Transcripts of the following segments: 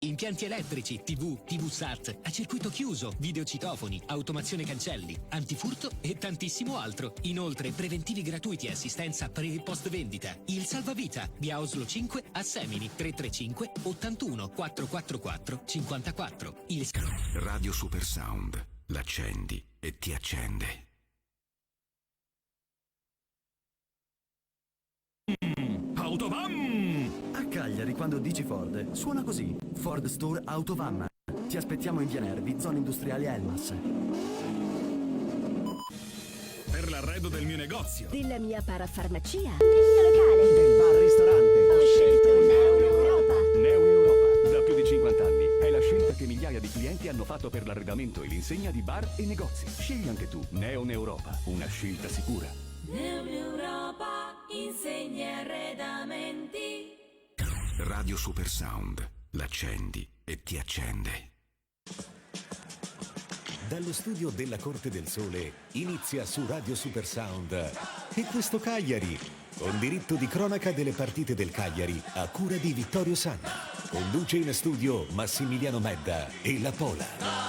Impianti elettrici, TV SAT, a circuito chiuso, videocitofoni, automazione cancelli, antifurto e tantissimo altro. Inoltre, preventivi gratuiti e assistenza pre e post vendita. Il salvavita, via Oslo 5 a Semini, 335 81 444 54. Radio Supersound. L'accendi e ti accende. Autovan! A Cagliari, quando dici Ford, suona così. Ford Store Autovan. Ti aspettiamo in via Nervi, zona industriale Elmas. Per l'arredo del mio negozio. Della mia parafarmacia. Del mio locale. Del bar-ristorante. Ho scelto Neo Europa. Neo Europa, da più di 50 anni, è la scelta che migliaia di clienti hanno fatto per l'arredamento e l'insegna di bar e negozi. Scegli anche tu Neo Europa, una scelta sicura. Neo Europa, insegne e arredamenti. Radio Supersound. L'accendi e ti accende. Dallo studio della Corte del Sole inizia su Radio Supersound E questo Cagliari, con diritto di cronaca delle partite del Cagliari a cura di Vittorio Sanna. Conduce in studio Massimiliano Medda e La Pola.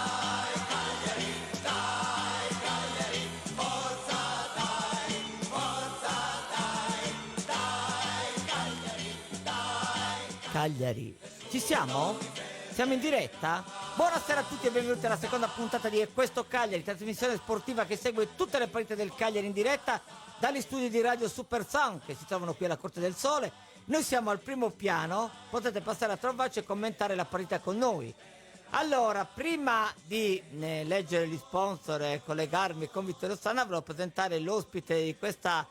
Cagliari. Ci siamo? Siamo in diretta? Buonasera a tutti e benvenuti alla seconda puntata di Questo Cagliari, trasmissione sportiva che segue tutte le partite del Cagliari in diretta dagli studi di Radio Supersound che si trovano qui alla Corte del Sole. Noi siamo al primo piano, potete passare a trovarci e commentare la partita con noi. Allora, prima di leggere gli sponsor e collegarmi con Vittorio Sanna, volevo presentare l'ospite di questa...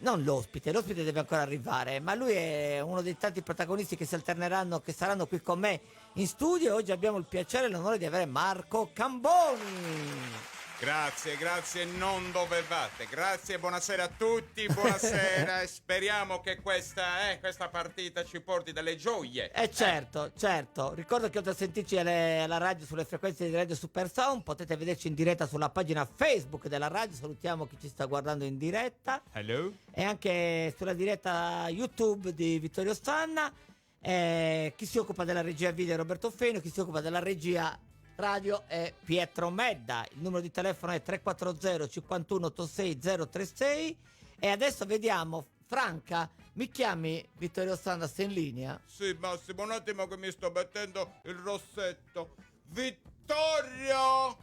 non l'ospite deve ancora arrivare, ma lui è uno dei tanti protagonisti che si alterneranno, che saranno qui con me in studio. Oggi abbiamo il piacere e l'onore di avere Marco Camboni. Grazie, non dovevate. Grazie, buonasera a tutti, buonasera e speriamo che questa partita ci porti delle gioie. Certo. Ricordo che oltre a sentirci alla radio sulle frequenze di Radio Supersound, potete vederci in diretta sulla pagina Facebook della radio. Salutiamo chi ci sta guardando in diretta. Hello. E anche sulla diretta YouTube di Vittorio Sanna. Chi si occupa della regia video è Roberto Feno, chi si occupa della regia radio è Pietro Medda. Il numero di telefono è 340 51 86 036. E adesso vediamo, Franca, mi chiami Vittorio Sanna, sei in linea? Sì, Massimo, un attimo che mi sto mettendo il rossetto. Vittorio,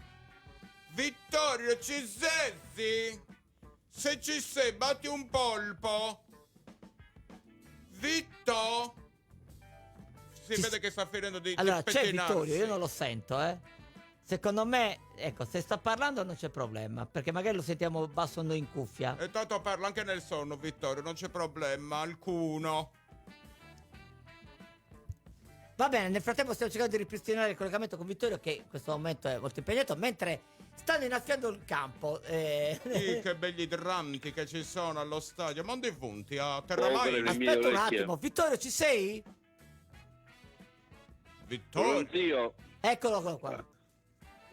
ci sei? Se ci sei, batti un polpo. Vitto? Si vede che sta finendo di allora c'è pettinarsi. Vittorio, io non lo sento, secondo me, ecco, se sta parlando non c'è problema, perché magari lo sentiamo basso noi in cuffia. E tanto parlo anche nel sonno, Vittorio, non c'è problema alcuno. Va bene, nel frattempo stiamo cercando di ripristinare il collegamento con Vittorio, che in questo momento è molto impegnato, mentre stanno innaffiando il campo. Sì, che begli idranti che ci sono allo stadio. Mondi punti a Terramai. Aspetta un attimo, Vittorio, ci sei? Vittorio. Ronzio. Eccolo qua.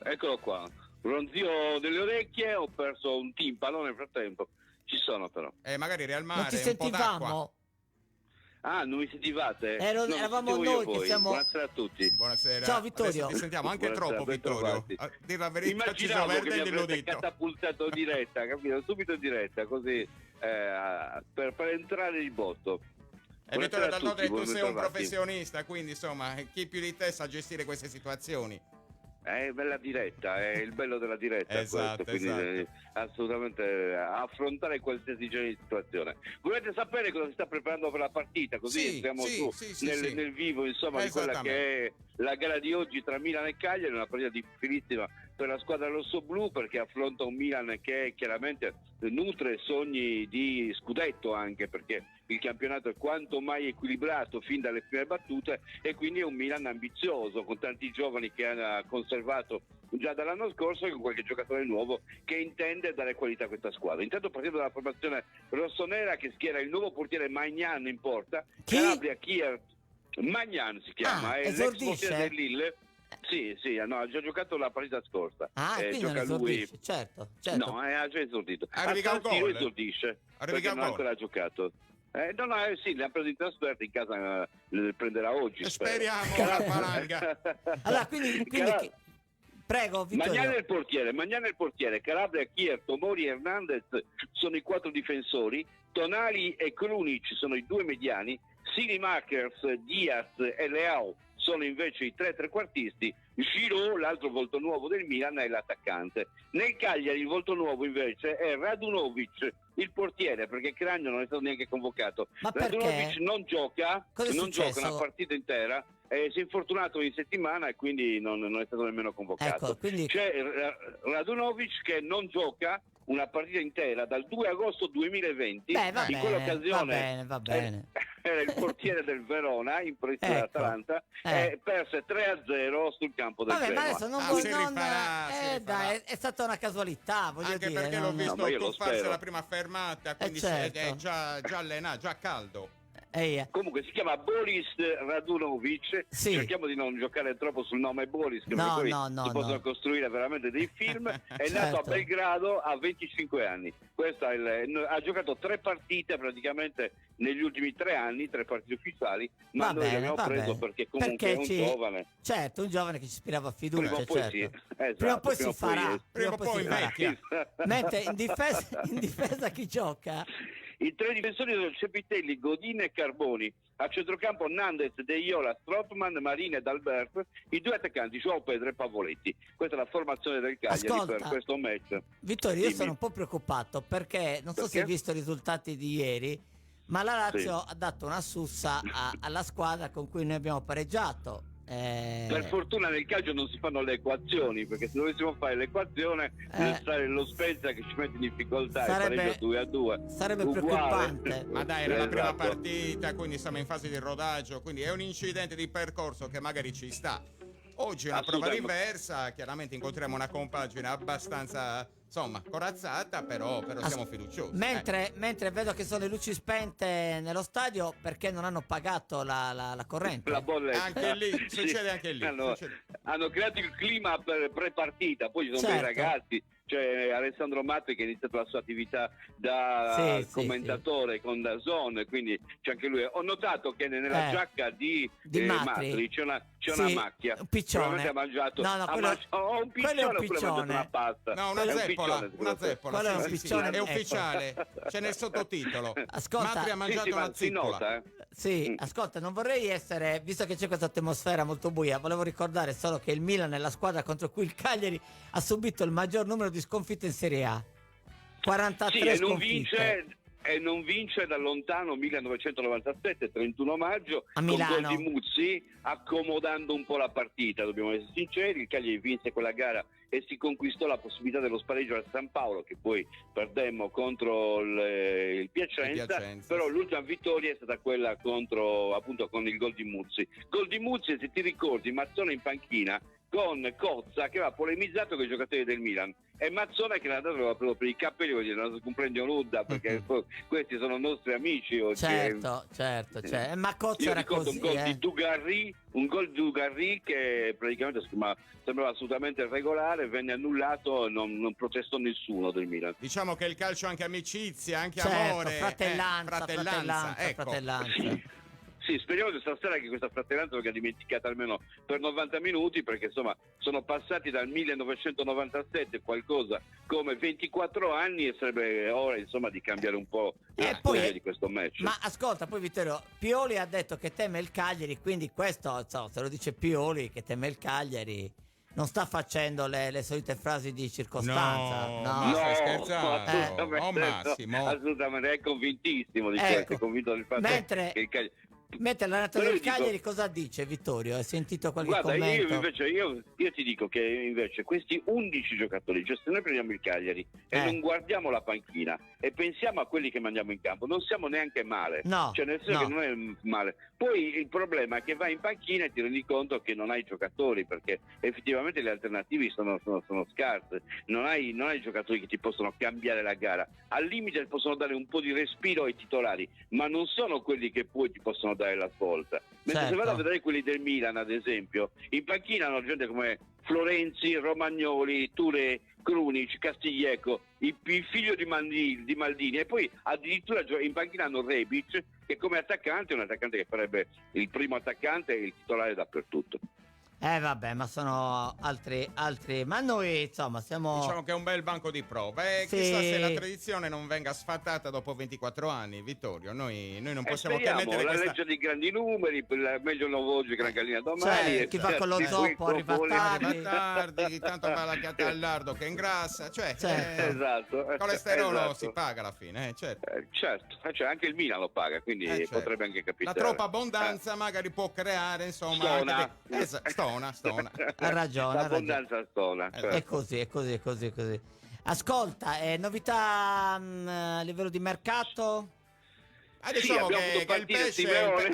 Eccolo qua. Ronzio delle orecchie, ho perso un timpano nel frattempo. Ci sono però. Magari Real Mare, non ti un po' d'acqua. sentivamo? Ah, non mi sentivate? Eravamo noi che siamo... Buonasera a tutti. Buonasera. Ciao Vittorio. Adesso ti sentiamo anche Buonasera, troppo, Vittorio. A dire la verità, immaginavo che mi avreste catapultato in diretta, capito? Subito in diretta, così per entrare di botto. E Vittorio, dal nord tu sei un professionista, quindi insomma, chi più di te sa gestire queste situazioni? È bella diretta, è il bello della diretta. Esatto, questo, quindi assolutamente affrontare qualsiasi genere di situazione. Volete sapere cosa si sta preparando per la partita? Così entriamo nel vivo, insomma, di quella che è la gara di oggi tra Milan e Cagliari, una partita difficilissima per la squadra rossoblù, perché affronta un Milan che chiaramente nutre sogni di scudetto, anche perché il campionato è quanto mai equilibrato fin dalle prime battute, e quindi è un Milan ambizioso, con tanti giovani che hanno conservato già dall'anno scorso e con qualche giocatore nuovo che intende dare qualità a questa squadra. Intanto partendo dalla formazione rossonera, che schiera il nuovo portiere Maignan in porta. Calabria, Kiev, Maignan si chiama, è l'ex portiere del Lille. Sì, ha già giocato la partita scorsa. Gioca lui. Certo. No, ha già esordito. Arriva un gol. Esordisce, perché non ha ancora giocato. Sì, le ha preso in trasferta, in casa le prenderà oggi. Speriamo la falanga. Allora, quindi prego, Vittorio. Magnana il portiere, Calabria, Kier, Tomori e Hernandez sono i 4 difensori, Tonali e Krunic sono i 2 mediani, Sinimakers, Diaz e Leao sono invece i 3 trequartisti, Giroud, l'altro volto nuovo del Milan, è l'attaccante. Nel Cagliari il volto nuovo invece è Radunovic, il portiere, perché Cragno non è stato neanche convocato. Ma Radunovic non gioca una partita intera, si è infortunato in settimana e quindi non è stato nemmeno convocato. Ecco, quindi... C'è Radunovic che non gioca una partita intera dal 2 agosto 2020. In quell'occasione va bene. Era il portiere del Verona in prestito all'Atalanta e perse 3-0 sul campo del Genoa. Ma adesso non è stata una casualità, voglio anche dire. Perché l'ho visto tuffarsi alla prima fermata, quindi certo. è già allenato, già caldo. Comunque si chiama Boris Radunovic, cerchiamo di non giocare troppo sul nome Boris, che poi si possono costruire veramente dei film. È nato a Belgrado a 25 anni. Ha giocato 3 partite praticamente negli ultimi 3 anni, 3 partite ufficiali, ma noi l'abbiamo preso perché comunque è un giovane. Certo, un giovane che ci ispirava fiducia. Prima o poi si farà. Prima o poi invecchia. Mentre in difesa chi gioca? I 3 difensori sono Cepitelli, Godin e Carboni. A centrocampo Nandez, De Iola, Strootman, Marina ed Albert. I 2 attaccanti, João Pedro e Pavoletti. Questa è la formazione del Cagliari per questo match. Vittorio, io sono un po' preoccupato perché non so se hai visto i risultati di ieri, ma la Lazio ha dato una sussa alla squadra con cui noi abbiamo pareggiato. Per fortuna nel calcio non si fanno le equazioni, perché se dovessimo fare l'equazione deve stare lo Spezia che ci mette in difficoltà e pareggio 2-2. Sarebbe preoccupante. Ma dai, era la prima partita, quindi siamo in fase di rodaggio, quindi è un incidente di percorso che magari ci sta. Oggi è una prova diversa, chiaramente incontriamo una compagine abbastanza corazzata, però siamo fiduciosi. Mentre vedo che sono le luci spente nello stadio perché non hanno pagato la corrente. La bolletta. Anche lì, succede anche lì. Hanno creato il clima pre-partita, poi ci sono dei ragazzi. C'è Alessandro Matri che ha iniziato la sua attività da commentatore con DAZN, quindi c'è anche lui. Ho notato che nella giacca di Matri c'è una macchia. Un piccione. Ha mangiato. Un piccione. Una pasta. No, una zeppola. Quello è un piccione. È ufficiale. C'è nel sottotitolo. Ascolta, Matri ha mangiato una zeppola. Ascolta, non vorrei essere, visto che c'è questa atmosfera molto buia, volevo ricordare solo che il Milan è la squadra contro cui il Cagliari ha subito il maggior numero di sconfitte in Serie A. 43 sconfitte. E non vince da lontano 1997, 31 maggio, a Milano. Con gol di Muzzi, accomodando un po' la partita, dobbiamo essere sinceri. Il Cagliari vinse quella gara e si conquistò la possibilità dello spareggio al San Paolo, che poi perdemmo contro il Piacenza, però l'ultima vittoria è stata quella contro, appunto, con il gol di Muzzi. Gol di Muzzi, se ti ricordi, Mazzone in panchina con Cozza che aveva polemizzato con i giocatori del Milan, e Mazzone che l'ha dato aveva preso per i capelli, vuol dire non comprendiamo nulla, perché questi sono nostri amici oggi. Certo. Ma Cozza era così. Un gol di Dugarry che praticamente sembrava assolutamente regolare, venne annullato e non protestò nessuno del Milan. Diciamo che il calcio è anche amicizia, anche amore, fratellanza. Sì, speriamo che stasera che questa fratellanza venga dimenticata almeno per 90 minuti, perché insomma sono passati dal 1997 qualcosa come 24 anni e sarebbe ora insomma di cambiare un po' la storia di questo match. Ma ascolta, poi Vittorio, Pioli ha detto che teme il Cagliari, quindi questo se lo dice Pioli che teme il Cagliari, non sta facendo le solite frasi di circostanza. No, stai scherzando. Massimo. Assolutamente, è convintissimo di questo, è convinto del fatto che il Cagliari. Mentre l'allenatore del Cagliari cosa dice, Vittorio? Hai sentito qualche commento? Io ti dico che invece questi 11 giocatori, cioè se noi prendiamo il Cagliari e non guardiamo la panchina e pensiamo a quelli che mandiamo in campo, non siamo neanche male, cioè nel senso che non è male. Poi il problema è che vai in panchina e ti rendi conto che non hai giocatori, perché effettivamente le alternative sono scarse, non hai giocatori che ti possono cambiare la gara, al limite possono dare un po' di respiro ai titolari, ma non sono quelli che poi ti possono dare la svolta. Mentre se vado a vedere quelli del Milan, ad esempio, in panchina hanno gente come Florenzi, Romagnoli, Touré, Krunic, Castiglieco, il figlio di Maldini, e poi addirittura in panchina hanno Rebic, che come attaccante è un attaccante che farebbe il primo attaccante e il titolare dappertutto. Vabbè, ma sono altri, ma noi insomma siamo... Diciamo che è un bel banco di prova, Sì. chissà se la tradizione non venga sfatata dopo 24 anni, Vittorio, noi non possiamo che mettere la questa... legge di grandi numeri, meglio nuovo oggi che una gallina domani. Cioè, chi va con lo zoppo arriva tardi, tanto va la chiata al lardo che ingrassa, cioè esatto. colesterolo Esatto. si paga alla fine, certo. Certo, cioè anche il Milan lo paga, quindi Certo. potrebbe anche La capitare. troppa abbondanza magari può creare, insomma, Stona. Stona. Ha ragione. L'abbondanza stona. Certo. È così. Ascolta, novità a livello di mercato? Diciamo abbiamo che avuto il partite pesce... Simeone.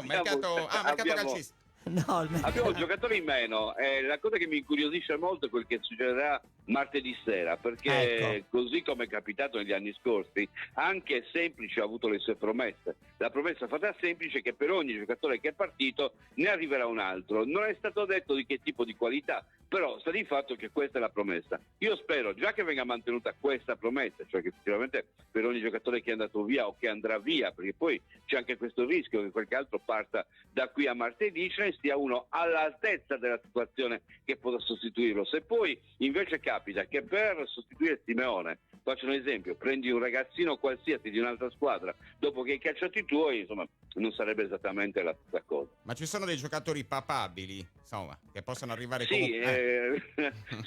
mercato calcistico. No, Abbiamo giocatori in meno. La cosa che mi incuriosisce molto è quel che succederà martedì sera, perché così come è capitato negli anni scorsi, anche Semplice ha avuto le sue promesse. La promessa fatta a Semplice è che per ogni giocatore che è partito ne arriverà un altro. Non è stato detto di che tipo di qualità, però sta di fatto che questa è la promessa. Io spero già che venga mantenuta questa promessa, cioè che effettivamente per ogni giocatore che è andato via o che andrà via, perché poi c'è anche questo rischio che qualche altro parta da qui a martedì, ce ne sia uno all'altezza della situazione che possa sostituirlo. Se poi invece capita che per sostituire Simeone, faccio un esempio, prendi un ragazzino qualsiasi di un'altra squadra dopo che hai cacciato i tuoi, insomma non sarebbe esattamente la stessa cosa. Ma ci sono dei giocatori papabili, insomma, che possono arrivare Sì,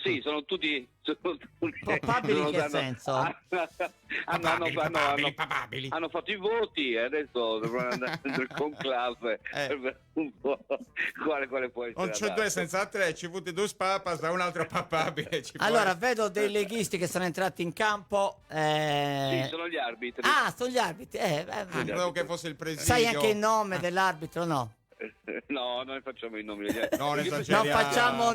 sì, sono tutti papabili in che senso? Hanno fatto i voti e adesso dovranno andare nel conclave un po' quale può essere. Non c'è due senza tre, ci vuole due papas da un altro papabile. Allora, vedo dei leghisti che sono entrati in campo. Sì, sono gli arbitri. Sono gli arbitri. Credevo che fosse il presidio. Sai anche il nome dell'arbitro, no? No, noi facciamo i nomi degli altri. Non facciamo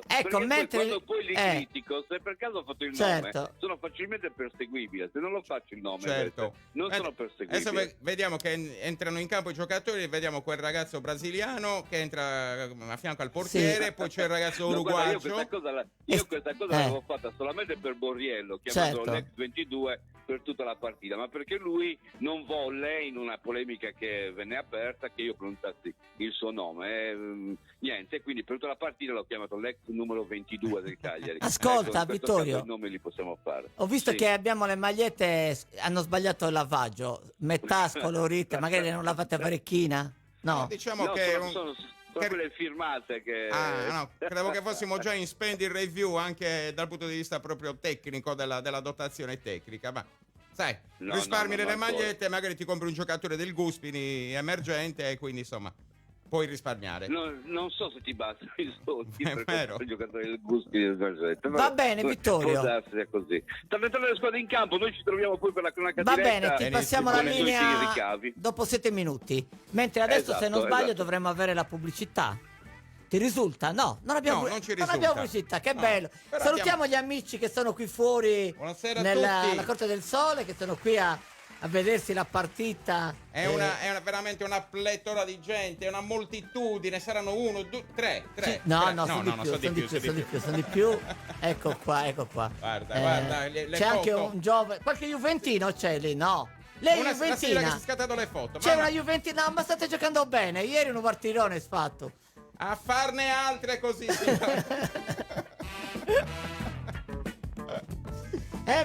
ecco, mentre quando poi li critico, se per caso ho fatto il nome, Certo. sono facilmente perseguibili. Se non lo faccio il nome, Certo. non sono perseguibili. Adesso vediamo che entrano in campo i giocatori, vediamo quel ragazzo brasiliano che entra a fianco al portiere, poi c'è il ragazzo uruguagio. Io questa cosa l'avevo fatta solamente per Borriello, chiamandolo Certo. l'ex 22 per tutta la partita, ma perché lui non volle, in una polemica che venne aperta, che io pronunciassi il suo nome. Niente, quindi per tutta la partita l'ho chiamato l'ex numero 22 del Cagliari. Ascolta, in questo Vittorio, caso i nomi li possiamo fare. ho visto che abbiamo le magliette, hanno sbagliato il lavaggio, metà scolorite, magari non lavate parecchina? No. Diciamo che sono quelle firmate che... no, credevo che fossimo già in spending review anche dal punto di vista proprio tecnico della dotazione tecnica, ma sai, risparmi nelle magliette, magari ti compri un giocatore del Guspini emergente e quindi insomma puoi risparmiare. Non so se ti bastano i soldi per vero. il giocatore del Guspini emergente. Va bene, Vittorio. Può darsi è così. Stanno entrando le squadre in campo, noi ci troviamo poi per la cronaca Va diretta. bene, ti passiamo la linea ricavi. dopo 7 minuti. Mentre adesso, se non sbaglio, esatto. dovremmo avere la pubblicità. Ti risulta? No, non abbiamo, non ci non risulta. abbiamo pubblicità, che No, bello. però Salutiamo gli amici che sono qui fuori Buonasera a nella tutti. alla Corte del Sole, che sono qui a vedersi la partita. È veramente una pletora di gente, una moltitudine, saranno 1, 2, 3. Sono di più. Ecco qua. Guarda, le c'è anche foto. un giovane, qualche juventino c'è lì, no? Lei Una sera juventina. che si è scattato le foto. C'è una juventina, no, ma state giocando bene. Ieri un partitone sfatto. A farne altre così.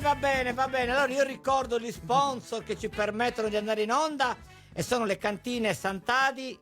Va bene. Allora io ricordo gli sponsor che ci permettono di andare in onda e sono le Cantine Sant'Adi,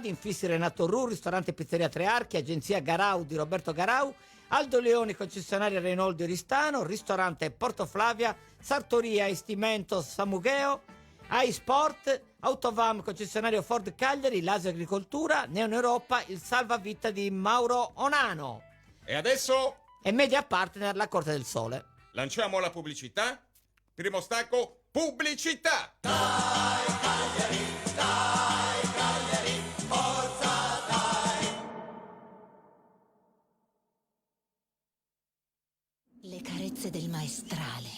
Infissi Renato Ru, Ristorante Pizzeria Tre Archi, Agenzia Garau di Roberto Garau, Aldo Leoni, concessionaria Renault di Oristano, Ristorante Porto Flavia, Sartoria Istimento Samugheo, iSport, Autovam, concessionario Ford Cagliari, Lasio Agricoltura, Neon Europa, il salvavita di Mauro Onano. E adesso? E Media Partner, la Corte del Sole. Lanciamo la pubblicità. Primo stacco, pubblicità. Dai Cagliari, forza dai. Le carezze del maestrale,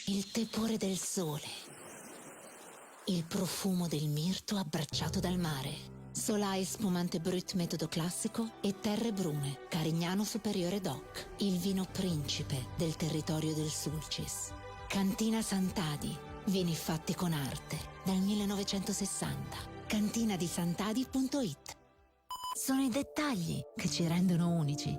il tepore del sole, il profumo del mirto abbracciato dal mare. Solai spumante brut metodo classico e Terre Brune, Carignano Superiore DOC, il vino principe del territorio del Sulcis. Cantina Sant'Adi, vini fatti con arte, dal 1960. Cantinadisantadi.it. Sono i dettagli che ci rendono unici.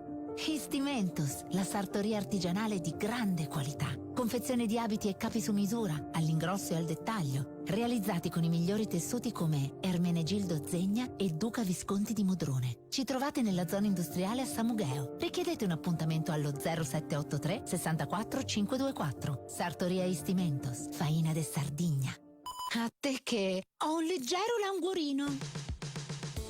Istimentos, la sartoria artigianale di grande qualità. Confezione di abiti e capi su misura, all'ingrosso e al dettaglio, realizzati con i migliori tessuti come Ermenegildo Zegna e Duca Visconti di Modrone. Ci trovate nella zona industriale a Samugheo. Richiedete un appuntamento allo 0783 64 524. Sartoria Istimentos, Faina de Sardigna. A te che ho un leggero languorino.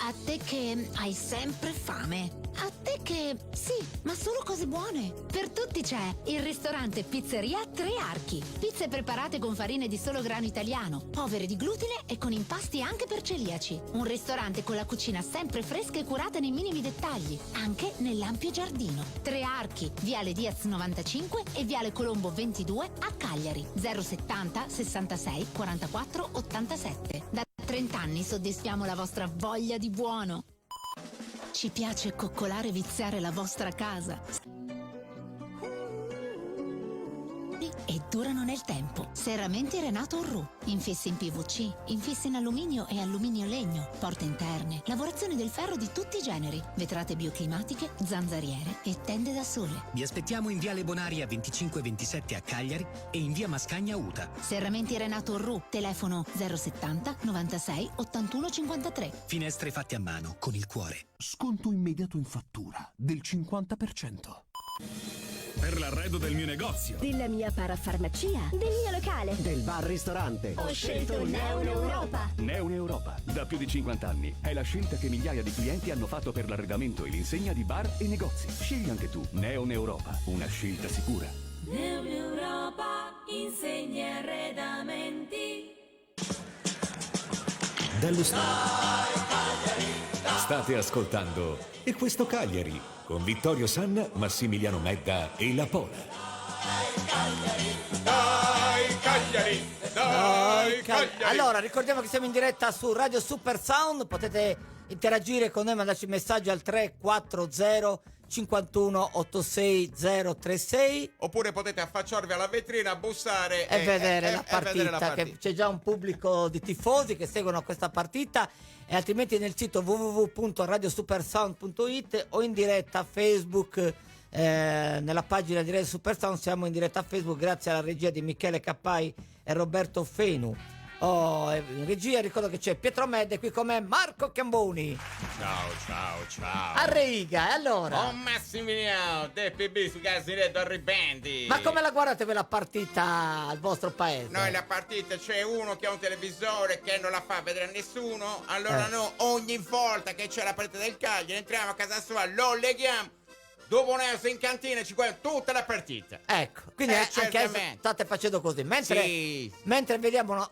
A te che hai sempre fame. A te che... sì, ma solo cose buone. Per tutti c'è il ristorante Pizzeria Tre Archi. Pizze preparate con farine di solo grano italiano, povere di glutine e con impasti anche per celiaci. Un ristorante con la cucina sempre fresca e curata nei minimi dettagli, anche nell'ampio giardino. Tre Archi, Viale Diaz 95 e Viale Colombo 22 a Cagliari. 070 66 44 87. Da 30 anni soddisfiamo la vostra voglia di buono. Ci piace coccolare e viziare la vostra casa. E durano nel tempo. Serramenti Renato Urru. Infissi in PVC, infissi in alluminio e alluminio legno, porte interne, lavorazioni del ferro di tutti i generi, vetrate bioclimatiche, zanzariere e tende da sole. Vi aspettiamo in Viale Bonaria 2527 a Cagliari e in Via Mascagna Uta. Serramenti Renato Urru. Telefono 070 96 81 53. Finestre fatte a mano con il cuore. Sconto immediato in fattura del 50%. Per l'arredo del mio negozio. Della mia parafarmacia. Del mio locale. Del bar-ristorante. Ho scelto Neoeuropa. Neoeuropa, da più di 50 anni, è la scelta che migliaia di clienti hanno fatto per l'arredamento e l'insegna di bar e negozi. Scegli anche tu Neoeuropa, una scelta sicura. Neoeuropa, insegne e arredamenti. Dallo state ascoltando E questo Cagliari con Vittorio Sanna, Massimiliano Medda e La Pola. Dai Cagliari. Allora, ricordiamo che siamo in diretta su Radio Super Sound, potete interagire con noi, mandarci messaggi al 340 51 86 036 oppure potete affacciarvi alla vetrina, bussare e vedere la partita, vedere la partita. Che c'è già un pubblico di tifosi che seguono questa partita, e altrimenti nel sito www.radiosupersound.it o in diretta a Facebook, nella pagina di Radio Super Sound. Siamo in diretta a Facebook grazie alla regia di Michele Cappai e Roberto Fenu. In regia ricordo che c'è Pietro Medde, qui come Marco Chiamboni. Ciao. A Riga, e allora? Oh Massimiliano, DPB su Gasinetto Arribendi. Ma come la guardate quella partita al vostro paese? Noi la partita, c'è uno che ha un televisore che non la fa vedere a nessuno, allora noi ogni volta che c'è la partita del Cagliari entriamo a casa sua, lo leghiamo. Dopo un'ora in cantina ci guarda tutta la partita. Ecco, quindi anche adesso state facendo così. Mentre vediamo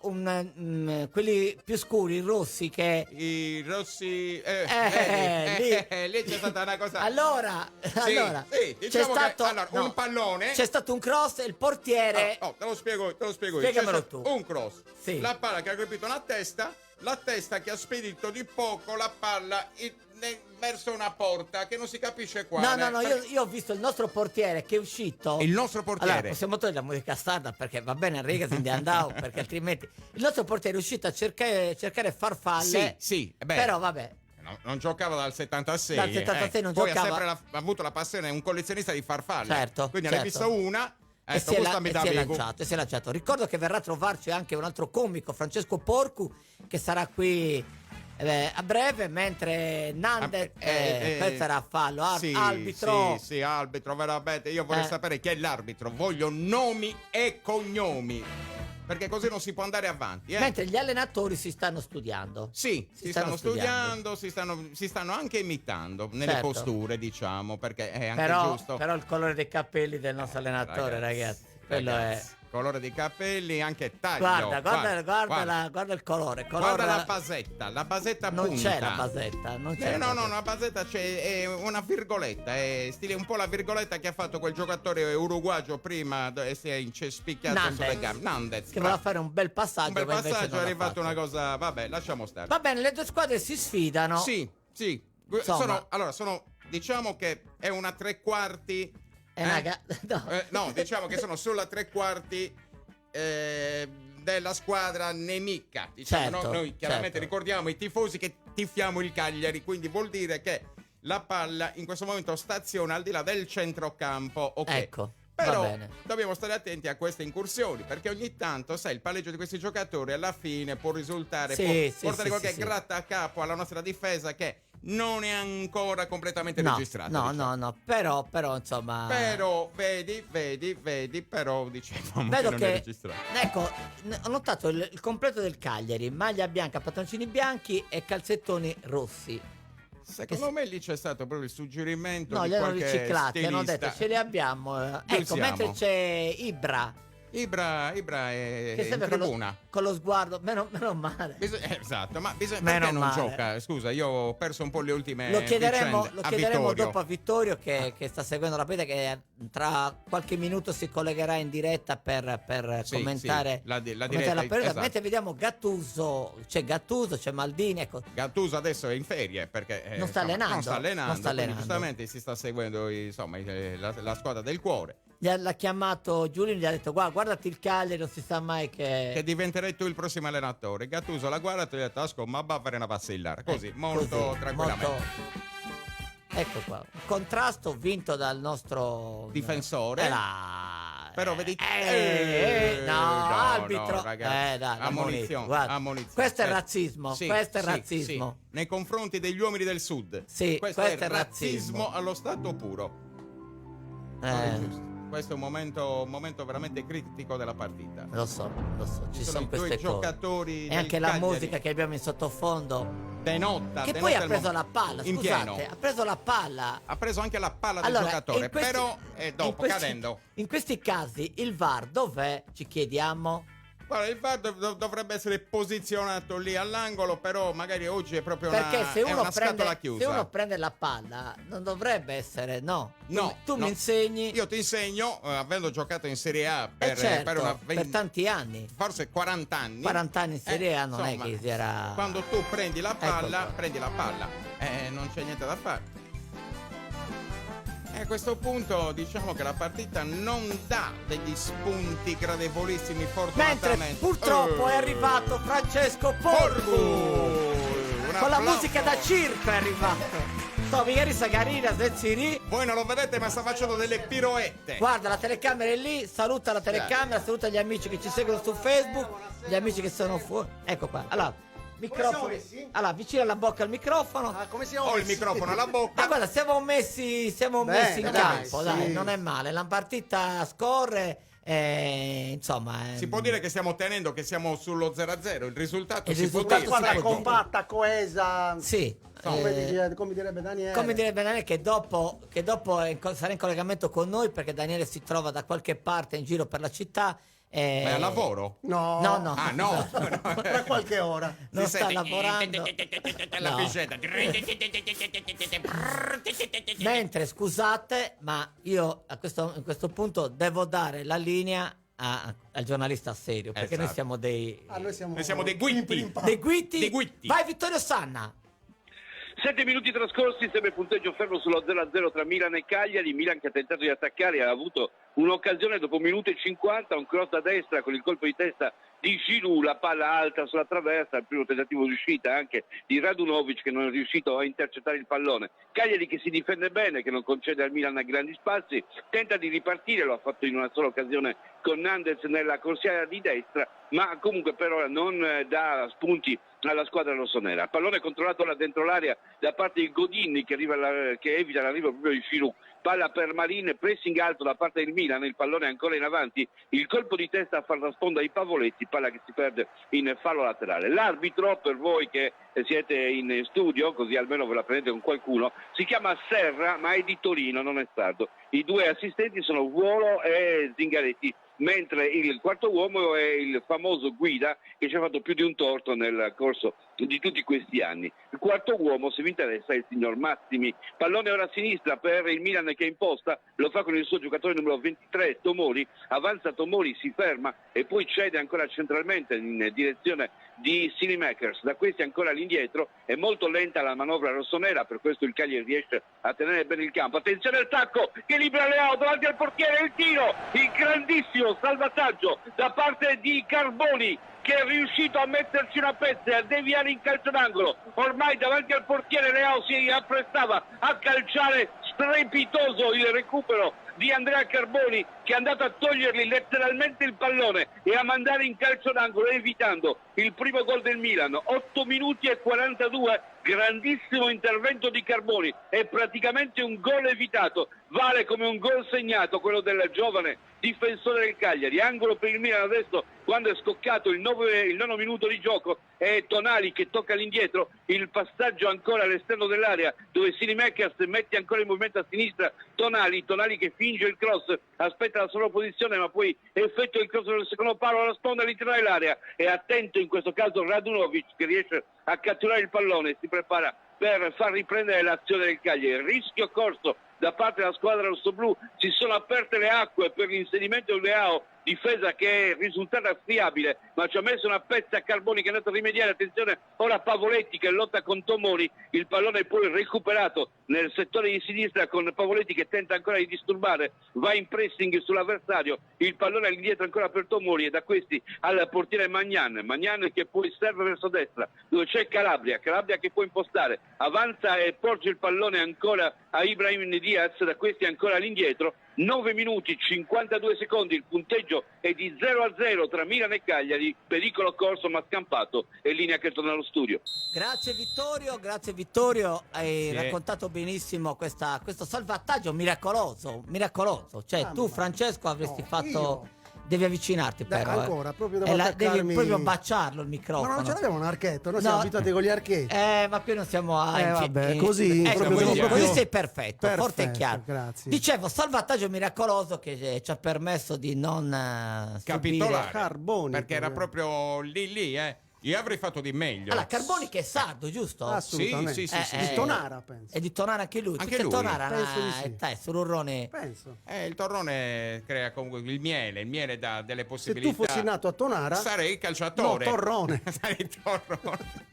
quelli più scuri, i rossi che... I rossi... lì c'è stata una cosa... Allora, diciamo c'è stato un pallone. C'è stato un cross e il portiere... te lo spiego io. Spiegamelo tu. Un cross. Sì. La palla che ha colpito la testa che ha spedito di poco la palla verso una porta che non si capisce quale. No, io ho visto il nostro portiere che è uscito. Il nostro portiere? Allora, possiamo togliere la musica sarda perché va bene, Enrico, se ne andavo, perché altrimenti... Il nostro portiere è uscito a cercare farfalle. Sì, però vabbè. No, non giocava dal 76. Dal 76 non poi giocava. Poi ha sempre avuto la passione, è un collezionista di farfalle. Certo. Quindi ne ha visto una... E si è lanciato. Ricordo che verrà a trovarci anche un altro comico, Francesco Porcu, che sarà qui a breve, mentre Nandet sarà a fallo. Arbitro. Sì, arbitro, veramente. Io vorrei sapere chi è l'arbitro. Voglio nomi e cognomi, perché così non si può andare avanti. Mentre gli allenatori si stanno studiando. Sì, si stanno studiando, si stanno anche imitando nelle posture, diciamo, perché è anche giusto. Però il colore dei capelli del nostro allenatore, ragazzi. Quello è colore dei capelli, anche taglio. Guarda il colore. Guarda la basetta punta. Non c'è la basetta, no, la basetta è una virgoletta, è stile un po' la virgoletta che ha fatto quel giocatore uruguagio prima e si è incespicchiato sulle gambe. Nandez. Che voleva fare un bel passaggio. È arrivato una cosa, vabbè, lasciamo stare. Va bene, le due squadre si sfidano. Sì. Sono, diciamo che è una tre quarti. Diciamo che sono sulla tre quarti della squadra nemica. Diciamo, noi chiaramente ricordiamo i tifosi che tifiamo il Cagliari, quindi vuol dire che la palla in questo momento staziona al di là del centrocampo. Ok. Ecco. Però dobbiamo stare attenti a queste incursioni, perché ogni tanto, sai, il palleggio di questi giocatori alla fine può risultare, portare qualche grattacapo alla nostra difesa che non è ancora completamente registrata. No, però insomma. Però vedi, però dicevamo vedo che non è registrato. Ecco, ho notato il completo del Cagliari: maglia bianca, pantaloncini bianchi e calzettoni rossi. Secondo me lì c'è stato proprio il suggerimento di qualche hanno riciclati, stilista. Hanno detto ce li abbiamo. Ecco, mentre c'è Ibra è in tribuna con lo sguardo, meno male. Esatto, ma perché non gioca? Scusa, io ho perso un po' le ultime lo chiederemo Vittorio. Dopo a Vittorio che sta seguendo la partita, che tra qualche minuto si collegherà in diretta per commentare la diretta, partita. esatto. Mentre vediamo Gattuso, c'è Maldini, ecco. Gattuso adesso è in ferie perché non sta allenando. Giustamente si sta seguendo la squadra del cuore. L'ha chiamato Giulio e gli ha detto guardati il Cagliari, non si sa mai che diventerai tu il prossimo allenatore. Gattuso l'ha guardato e gli ha detto ascolta, ma va a fare una passillare così, molto tranquillamente. Ecco qua, un contrasto vinto dal nostro difensore. Però vedi arbitro, no, ragazzi, ammonizione. Questo è razzismo, questo è razzismo nei confronti degli uomini del sud. Questo è razzismo allo stato puro. Questo è un momento veramente critico della partita. Lo so, ci sono due queste giocatori e anche la Cagliari. musica che abbiamo in sottofondo denota poi ha preso la palla, scusate, ha preso la palla, ha preso anche la palla del giocatore, però è dopo cadendo. In questi casi il VAR dov'è? Ci chiediamo. Guarda, il VAR dovrebbe essere posizionato lì all'angolo, però magari oggi è proprio perché una scatola chiusa. Se uno prende la palla non dovrebbe essere tu mi insegni. Io ti insegno, avendo giocato in Serie A per tanti anni, forse 40 anni. 40 anni in Serie A non è che si era. Quando tu prendi la palla, non c'è niente da fare. A questo punto diciamo che la partita non dà degli spunti gradevolissimi, fortunatamente. Mentre purtroppo è arrivato Francesco Porgu con la musica da circo è arrivato. Ieri Sagarina Zezziri. Voi non lo vedete ma sta facendo delle piroette. Guarda, la telecamera è lì, saluta la telecamera, saluta gli amici che ci seguono su Facebook, gli amici che sono fuori. Ecco qua, allora microfono. Allora, vicino alla bocca al microfono. Come siamo messi? Ho il microfono alla bocca. Guarda, siamo messi in campo, dai, non è male. La partita scorre. Insomma, si può dire che stiamo tenendo, che siamo sullo 0-0. Il risultato squadra compatta, coesa. Sì. Come direbbe Daniele. Come direbbe Daniele che dopo sarà in collegamento con noi, perché Daniele si trova da qualche parte in giro per la città. Ma è a lavoro? No. Ah, no. Tra qualche ora. Non sta lavorando. La piscetta. Mentre, scusate, ma io in questo punto devo dare la linea al giornalista serio, perché noi siamo dei noi siamo dei guitti. Dei guitti. Vai Vittorio Sanna. 7 minuti trascorsi, sempre punteggio fermo sullo 0-0 tra Milan e Cagliari. Milan che ha tentato di attaccare, ha avuto un'occasione dopo 1 minuto e 50, un cross a destra con il colpo di testa di Giroud, la palla alta sulla traversa, il primo tentativo di uscita anche di Radunovic che non è riuscito a intercettare il pallone. Cagliari che si difende bene, che non concede al Milan grandi spazi, tenta di ripartire, lo ha fatto in una sola occasione con Nandez nella corsia di destra, ma comunque per ora non dà spunti alla squadra rossonera. Pallone controllato là dentro l'area da parte di Godin che evita l'arrivo proprio di Giroud. Palla per Marin, pressing alto da parte del Milan, il pallone ancora in avanti, il colpo di testa a far da sponda ai Pavoletti, palla che si perde in fallo laterale. L'arbitro, per voi che siete in studio, così almeno ve la prendete con qualcuno, si chiama Serra ma è di Torino, non è stato. I due assistenti sono Vuolo e Zingaretti. mentre il quarto uomo è il famoso Guida che ci ha fatto più di un torto nel corso di tutti questi anni. Il quarto uomo, se vi interessa, è il signor Massimi. Pallone ora a sinistra per il Milan che imposta, lo fa con il suo giocatore numero 23 Tomori, avanza Tomori, si ferma e poi cede ancora centralmente in direzione di Cinemakers. Da questi ancora all'indietro, è molto lenta la manovra rossonera, per questo il Cagliari riesce a tenere bene il campo. Attenzione al tacco che libera Leao davanti al portiere, il tiro, il grandissimo salvataggio da parte di Carboni, che è riuscito a metterci una pezza e a deviare in calcio d'angolo. Ormai davanti al portiere Leao si apprestava a calciare, strepitoso il recupero di Andrea Carboni, che è andato a togliergli letteralmente il pallone e a mandare in calcio d'angolo, evitando il primo gol del Milan. 8 minuti e 42, grandissimo intervento di Carboni, è praticamente un gol evitato, vale come un gol segnato quello del giovane difensore del Cagliari. Angolo per il Milan adesso, quando è scoccato il 9 minuto di gioco, è Tonali che tocca all'indietro, il passaggio ancora all'esterno dell'area dove Cinemakers mette ancora in movimento a sinistra Tonali che finge il cross, aspetta la sua posizione ma poi effettua il cross del secondo palo, la sponda all'interno dell'area, è attento in questo caso Radunovic che riesce a catturare il pallone e si prepara per far riprendere l'azione del Cagliari. Rischio corso da parte della squadra rossoblù, si sono aperte le acque per l'inserimento del Leao, difesa che è risultata affidabile ma ci ha messo una pezza a Carboni che è andato a rimediare. Attenzione ora Pavoletti che lotta con Tomori, il pallone è poi recuperato nel settore di sinistra con Pavoletti che tenta ancora di disturbare, va in pressing sull'avversario, il pallone all'indietro ancora per Tomori e da questi al portiere Magnan che poi serve verso destra dove c'è Calabria che può impostare, avanza e porge il pallone ancora a Ibrahim Diaz, da questi ancora all'indietro. 9 minuti 52 secondi, il punteggio è di 0-0 tra Milan e Cagliari, pericolo corso ma scampato, e linea che torna allo studio. Grazie Vittorio, hai raccontato benissimo questo salvataggio miracoloso, cioè tu Francesco avresti fatto... Devi avvicinarti però. Ancora, proprio devo attaccarmi... Devi proprio baciarlo il microfono. Ma non ce l'abbiamo un archetto, noi siamo abituati con gli archetti. Ma qui non siamo vabbè, così, così sei perfetto, forte e chiaro. Grazie. Dicevo, salvataggio miracoloso che ci ha permesso di non capitolare Carboni, perché era proprio lì. Io avrei fatto di meglio. Allora, Carboni che è sardo, giusto? Assolutamente. Sì. Di Tonara, penso. E di Tonara anche lui. Anche lui. Tonara Penso di sì. è sururrone. Penso. Il torrone crea comunque il miele dà delle possibilità. Se tu fossi nato a Tonara sarei calciatore. No, Torrone. Sarei Torrone.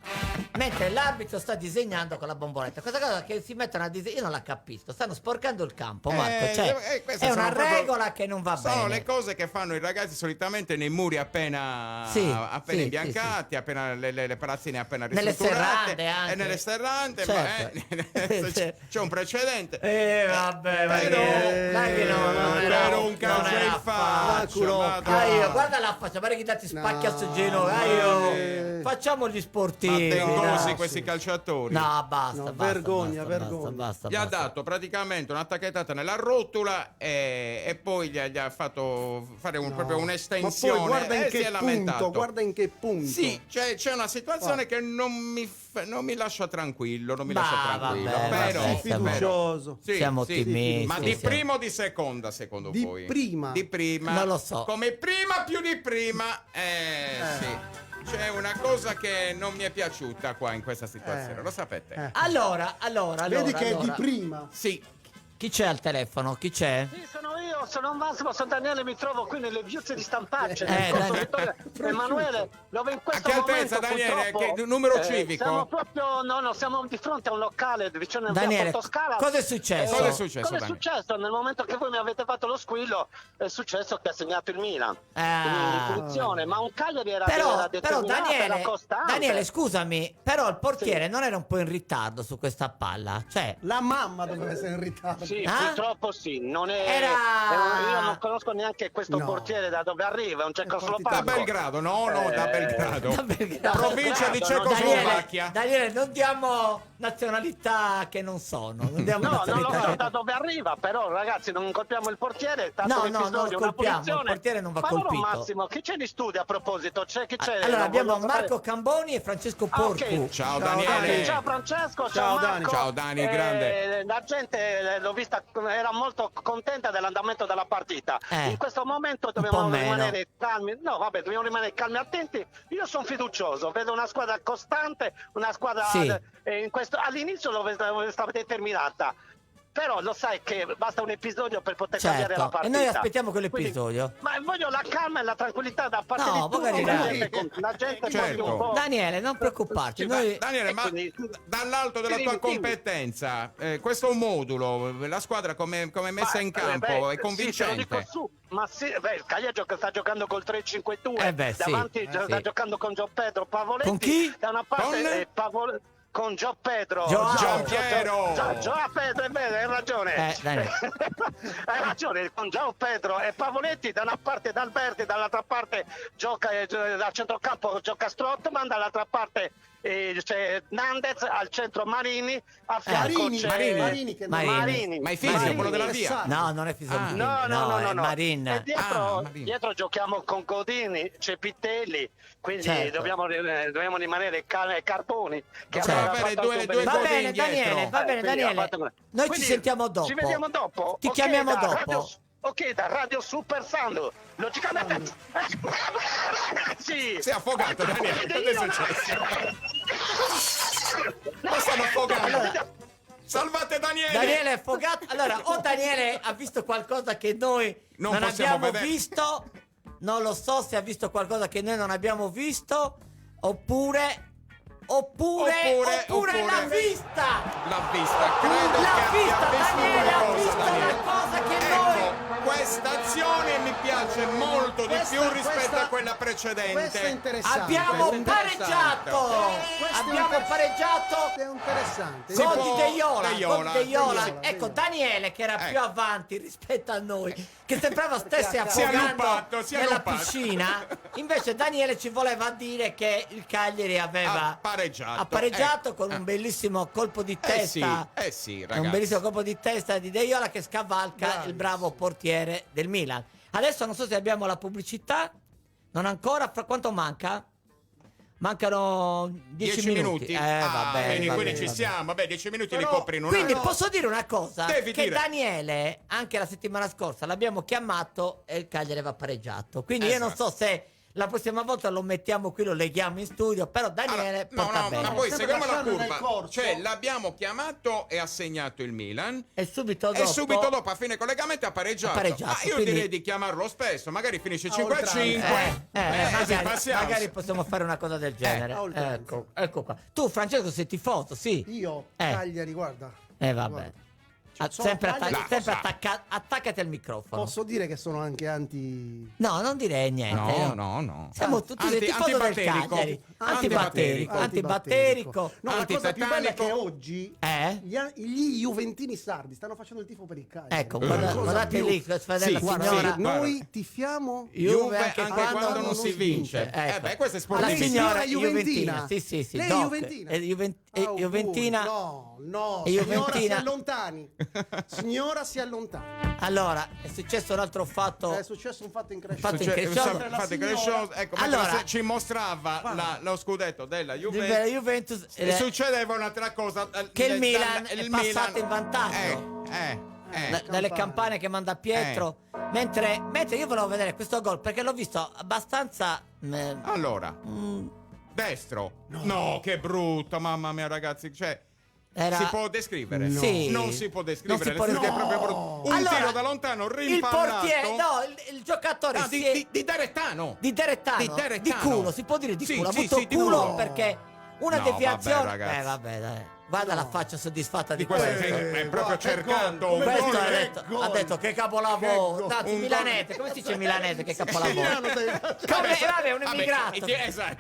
Mentre l'arbitro sta disegnando con la bomboletta. Questa cosa che si mettono a disegnare, io non la capisco. Stanno sporcando il campo, Marco. Cioè, è una regola che non va bene. Sono le cose che fanno i ragazzi solitamente nei muri appena imbiancati, appena le palazzine appena ristrutturate e nelle serrande, certo. Ma c'è un precedente. Vabbè, per un caso in faccia. Guarda la faccia, pare che ti spacchia sul ginocchio. Facciamo gli sportivi. Tentosi questi calciatori. No, basta. Vergogna. Gli ha dato praticamente una tacchettata nella rotula e poi gli ha fatto fare proprio un'estensione. Ma poi guarda in che punto. Sì, c'è una situazione che non mi lascia tranquillo, Vabbè, però fiducioso. Siamo ottimisti. Ma di prima o di seconda, secondo voi? Di prima. Non lo so. Come prima più di prima. Sì. C'è una cosa che non mi è piaciuta qua in questa situazione, lo sapete. Allora. Vedi che è di prima. Sì. Chi c'è al telefono? Chi c'è? Sì, sono io, sono Massimo, sono Daniele, mi trovo qui nelle viuzze di Stampacce. Emanuele, dove in questo momento, a che altezza, Daniele? Che numero civico? Siamo proprio, siamo di fronte a un locale vicino a Daniele, Toscana. cosa è successo? Cosa è successo? Cosa è successo? Nel momento che voi mi avete fatto lo squillo, è successo che ha segnato il Milan. In punizione, ma un Cagliari era determinato, era costante. Daniele, scusami, però il portiere non era un po' in ritardo su questa palla? Cioè, la mamma doveva essere in ritardo. Sì, purtroppo sì, non è. Io non conosco neanche questo portiere da dove arriva, è un cecoslovacco. Da Belgrado, da Belgrado. Provincia di Cecoslovacchia. Daniele, non diamo nazionalità che non sono. Non lo so da dove arriva, però ragazzi non colpiamo il portiere, tanto non lo colpiamo, il portiere non va colpito. Ma Massimo, chi c'è di studio a proposito? Chi c'è? Allora abbiamo Marco Camboni e Francesco Porcu. Okay. Ciao Daniele. Ciao Francesco, ciao Marco. Ciao Dani, grande. La gente l'ho vista, era molto contenta dell'andamento momento della partita. In questo momento dobbiamo rimanere calmi. No, vabbè, dobbiamo rimanere calmi e attenti. Io sono fiducioso, vedo una squadra costante, una squadra all'inizio lo stava determinata. Però lo sai che basta un episodio per poter cambiare la partita. E noi aspettiamo quell'episodio. Ma voglio la calma e la tranquillità da parte di tutti. La gente un po'. Daniele, non preoccuparti. Daniele, ma dall'alto della tua competenza, questo modulo, la squadra come è messa in campo, è convincente? Il Cagliari sta giocando col 3-5-2. Davanti sta giocando con Gio Pedro Pavoletti. Con chi? Da una parte con Gio Pedro. Gian Piero. Gio Pedro, è vero, hai ragione. Hai ragione, con Gio Pedro e Pavoletti, da una parte D'Alberti, dall'altra parte gioca al centrocampo gioca Strottman, dall'altra parte c'è Nandez, al centro Marini, a fianco Marini. Ma è Fisio, quello della via? No, non è Fisio. No. È Marin. E dietro giochiamo con Godini, c'è Pittelli, quindi dobbiamo rimanere carboni. Va bene, Daniele. Noi quindi ci sentiamo dopo. Ci vediamo dopo. Ti chiamiamo dopo. Da Radio Super Sound. Logicamente. Si è affogato, Daniele. Cosa è successo? Ma stanno affogando. Salvate Daniele! Daniele è affogato. Allora, o Daniele ha visto qualcosa che noi non abbiamo visto. Non lo so se ha visto qualcosa che noi non abbiamo visto. Oppure l'ha vista! L'ha vista, credo che abbia Daniele ha visto Daniele. una cosa che noi... Questa azione mi piace molto di più rispetto a quella precedente. Questo è interessante. Abbiamo pareggiato! È interessante. Gol di De Iola. Ecco, Daniele che era più avanti rispetto a noi, che sembrava stesse affogando nella piscina. Invece Daniele ci voleva dire che il Cagliari aveva pareggiato con un bellissimo colpo di testa. Ragazzi. Un bellissimo colpo di testa di De Iola che scavalca il bravo portiere del Milan. Adesso non so se abbiamo la pubblicità. Non ancora. Fra quanto manca? Mancano 10 minuti. Quindi ci siamo. 10 minuti li copri in un Quindi anno. posso dire una cosa? Devi che dire. Daniele, anche la settimana scorsa, l'abbiamo chiamato e il Cagliari aveva pareggiato. Quindi io non so se la prossima volta lo mettiamo qui, lo leghiamo in studio, però Daniele porta bene. Ma poi seguiamo la curva. Cioè l'abbiamo chiamato e ha segnato il Milan. E subito dopo a fine collegamento ha pareggiato. Ma io quindi... direi di chiamarlo spesso, magari finisce 5-5. Magari possiamo fare una cosa del genere. Ecco qua. Tu Francesco sei tifoso, sì? Io Cagliari, guarda. Vabbè. Sempre attaccati al microfono. Posso dire che sono anche anti... No, non direi niente. No. Siamo tutti dei tifosi del Cagliari. Antibatterico. No, la cosa più bella è che oggi gli juventini sardi stanno facendo il tifo per il Cagliari. Ecco, guardate lì, signora. Noi tifiamo Juve anche quando non si vince. Questa è sportiva. La signora juventina. Sì. Lei è juventina. Juventina. No, signora si allontani. Signora si allontani. Allora, è successo un altro fatto. È successo un fatto increscioso. Ecco, allora, ci mostrava lo scudetto della Juventus. E succedeva un'altra cosa. Che il Milan è passato in vantaggio. Dalle campane che manda Pietro. Mentre io volevo vedere questo gol perché l'ho visto abbastanza. Allora, destro. No, che brutto, mamma mia, ragazzi. Cioè. Si può descrivere? No. Sì. Non si può descrivere. È proprio brutto. Un tiro da lontano rimpallato. Il portiere, il giocatore di Derettano. Di culo, si può dire di culo. Ha avuto culo perché una deviazione. Vabbè, dai. Guarda la faccia soddisfatta di questo. È proprio cercando. Questo ha detto che capolavoro. Tanto milanese, come si dice milanese che capolavoro? Vabbè, un immigrato.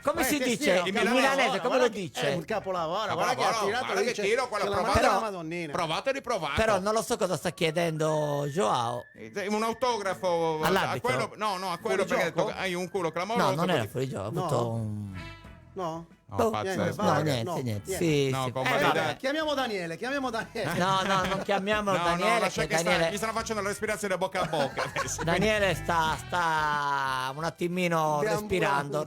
Come si dice? Il milanese come lo dice? Un capolavoro. Guarda che ha tirato che tiro, provate e riprovate. Però non lo so cosa sta chiedendo Joao. Un autografo all'arbitro. A quello perché hai un culo clamoroso. No, non era fuori gioco, ha avuto un... No? No, pazzesco. No, niente. Sì, no, sì. comodità. Chiamiamo Daniele. No, non chiamiamolo Daniele. Lascia che Daniele... gli stanno facendo la respirazione bocca a bocca adesso. Daniele sta un attimino respirando.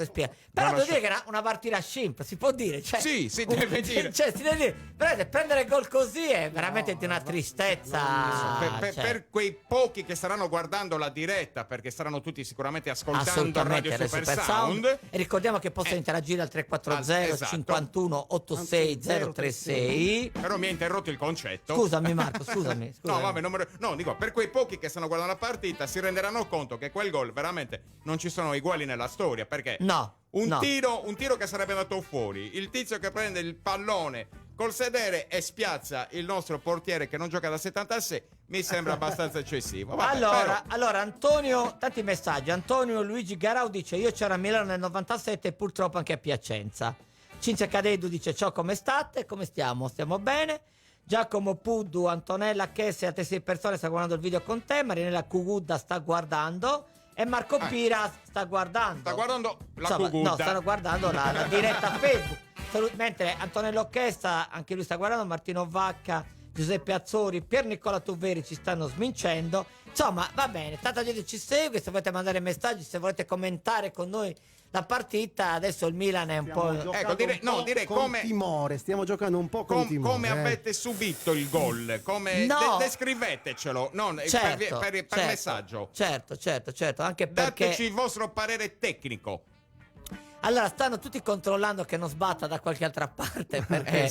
Però devo dire che era una partita scimp, si può dire. Cioè, sì, si deve dire. Cioè, si deve dire. Vedete, prendere gol così è veramente di una tristezza. Per quei pochi che staranno guardando la diretta, perché staranno tutti sicuramente ascoltando Radio Super Sound. E ricordiamo che possono interagire al 340 51 86 036. Però mi ha interrotto il concetto. Scusami Marco, scusami. No, vabbè, no, dico, per quei pochi che stanno guardando la partita si renderanno conto che quel gol veramente non ci sono uguali nella storia, perché un tiro che sarebbe andato fuori, il tizio che prende il pallone col sedere e spiazza il nostro portiere che non gioca da 76, mi sembra abbastanza eccessivo. Vabbè, allora Antonio, tanti messaggi. Antonio Luigi Garau dice: io c'ero a Milano nel 97 e purtroppo anche a Piacenza. Cinzia Cadeddu dice: ciao, come state? Come stiamo? Stiamo bene. Giacomo Puddu, Antonella Chesse, altre 6 persone sta guardando il video con te. Marinella Cugudda sta guardando. E Marco Pira sta guardando. Sta guardando la Cugudda. No, stanno guardando la diretta Facebook. Mentre Antonello Chessa, anche lui sta guardando. Martino Vacca, Giuseppe Azzori, Pier Nicola Tuveri ci stanno smincendo. Insomma, va bene, tanta gente ci segue. Se volete mandare messaggi, se volete commentare con noi la partita, adesso il Milan è un po'. Ecco, direi con come timore. Stiamo giocando un po' con timore. Come avete subito il gol? Come descrivetecelo, per messaggio. Certo, anche perché dateci il vostro parere tecnico. Allora, stanno tutti controllando che non sbatta da qualche altra parte, perché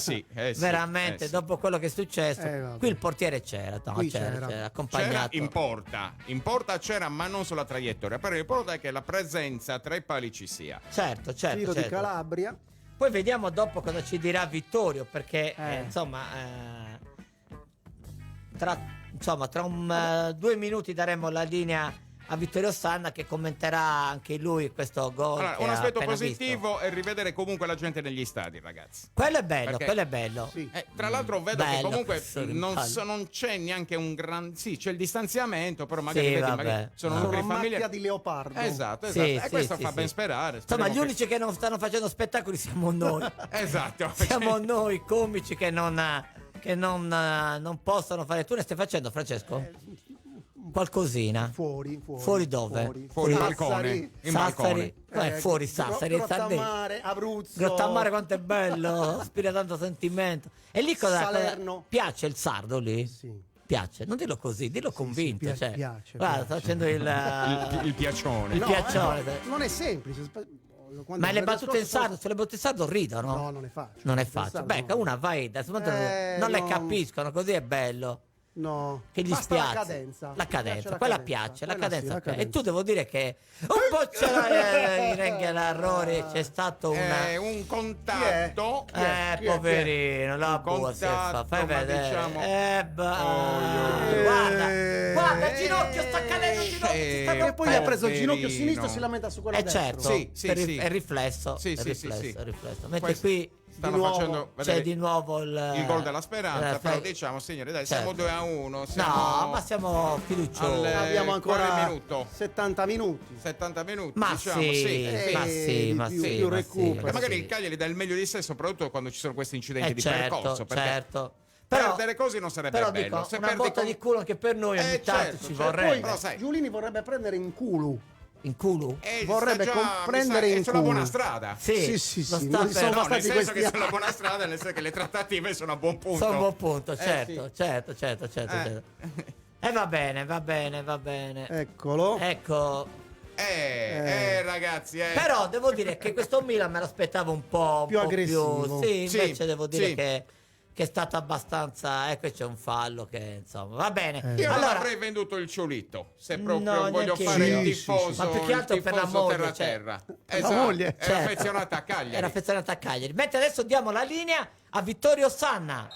veramente dopo quello che è successo, qui il portiere c'era, c'era accompagnato. Importa c'era, ma non sulla traiettoria, però l'importa è che la presenza tra i pali ci sia. Certo. Tiro di Calabria. Poi vediamo dopo cosa ci dirà Vittorio, perché tra 2 minuti daremo la linea a Vittorio Sanna, che commenterà anche lui questo gol. Allora, un aspetto positivo è rivedere comunque la gente negli stadi, ragazzi. Quello è bello. Sì. Tra l'altro vedo che comunque non c'è neanche un gran. Sì, c'è il distanziamento, però magari sono nuclei familiari. Macchia di leopardo. Esatto. E questo fa ben sperare. Insomma, gli unici che non stanno facendo spettacoli siamo noi. Esatto. Siamo noi comici che non possono fare. Tu ne stai facendo, Francesco? Qualcosina. Fuori dove? Fuori balcone. Sassari. Fuori Sassari. Grottammare, Abruzzo. Grottammare quanto è bello. Ispira tanto sentimento. E lì Salerno. Piace il sardo lì? Sì. Piace. Non dirlo così, dillo convinto. Piace. Guarda, sto facendo il piaccione. Il piaccione. Non è semplice. Ma le battute in sardo, sulle battute in sardo ridono? No, non è facile. Non è facile. Beh, una vai, non le capiscono, così è bello. No, che gli spiace la cadenza, quella piace, la cadenza. E tu devo dire che un po' c'era l'errore, c'è stato un contatto. Poverino, la buona, fai vedere. Guarda, il ginocchio sta cadendo, e poi ha preso il ginocchio sinistro e si lamenta su quello destro. Certo, è riflesso. Mentre qui c'è di nuovo il gol della speranza, però diciamo, signori, dai, siamo 2-1. No, ma siamo fiduciosi. Abbiamo ancora 70 minuti. Ma diciamo, sì. Più recupero. E magari il Cagliari dà il meglio di sé, soprattutto quando ci sono questi incidenti di percorso. Certo. Perdere così non sarebbe bello. Dico, una botta di culo anche per noi ogni tanto ci vorrebbe. Poi Giulini vorrebbe prendere in culo. In culo? Vorrebbe prendere in culo. Sulla buona strada. Sì. Nel senso che sulla buona strada, nel senso che le trattative sono a buon punto. Sono a buon punto, certo. E va bene. Eccolo. Ecco. Ragazzi. Però devo dire che questo Milan me l'aspettavo un po' più aggressivo. Sì, invece devo dire che è stato abbastanza. Ecco, c'è un fallo che insomma va bene. Io non avrei venduto il ciulito, se proprio voglio fare il tifoso. Ma più che altro per la moglie, terra. La moglie era affezionata a Cagliari. Mentre adesso diamo la linea a Vittorio Sanna.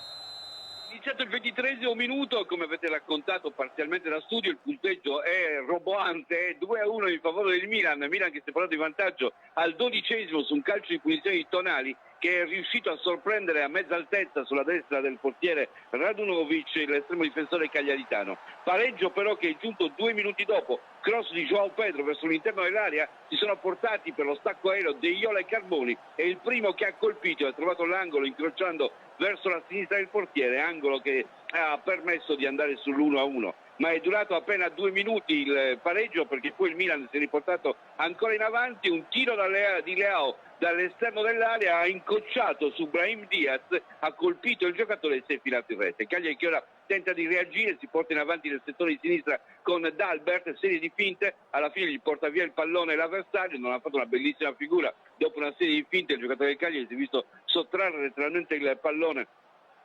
Iniziato il 23esimo minuto, come avete raccontato parzialmente da studio, il punteggio è roboante, 2-1 in favore del Milan che si è portato in vantaggio al 12esimo su un calcio di punizione di Tonali, che è riuscito a sorprendere a mezza altezza sulla destra del portiere Radunovic, l'estremo difensore cagliaritano. Pareggio però che è giunto 2 minuti dopo, cross di Joao Pedro verso l'interno dell'area, si sono portati per lo stacco aereo Deiola e Carboni, e il primo che ha colpito e ha trovato l'angolo incrociando verso la sinistra del portiere, angolo che ha permesso di andare sull'1-1. Ma è durato appena 2 minuti il pareggio, perché poi il Milan si è riportato ancora in avanti. Un tiro di Leao dall'esterno dell'area ha incocciato su Brahim Diaz, ha colpito il giocatore e si è filato in rete. Cagliari che ora tenta di reagire, si porta in avanti nel settore di sinistra con Dalbert, serie di finte, alla fine gli porta via il pallone l'avversario, non ha fatto una bellissima figura, dopo una serie di finte il giocatore del Cagliari si è visto sottrarre letteralmente il pallone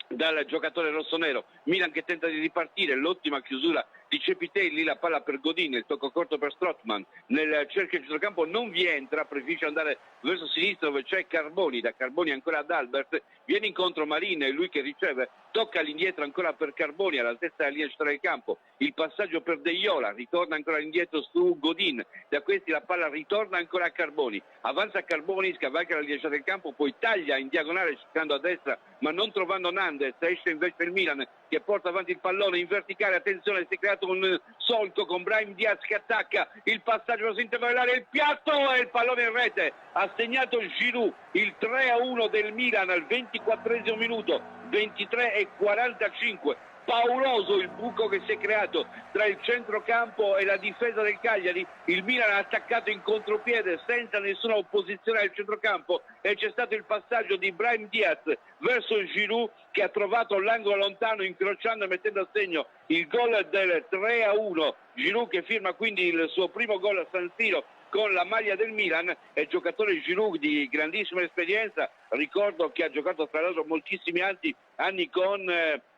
dal giocatore rossonero. Milan che tenta di ripartire, l'ottima chiusura di Cepitelli, la palla per Godin, il tocco corto per Strootman, nel cerchio di centrocampo non vi entra, preferisce andare verso sinistra dove c'è Carboni, da Carboni ancora ad Albert, viene incontro Marin, è lui che riceve, tocca all'indietro ancora per Carboni all'altezza della linea centrale del campo, il passaggio per Deiola, ritorna ancora all'indietro su Godin, da questi la palla ritorna ancora a Carboni, avanza Carboni, scavalca la linea centrale del campo, poi taglia in diagonale cercando a destra ma non trovando Nandes, esce invece il Milan che porta avanti il pallone in verticale, attenzione, si è creato un solco con Brahim Diaz che attacca, il passaggio verso l'interno dell'area, il piatto e il pallone in rete, ha segnato Giroud, il 3-1 del Milan al 24esimo minuto, 23:45. Pauroso il buco che si è creato tra il centrocampo e la difesa del Cagliari. Il Milan ha attaccato in contropiede senza nessuna opposizione al centrocampo e c'è stato il passaggio di Brahim Diaz verso Giroud che ha trovato l'angolo lontano incrociando e mettendo a segno il gol del 3-1. Giroud che firma quindi il suo primo gol a San Siro con la maglia del Milan, è giocatore Giroud di grandissima esperienza, ricordo che ha giocato tra l'altro moltissimi anni con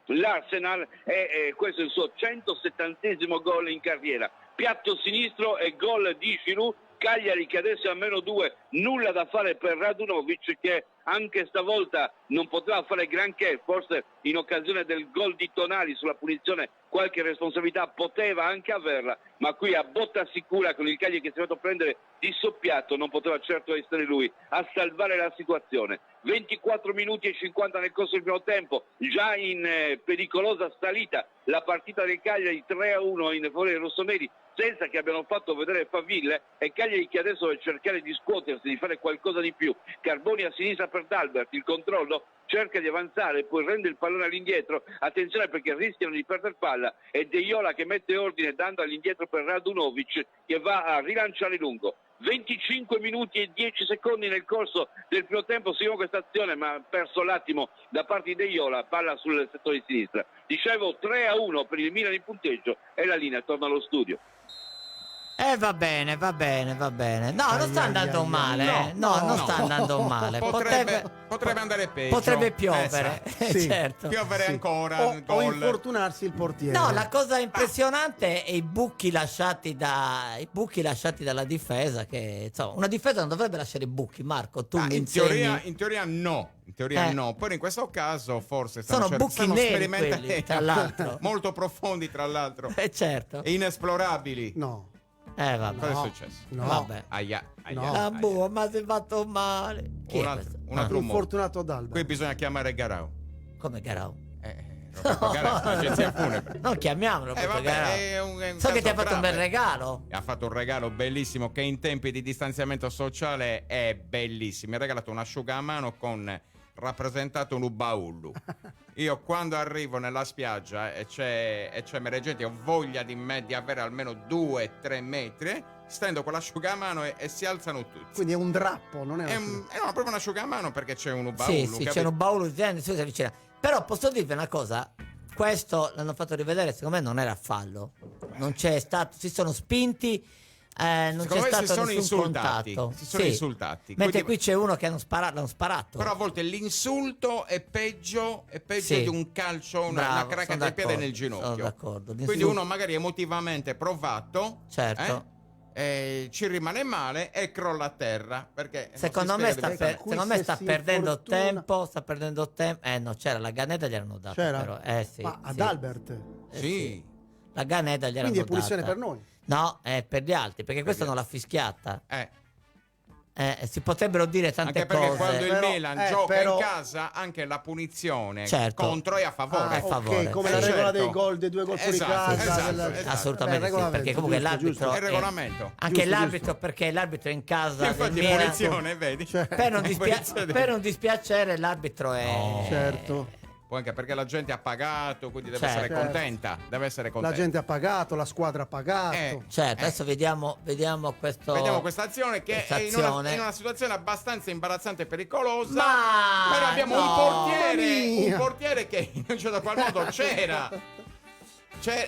l'Arsenal e questo è il suo 170esimo gol in carriera. Piatto sinistro e gol di Giroud. Cagliari che adesso è a -2, nulla da fare per Radunovic che anche stavolta non poteva fare granché, forse in occasione del gol di Tonali sulla punizione qualche responsabilità poteva anche averla, ma qui a botta sicura con il Cagliari che si è fatto prendere di soppiatto non poteva certo essere lui a salvare la situazione. 24 minuti e 50 nel corso del primo tempo, già in pericolosa salita la partita del Cagliari 3-1 in favore dei rossoneri senza che abbiano fatto vedere faville, e Cagliari che adesso deve cercare di scuotersi, di fare qualcosa di più. Carboni a sinistra per Dalbert, il controllo, cerca di avanzare, poi rende il pallone all'indietro, attenzione perché rischiano di perdere palla, e Deiola che mette ordine dando all'indietro per Radunovic che va a rilanciare lungo. 25 minuti e 10 secondi nel corso del primo tempo, seguiamo questa azione ma ha perso l'attimo da parte di Deiola, palla sul settore di sinistra. Dicevo 3-1 per il Milan in punteggio e la linea torna allo studio. Va bene. No, non sta andando male. Non sta andando male. Potrebbe andare peggio. Potrebbe piovere. Sì. Certo. Piovere ancora. O infortunarsi il portiere. No, la cosa impressionante è i buchi lasciati dalla difesa. Che insomma, una difesa non dovrebbe lasciare i buchi, Marco. Tu mi insegni. In teoria no. No, poi in questo caso forse sono buchi neri quelli, tra l'altro. Molto profondi, tra l'altro. Certo. E inesplorabili. No. Vabbè. Cosa è successo? No. Vabbè. Ma si è fatto male. Chi un altro infortunato ad Alba. Qui bisogna chiamare Garau. Come Garau? Garau, l'agenzia funebre. Non chiamiamolo Garau. È un so che ti ha fatto grave. un bel regalo. Ha fatto un regalo bellissimo che in tempi di distanziamento sociale è bellissimo. Mi ha regalato un asciugamano con rappresentato un ubaullu. Io quando arrivo nella spiaggia e c'è emergente, ho voglia di avere almeno 2-3 metri, stendo con l'asciugamano e si alzano tutti. Quindi è un drappo, non è proprio un asciugamano perché c'è un ubaullu. Sì, c'è un ubaullu, si avvicina. Però posso dirvi una cosa, questo l'hanno fatto rivedere, secondo me non era fallo. Non c'è stato, si sono spinti. Non c'è stato nessun contatto. Si sono insultati. Mentre qui c'è uno che l'hanno sparato. Però a volte l'insulto è peggio di un calcio, una cracca del piede nel ginocchio. Sono d'accordo. Quindi uno magari emotivamente provato, certo, ci rimane male e crolla a terra. Perché secondo me sta perdendo tempo. No, c'era la Ganeda, gli erano data. C'era? Però, sì, ma ad sì. Albert? Sì. La Ganeda gli erano data. Quindi è punizione per noi? No, è per gli altri, perché questo non l'ha fischiata. Si potrebbero dire tante anche perché cose. quando il Milan gioca però... in casa, anche la punizione certo. contro è a favore. È a favore. Okay, come la regola dei gol, dei 2 gol fuori casa. Esatto. Assolutamente sì, perché comunque l'arbitro è il regolamento. Anche l'arbitro, perché l'arbitro è in casa. Infatti del Milan, punizione, vedi? Per non dispiacere l'arbitro è... Certo. Poi anche perché la gente ha pagato, quindi deve essere contenta. Deve essere contenta. La gente ha pagato, la squadra ha pagato. Certo, adesso vediamo questo. Vediamo questa azione che è in una situazione abbastanza imbarazzante e pericolosa. Ma però abbiamo un portiere che in un certo qual modo c'era.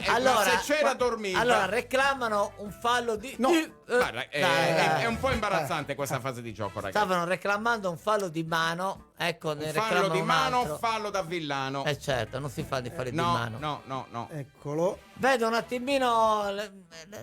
Allora, se c'era dormita. Allora reclamano un fallo di. No. Guarda, è un po' imbarazzante questa fase di gioco, ragazzi. Stavano reclamando un fallo di mano. Ecco, ne fallo di mano, altro. fallo da villano. Certo, non si fa di falli di mano. No. Eccolo. Vedo un attimino.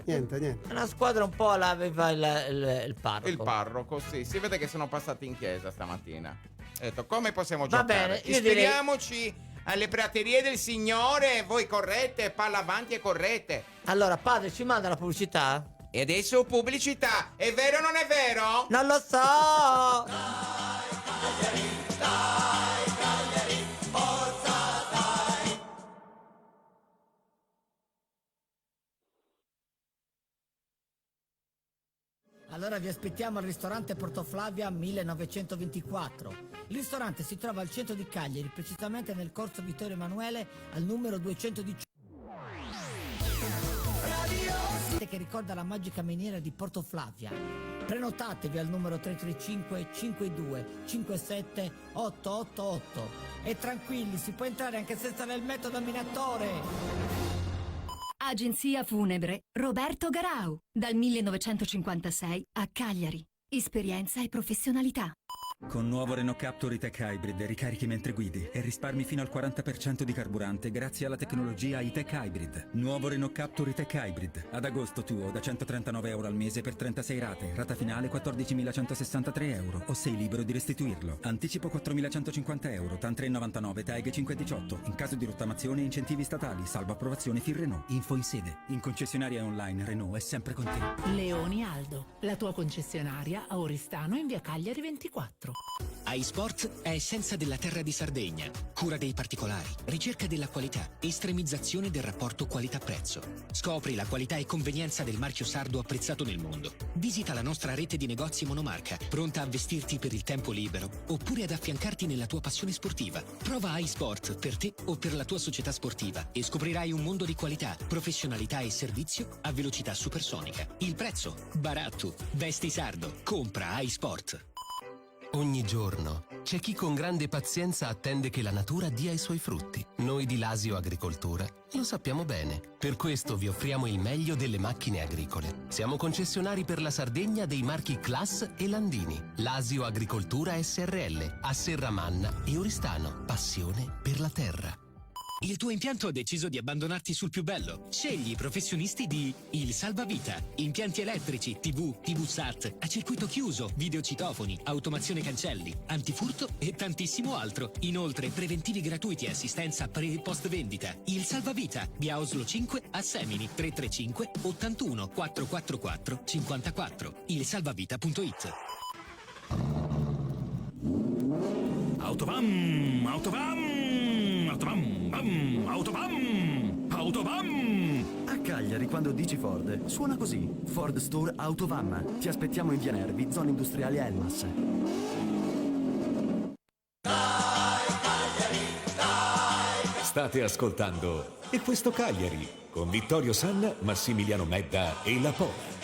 Niente. Una squadra un po' aveva il parroco. Il parroco, sì. Si vede che sono passati in chiesa stamattina. Ho detto, come possiamo Va giocare? bene, io Ispiriamoci alle praterie del Signore, voi correte, palla avanti e correte. Allora, padre, ci manda la pubblicità? E adesso pubblicità, è vero o non è vero? Non lo so! Cagliari, forza dai! Allora vi aspettiamo al ristorante Portoflavia 1924. Il ristorante si trova al centro di Cagliari, precisamente nel corso Vittorio Emanuele al numero 218. Che ricorda la magica miniera di Portoflavia. Prenotatevi al numero 335 52 57 888 e tranquilli, si può entrare anche senza il metodo minatore. Agenzia Funebre Roberto Garau, dal 1956 a Cagliari. Esperienza e professionalità. Con nuovo Renault Captur E-Tech Hybrid ricarichi mentre guidi e risparmi fino al 40% di carburante grazie alla tecnologia E-Tech Hybrid. Nuovo Renault Captur E-Tech Hybrid. Ad agosto tuo da €139 al mese per 36 rate. Rata finale €14.163 o sei libero di restituirlo. Anticipo €4.150. TAN 3,99, TAEG 518. In caso di rottamazione incentivi statali, salvo approvazione FIR Renault. Info in sede. In concessionaria online Renault è sempre con te. Leoni Aldo, la tua concessionaria a Oristano in via Cagliari 24. iSport è essenza della terra di Sardegna, cura dei particolari, ricerca della qualità, estremizzazione del rapporto qualità-prezzo. Scopri la qualità e convenienza del marchio sardo apprezzato nel mondo. Visita la nostra rete di negozi monomarca, pronta a vestirti per il tempo libero oppure ad affiancarti nella tua passione sportiva. Prova iSport per te o per la tua società sportiva e scoprirai un mondo di qualità, professionalità e servizio a velocità supersonica. Il prezzo? Baratto. Vesti sardo. Compra iSport. Ogni giorno c'è chi con grande pazienza attende che la natura dia i suoi frutti. Noi di Lasio Agricoltura lo sappiamo bene. Per questo vi offriamo il meglio delle macchine agricole. Siamo concessionari per la Sardegna dei marchi Class e Landini. Lasio Agricoltura SRL, a Serramanna e Oristano. Passione per la terra. Il tuo impianto ha deciso di abbandonarti sul più bello. Scegli i professionisti di Il Salvavita. Impianti elettrici, TV SAT, a circuito chiuso, videocitofoni, automazione cancelli, antifurto e tantissimo altro. Inoltre preventivi gratuiti e assistenza pre e post vendita. Il Salvavita, via Oslo 5 a Semini, 335 81 444 54. ilsalvavita.it. Autobam! A Cagliari, quando dici Ford, suona così. Ford Store Autovam. Ti aspettiamo in via Nervi, zona industriale Elmas. State ascoltando E questo Cagliari con Vittorio Sanna, Massimiliano Medda e La Pola.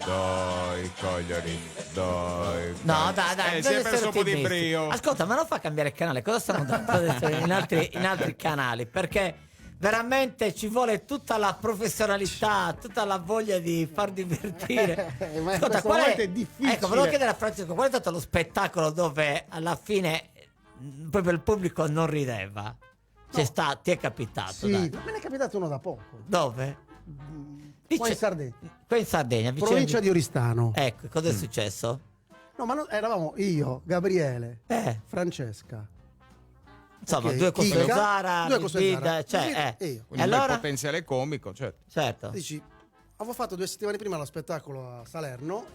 Dai, Cagliari, dai. No, dai, si è perso un po' di brio. Ascolta, ma non fa cambiare canale, cosa stanno dando adesso in altri canali? Perché veramente ci vuole tutta la professionalità, tutta la voglia di far divertire. Ma Ascolta, qual è difficile? Ecco, volevo chiedere a Francesco, qual è stato lo spettacolo dove alla fine proprio il pubblico non rideva? Ti è capitato? Sì, dai. me ne è capitato uno da poco. Dove? Qua in Sardegna. Qua in Sardegna, vicino Provincia di Oristano. Ecco, cosa è successo? No, ma eravamo io, Gabriele, Francesca. Insomma, Ok, due cose Kika, Zara, due cose Guida, Zara. cioè, E io. Quindi allora? il potenziale comico, certo. Certo. Dici, avevo fatto 2 settimane prima lo spettacolo a Salerno,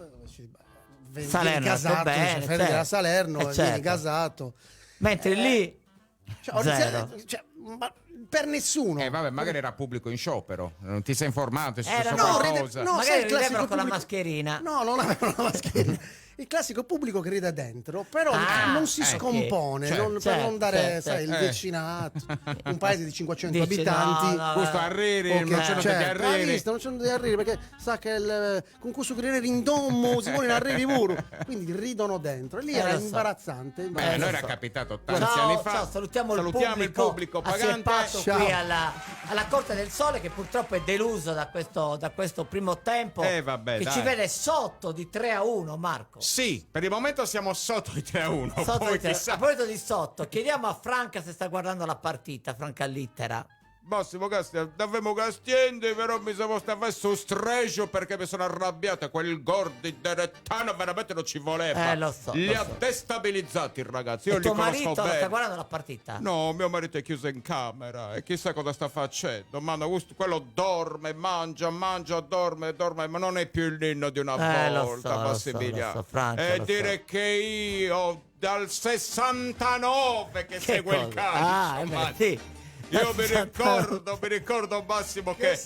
Salerno gasato, bene, cioè, della Salerno, certo. vieni gasato. Mentre lì zero. Ma per nessuno. Vabbè, magari era pubblico in sciopero, non ti sei informato, è successo no, qualcosa. No, magari sai, ridevano con la mascherina. No, non avevano la mascherina. Il classico pubblico che ride dentro, però non si scompone, per non dare il vicinato. Un paese di 500 abitanti. Questo Arreri, non c'è niente di Arreri. Non c'è niente di Arreri perché sa che il concorso Guerrieri in domo si vuole in Arreri puro. Quindi ridono dentro. E lì era imbarazzante. Noi era capitato tanti anni fa. Ciao, salutiamo il pubblico pagante. Qui alla Corte del Sole, che purtroppo è deluso da questo primo tempo. Vabbè, ci vede sotto di 3-1, Marco. Sì, per il momento siamo sotto di 3-1. A proposito di sotto, chiediamo a Franca se sta guardando la partita, Franca Littera. Massimo Castia, davvero castiende, però mi sono stato su stregio perché mi sono arrabbiato. Quel gol di Derettano veramente non ci voleva. Lo so. Li ha destabilizzati il ragazzo. Io E li tuo conosco marito bene. sta guardando la partita? No, mio marito è chiuso in camera e chissà cosa sta facendo. Ma quello dorme, mangia, dorme, ma non è più il ninno di una volta, Massimiliano. E dire che io dal 69 che seguo il calcio. Sì. Io mi ricordo Massimo che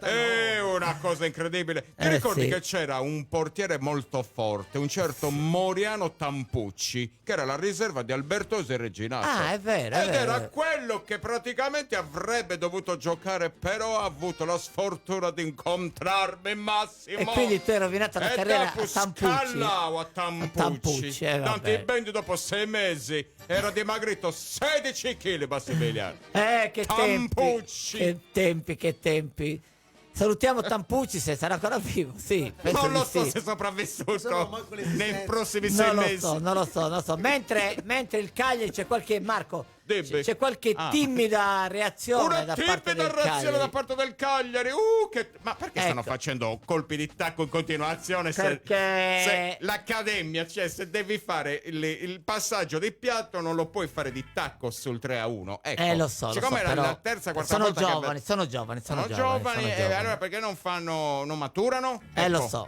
è una cosa incredibile. Ti ricordi che c'era un portiere molto forte, un certo Moriano Tampucci, che era la riserva di Albertosi e Reginato. È vero. Era quello che praticamente avrebbe dovuto giocare, però ha avuto la sfortuna di incontrarmi, Massimo. E quindi tu hai rovinato la carriera a Tampucci. A Tampucci. Tanti bendi dopo 6 mesi era dimagrito 16 kg, Massimiliano. Che tempi. Salutiamo Tampucci, se sarà ancora vivo. Sì, non lo so se è sopravvissuto nei prossimi 6 mesi. Non lo so. Mentre il Cagliari c'è qualche c'è qualche timida reazione da parte del Cagliari. Da parte del Cagliari. Ma perché stanno facendo colpi di tacco in continuazione? Perché se l'accademia, cioè se devi fare il passaggio di piatto non lo puoi fare di tacco sul 3-1. Ecco. Lo so. Siccome era la terza, quarta volta sono giovani. Allora perché non maturano? Lo so.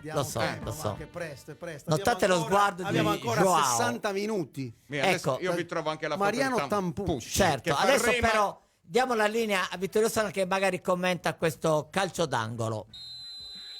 Che presto. Notate lo sguardo di abbiamo ancora Joao. 60 minuti. Ecco, io vi trovo anche la foto Mariano Tampucci. Certo, adesso però diamo la linea a Vittorio Sala che magari commenta questo calcio d'angolo.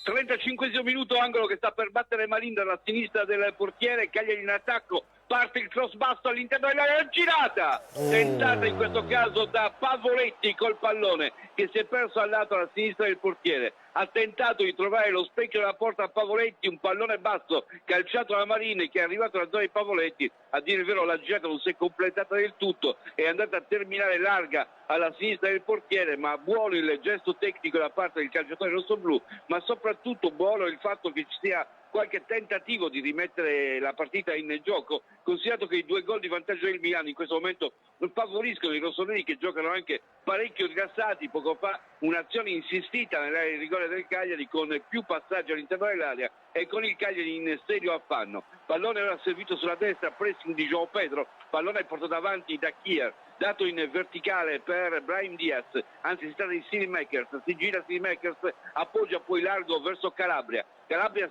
35esimo minuto, angolo che sta per battere Malinda alla sinistra del portiere, Cagliari in attacco, parte il cross basso all'interno dell'area girata, tentata in questo caso da Pavoletti col pallone che si è perso al lato alla sinistra del portiere. Ha tentato di trovare lo specchio della porta a Pavoletti, un pallone basso calciato da Marini che è arrivato alla zona di Pavoletti. A dire il vero la girata non si è completata del tutto, è andata a terminare larga alla sinistra del portiere, ma buono il gesto tecnico da parte del calciatore rossoblù, ma soprattutto buono il fatto che ci sia qualche tentativo di rimettere la partita in gioco, considerato che i 2 gol di vantaggio del Milano in questo momento favoriscono i rossoneri che giocano anche parecchio rilassati. Poco fa un'azione insistita nell'area di rigore del Cagliari con più passaggi all'interno dell'area e con il Cagliari in serio affanno. Pallone ora servito sulla destra, pressing di João Pedro, pallone portato avanti da Kier, dato in verticale per Brahim Diaz, anzi si tratta di Sinimakers, si gira Sinimakers, appoggia poi largo verso Calabria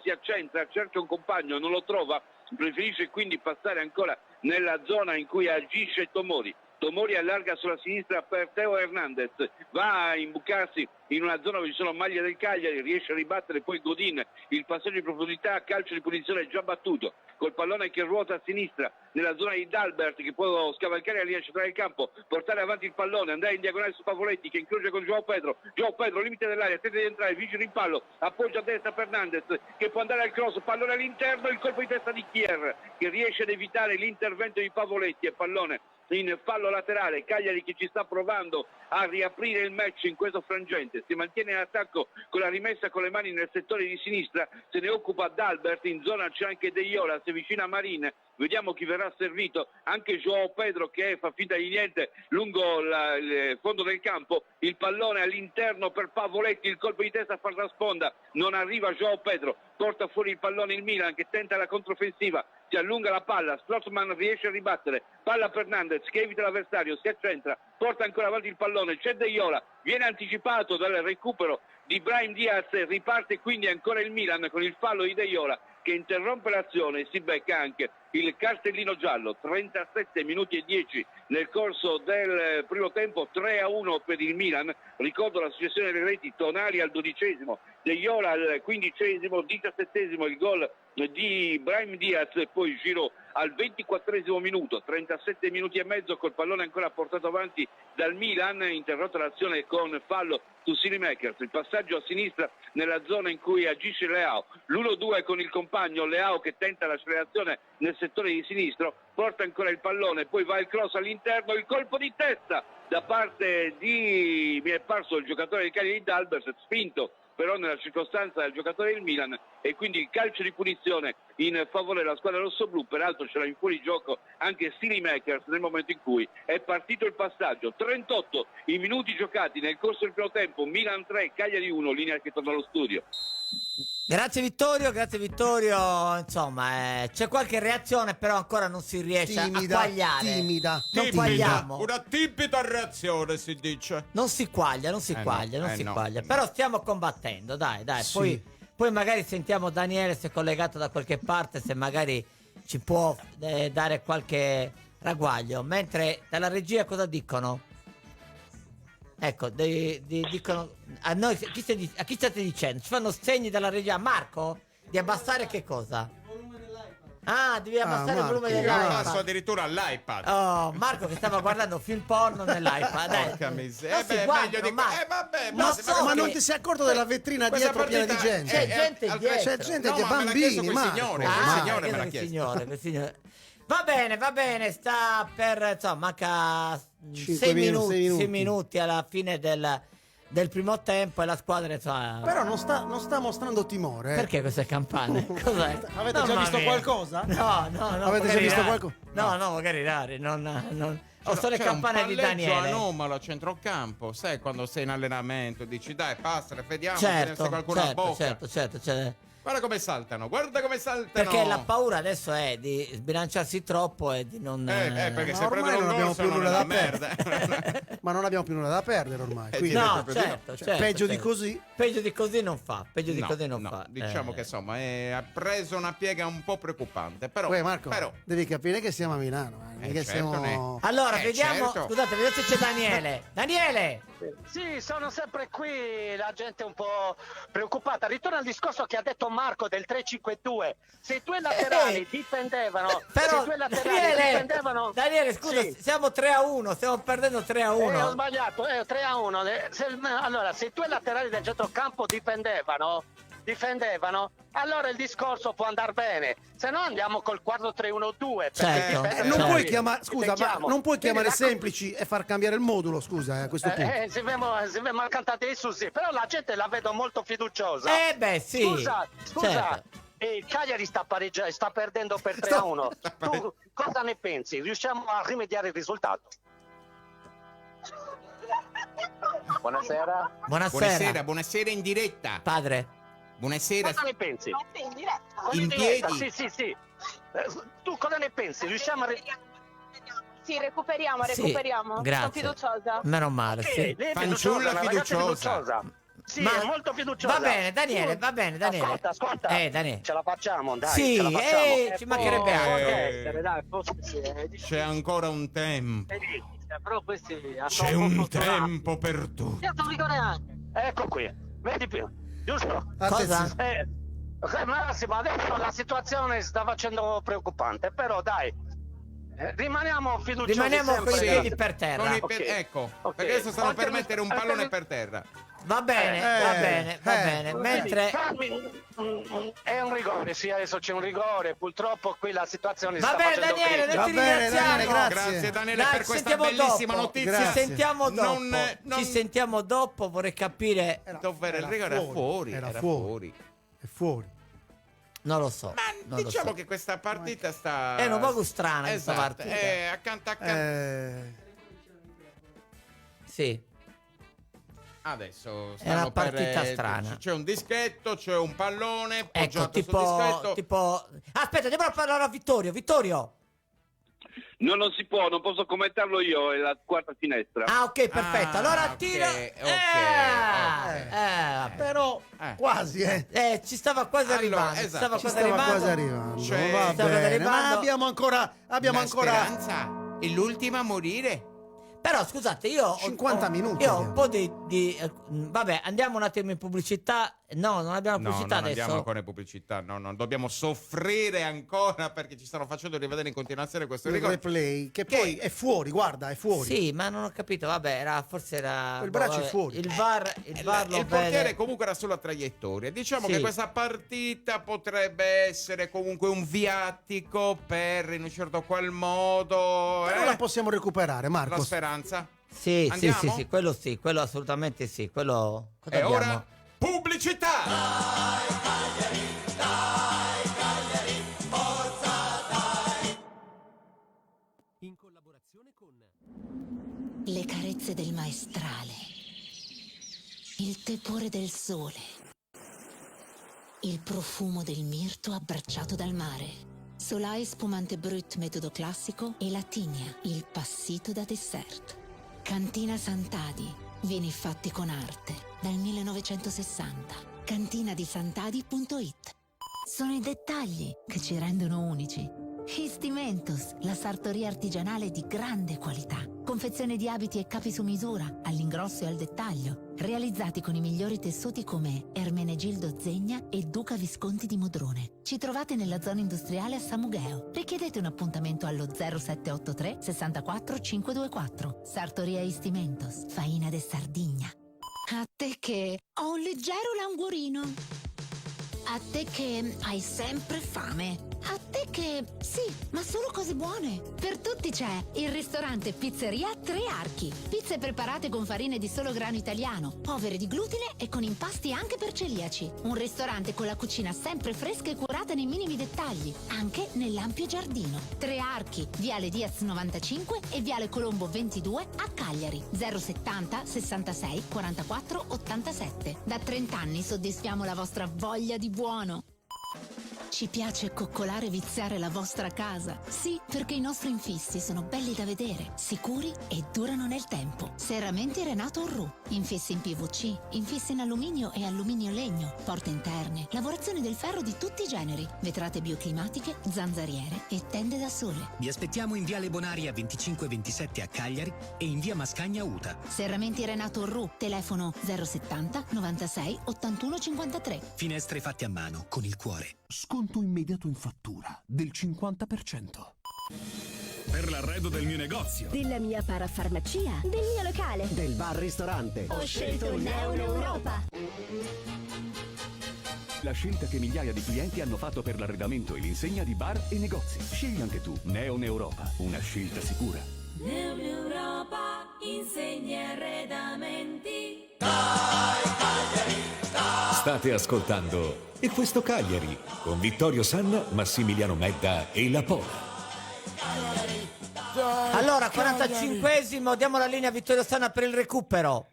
si accentra, cerca un compagno, non lo trova, preferisce quindi passare ancora nella zona in cui agisce Tomori allarga sulla sinistra per Teo Hernandez, va a imbucarsi in una zona dove ci sono maglie del Cagliari, riesce a ribattere poi Godin, il passaggio di profondità, calcio di punizione già battuto, col pallone che ruota a sinistra nella zona di Dalbert che può scavalcare la linea centrale del campo, portare avanti il pallone, andare in diagonale su Pavoletti che incrocia con João Pedro limite dell'area, tenta di entrare, vigile in pallo, appoggia a destra Fernandez che può andare al cross, pallone all'interno, il colpo di testa di Kier che riesce ad evitare l'intervento di Pavoletti e pallone in fallo laterale. Cagliari che ci sta provando a riaprire il match in questo frangente, si mantiene in attacco con la rimessa con le mani nel settore di sinistra, se ne occupa Dalbert, in zona c'è anche De Iola, si avvicina a Marin, vediamo chi verrà servito, anche João Pedro che fa finta di niente lungo il fondo del campo, il pallone all'interno per Pavoletti, il colpo di testa a far da sponda, non arriva João Pedro, porta fuori il pallone il Milan che tenta la controffensiva, si allunga la palla, Strootman riesce a ribattere, palla per Fernandez che evita l'avversario, si accentra, porta ancora avanti il pallone, c'è De Iola, viene anticipato dal recupero di Brahim Diaz, riparte quindi ancora il Milan con il fallo di De Iola che interrompe l'azione e si becca anche il cartellino giallo. 37 minuti e 10 nel corso del primo tempo, 3-1 per il Milan. Ricordo la successione delle reti: Tonali al 12°, De Jong al 15°, 17° il gol di Brahim Diaz e poi Giroud al 24° minuto. 37 minuti e mezzo col pallone ancora portato avanti dal Milan, interrotta l'azione con fallo su Silimakers. Il passaggio a sinistra nella zona in cui agisce Leao, l'1-2 con il compagno Leao che tenta l'accelerazione nel settore di sinistro, porta ancora il pallone, poi va il cross all'interno, il colpo di testa da parte di, mi è parso, il giocatore di Cagliari, Dalbers, spinto però nella circostanza del giocatore del Milan, e quindi il calcio di punizione in favore della squadra rossoblù. Peraltro c'era in fuorigioco anche Silimakers nel momento in cui è partito il passaggio. 38 i minuti giocati nel corso del primo tempo, Milan 3, Cagliari 1, linea che torna allo studio. Grazie Vittorio, insomma c'è qualche reazione, però ancora non si riesce a quagliare. Timida. Non quagliamo. Una timida reazione si dice. Non si quaglia. Però stiamo combattendo, dai. Sì. Poi magari sentiamo Daniele, se è collegato da qualche parte, se magari ci può dare qualche ragguaglio. Mentre dalla regia cosa dicono? Ecco, dicono a noi, a chi state dicendo? Ci fanno segni dalla regia. Marco? Di abbassare che cosa? Ah, devi abbassare il volume Io dell'iPad. passo addirittura all'iPad. Oh, Marco che stava guardando film porno nell'iPad. Porca miseria. Non si guardano, ma non ti sei accorto della vetrina dietro piena di gente? C'è gente dietro. C'è gente che bambini, signore me l'ha chiesto. Quel signore. Va bene, sta per, insomma, manca 6 minuti alla fine del primo tempo e la squadra, insomma... Però non sta mostrando timore. Perché queste campane? Cos'è? Avete già visto qualcosa? No. Avete già visto qualcosa? No, magari rari, non... Ho solo le campane di Daniele. Anomalo a centrocampo, sai, quando sei in allenamento dici dai, passa, vediamo certo, se qualcuno a bocca. Certo. Guarda come saltano. Perché la paura adesso è di sbilanciarsi troppo e di non... perché se ormai prendono non abbiamo più nulla da perdere. Ma non abbiamo più nulla da perdere ormai. Quindi, no, certo. Peggio di così. Peggio di così non fa. Diciamo che insomma ha preso una piega un po' preoccupante. Però, Marco, devi capire che siamo a Milano. Allora, vediamo. Certo. Scusate, vediamo se c'è Daniele. Daniele! Sì, sono sempre qui, la gente è un po' preoccupata. Ritorno al discorso che ha detto Marco del 3-5-2. Se i tuoi laterali difendevano, però, difendevano. Daniele, scusa, sì. Siamo 3-1, stiamo perdendo 3-1. Ho sbagliato, 3-1. Allora, se i tuoi laterali del centrocampo difendevano, allora il discorso può andare bene. Se no andiamo col 4-3-1-2. Certo. Non puoi chiamare, scusa, ma non puoi chiamare semplici e far cambiare il modulo, scusa, a questo punto. Se abbiamo cantato adesso sì, però la gente la vedo molto fiduciosa. Sì. Scusa. Certo. Il Cagliari sta perdendo per 3-1. Tu cosa ne pensi? Riusciamo a rimediare il risultato? Buonasera in diretta. Padre. Buonasera. Cosa ne pensi? In piedi? Sì. Tu cosa ne pensi? Riusciamo a... Sì, recuperiamo. Grazie. Sono fiduciosa. Meno male, sì. Fanciulla fiduciosa. Sì, è molto fiduciosa. Va bene, Daniele. Ascolta. Daniele. Ce la facciamo, dai. Sì, ce la facciamo. ci mancherebbe altro. C'è ancora un tempo. Però questi C'è un tempo per tutti. Ecco qui, vedi più, giusto? Cosa? Massimo, adesso la situazione si sta facendo preoccupante, però dai, rimaniamo fiduciosi. Rimaniamo sempre. con i piedi per terra. Ecco, perché adesso stanno per mettere un pallone per terra. Va bene. Mentre è un rigore, sì, adesso c'è un rigore, purtroppo qui la situazione si va sta bene facendo Daniele, critica. noi ti ringraziamo. Grazie Daniele per questa bellissima notizia. Ci sentiamo dopo. Ci sentiamo dopo, vorrei capire dove era il rigore. Era fuori. È fuori. Non lo so. Ma diciamo che questa partita sta... È un po' strana questa esatto, partita. È accanto. Sì. Adesso è una partita strana. C'è un dischetto, c'è un pallone ecco, sul dischetto. Aspetta, andiamo a parlare a Vittorio. No, non si può, non posso commentarlo io, è la quarta finestra. Ah, ok, perfetto. Allora tira. Però quasi, ci stava quasi arrivando. Esatto. Ci stava quasi arrivando. Cioè, Va stava bene, arrivando. ma abbiamo ancora Speranza è l'ultima a morire. Però scusate, io 50 minuti. Io ho un po' vabbè, andiamo un attimo in pubblicità. No, non abbiamo pubblicità non adesso. andiamo ancora in pubblicità. No, non dobbiamo soffrire ancora perché ci stanno facendo rivedere in continuazione questo il ricordo. replay che poi è fuori, guarda, è fuori. Sì, ma non ho capito, vabbè, forse era il braccio è fuori. Il VAR lo il vede. portiere comunque era sulla traiettoria. Diciamo Sì. che questa partita potrebbe essere comunque un viatico per in un certo qual modo Però la possiamo recuperare, Marco. la speranza. Sì, Andiamo? sì, quello assolutamente sì, quello cosa E abbiamo? ora pubblicità. In collaborazione con Le carezze del maestrale, il tepore del sole, il profumo del mirto abbracciato dal mare, Solai spumante brut metodo classico e la tigna, il passito da dessert. Cantina Santadi, vini fatti con arte, dal 1960. Cantinadisantadi.it. Sono i dettagli che ci rendono unici. Histimentus, la sartoria artigianale di grande qualità. Confezione di abiti e capi su misura, all'ingrosso e al dettaglio. Realizzati con i migliori tessuti come Ermenegildo Zegna e Duca Visconti di Modrone. Ci trovate nella zona industriale a Samugheo. Richiedete un appuntamento allo 0783 64 524. Sartoria Histimentus, Faina de Sardigna. A te che ho un leggero languorino. A te che hai sempre fame. A te che... sì, ma solo cose buone. Per tutti c'è il ristorante Pizzeria Tre Archi. Pizze preparate con farine di solo grano italiano, povere di glutine e con impasti anche per celiaci. Un ristorante con la cucina sempre fresca e curata nei minimi dettagli, anche nell'ampio giardino. Tre Archi, Viale Diaz 95 e Viale Colombo 22 a Cagliari. 070 66 44 87. Da 30 anni soddisfiamo la vostra voglia di buono. Ci piace coccolare e viziare la vostra casa. Sì, perché i nostri infissi sono belli da vedere, sicuri e durano nel tempo. Serramenti Renato Orru. Infissi in PVC, infissi in alluminio e alluminio legno, porte interne, lavorazioni del ferro di tutti i generi, vetrate bioclimatiche, zanzariere e tende da sole. Vi aspettiamo in Viale Bonaria 2527 a Cagliari e in Via Mascagna Uta. Serramenti Renato Orru. Telefono 070 96 81 53. Finestre fatte a mano con il cuore. Sconto immediato in fattura del 50%. Per l'arredo del mio negozio. Della mia parafarmacia. Del mio locale. Del bar-ristorante. Ho scelto Neo Europa. La scelta che migliaia di clienti hanno fatto per l'arredamento e l'insegna di bar e negozi. Scegli anche tu Neon Europa, una scelta sicura. Neon Europa insegna arredamenti. State ascoltando E questo Cagliari con Vittorio Sanna, Massimiliano Medda e La Pola. Allora, 45esimo, diamo la linea a Vittorio Sanna per il recupero.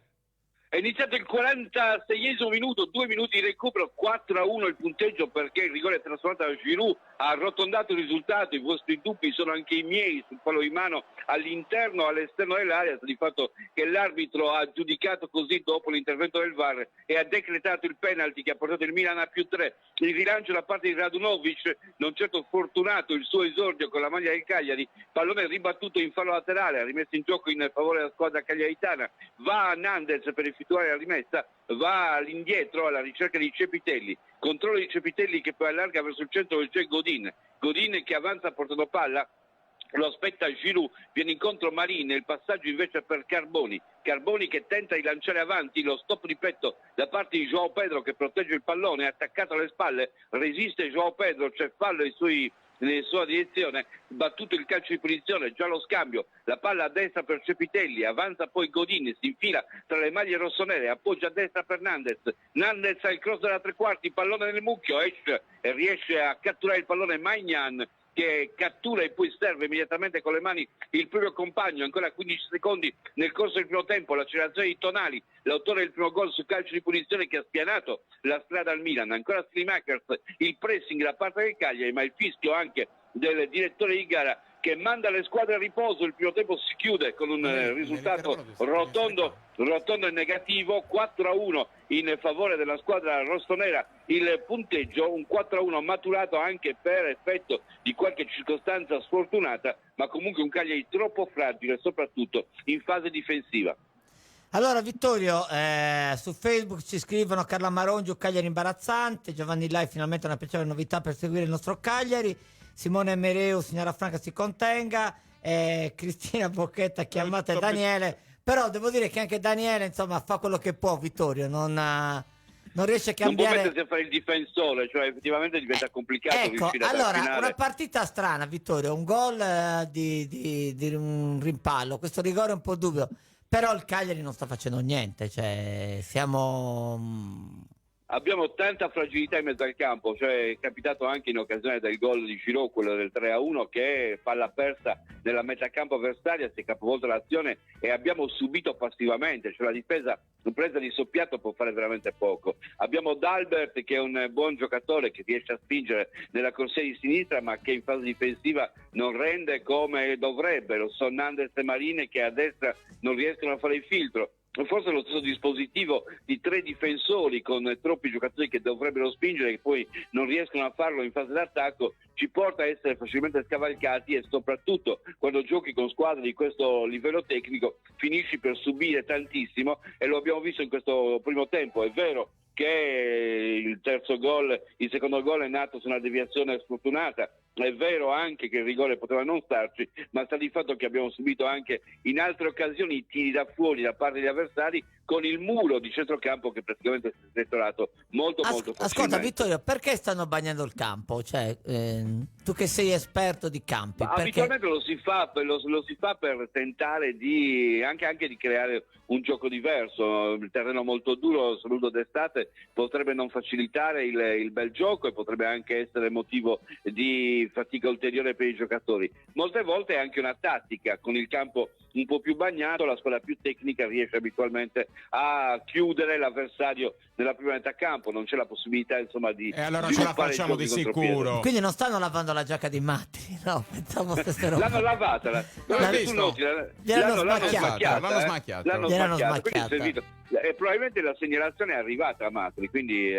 È iniziato il 46esimo minuto, 2 minuti di recupero, 4-1 il punteggio perché il rigore è trasformato da Giroud, ha arrotondato il risultato, i vostri dubbi sono anche i miei sul fallo di mano all'interno o all'esterno dell'area, di fatto che l'arbitro ha giudicato così dopo l'intervento del VAR e ha decretato il penalty che ha portato il Milan a +3, il rilancio da parte di Radunovic, non certo fortunato il suo esordio con la maglia del Cagliari, pallone ribattuto in fallo laterale, ha rimesso in gioco in favore della squadra cagliaritana, va a Nandez per effettuare la rimessa, va all'indietro alla ricerca di Cepitelli, controllo di Cepitelli che poi allarga verso il centro dove c'è Godin che avanza portando palla, lo aspetta Giroud, viene incontro Marin, il passaggio invece per Carboni che tenta di lanciare avanti, lo stop di petto da parte di João Pedro che protegge il pallone, attaccato alle spalle, resiste João Pedro, c'è fallo nella sua direzione, battuto il calcio di punizione, già lo scambio, la palla a destra per Cepitelli, avanza poi Godin, si infila tra le maglie rossonere, appoggia a destra per Nandez ha il cross della tre quarti, pallone nel mucchio, esce e riesce a catturare il pallone Maignan che cattura e poi serve immediatamente con le mani il proprio compagno, ancora 15 secondi nel corso del primo tempo, l'accelerazione di Tonali, l'autore del primo gol su calcio di punizione che ha spianato la strada al Milan, ancora Slimakers, il pressing da parte del Cagliari, ma il fischio anche del direttore di gara che manda le squadre a riposo. Il primo tempo si chiude con un risultato rotondo e negativo, 4-1 in favore della squadra rossonera. Il punteggio, un 4-1 maturato anche per effetto di qualche circostanza sfortunata, ma comunque un Cagliari troppo fragile, soprattutto in fase difensiva. Allora Vittorio, su Facebook ci scrivono Carla Marongi, un Cagliari imbarazzante, Giovanni Lai, finalmente una piacevole novità per seguire il nostro Cagliari, Simone Mereu, signora Franca si contenga, Cristina Bocchetta chiamata Daniele, però devo dire che anche Daniele insomma fa quello che può, Vittorio, non riesce a cambiare. Non può mettersi a fare il difensore, cioè effettivamente diventa complicato riuscire ad allora, affinare. una partita strana, Vittorio, un gol di un rimpallo, questo rigore è un po' dubbio. Però il Cagliari non sta facendo niente, cioè Abbiamo tanta fragilità in mezzo al campo, cioè è capitato anche in occasione del gol di Giroud, quello del 3-1, che palla persa nella metà campo avversaria, si è capovolta l'azione e abbiamo subito passivamente, cioè la difesa presa di soppiatto può fare veramente poco. Abbiamo D'Albert che è un buon giocatore che riesce a spingere nella corsia di sinistra, ma che in fase difensiva non rende come dovrebbe. Lo sono Nandes e Marine che a destra non riescono a fare il filtro. Forse lo stesso dispositivo di 3 difensori con troppi giocatori che dovrebbero spingere, che poi non riescono a farlo in fase d'attacco, ci porta a essere facilmente scavalcati, e soprattutto quando giochi con squadre di questo livello tecnico finisci per subire tantissimo, e lo abbiamo visto in questo primo tempo. È vero che il secondo gol è nato su una deviazione sfortunata, è vero anche che il rigore poteva non starci, ma sta di fatto che abbiamo subito anche in altre occasioni tiri da fuori da parte degli avversari, con il muro di centrocampo che praticamente si è settorato molto facilmente. Ascolta Vittorio, perché stanno bagnando il campo? Cioè, tu che sei esperto di campi. Abitualmente lo si fa per tentare anche di creare un gioco diverso. Il terreno molto duro, soprattutto d'estate, potrebbe non facilitare il bel gioco e potrebbe anche essere motivo di fatica ulteriore per i giocatori. Molte volte è anche una tattica, con il campo un po' più bagnato la squadra più tecnica riesce abitualmente a chiudere l'avversario nella prima metà campo, non c'è la possibilità insomma di allora ce la facciamo di sicuro. Quindi non stanno lavando la giacca di Matti, no, pensavo stesse robe. L'hanno lavata, l'hanno smacchiata. E probabilmente la segnalazione è arrivata a Matri, quindi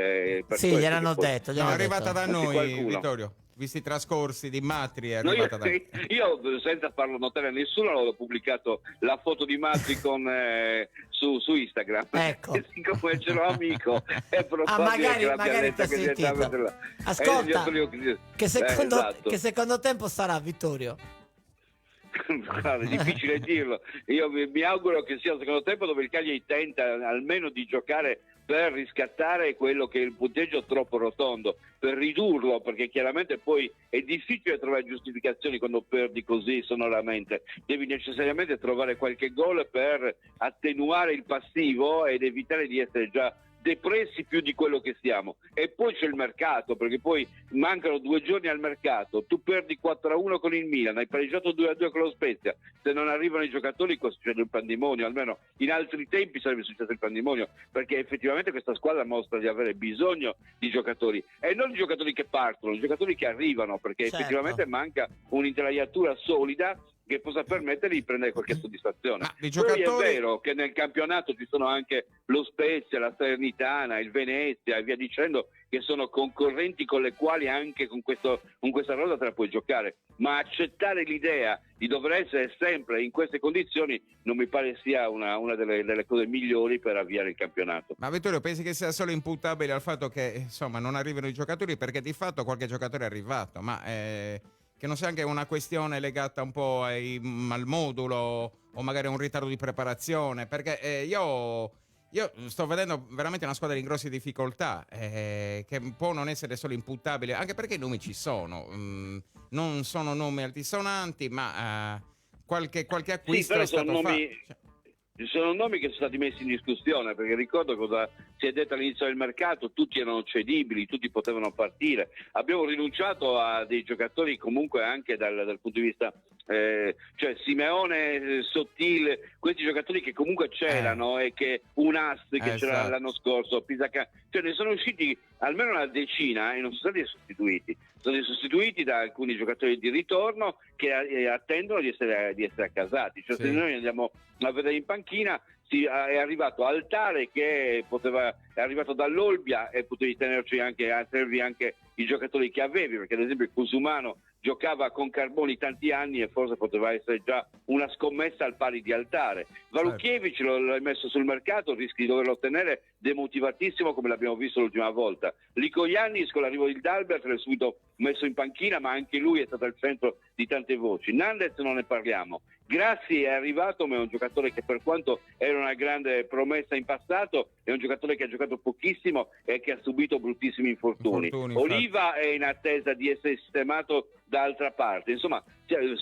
sì, gliel'hanno detto. È arrivata da noi, Vittorio. Visti i trascorsi di Matri è arrivata da noi. Io senza farlo notare a nessuno ho pubblicato la foto di Matri su Instagram. Ecco. E siccome ce l'ho amico è probabile che l'abbia letta, ti ha sentito. Ascolta, che secondo tempo sarà, Vittorio? Guarda, è difficile dirlo. Io mi auguro che sia il secondo tempo dove il Cagliari tenta almeno di giocare per riscattare quello che è il punteggio troppo rotondo, per ridurlo, perché chiaramente poi è difficile trovare giustificazioni quando perdi così sonoramente. Devi necessariamente trovare qualche gol per attenuare il passivo ed evitare di essere già depressi più di quello che siamo. E poi c'è il mercato, perché poi mancano 2 giorni al mercato, tu perdi 4-1 con il Milan, hai pareggiato 2-2 con lo Spezia, se non arrivano i giocatori succede il pandemonio, almeno in altri tempi sarebbe successo il pandemonio, perché effettivamente questa squadra mostra di avere bisogno di giocatori, e non di giocatori che partono, di giocatori che arrivano, perché effettivamente manca un'intelaiatura solida che possa permettere di prendere qualche soddisfazione. Poi è vero che nel campionato ci sono anche lo Spezia, la Salernitana, il Venezia e via dicendo, che sono concorrenti con le quali anche con questa rosa te la puoi giocare, ma accettare l'idea di dover essere sempre in queste condizioni non mi pare sia una delle cose migliori per avviare il campionato. Ma Vittorio, pensi che sia solo imputabile al fatto che insomma non arrivano i giocatori, perché di fatto qualche giocatore è arrivato, ma che non sia anche una questione legata un po' al modulo o magari a un ritardo di preparazione? Perché io sto vedendo veramente una squadra in grosse difficoltà, che può non essere solo imputabile, anche perché i nomi ci sono, non sono nomi altisonanti, ma qualche acquisto è stato fatto. Ci sono nomi che sono stati messi in discussione, perché ricordo cosa si è detto all'inizio del mercato: tutti erano cedibili, tutti potevano partire. Abbiamo rinunciato a dei giocatori comunque anche dal punto di vista cioè Simeone, Sottile, questi giocatori che comunque c'erano e che un Ast che c'era l'anno scorso, Pisacca, cioè ne sono usciti almeno una decina e non sono stati sostituiti. Sono stati sostituiti da alcuni giocatori di ritorno che attendono di essere accasati. Cioè, se noi andiamo a vedere in panchina, è arrivato Altare che è arrivato dall'Olbia e potevi tenerci anche i giocatori che avevi, perché ad esempio il Cusumano giocava con Carboni tanti anni e forse poteva essere già una scommessa al pari di Altare. Valukiewicz l'hai messo sul mercato, rischi di doverlo ottenere demotivatissimo come l'abbiamo visto l'ultima volta. Licoiannis con l'arrivo di Dalbert l'è subito messo in panchina, ma anche lui è stato al centro di tante voci. Nandez non ne parliamo. Grassi è arrivato, ma è un giocatore che, per quanto era una grande promessa in passato, è un giocatore che ha giocato pochissimo e che ha subito bruttissimi infortuni. Oliva è in attesa di essere sistemato da altra parte. Insomma,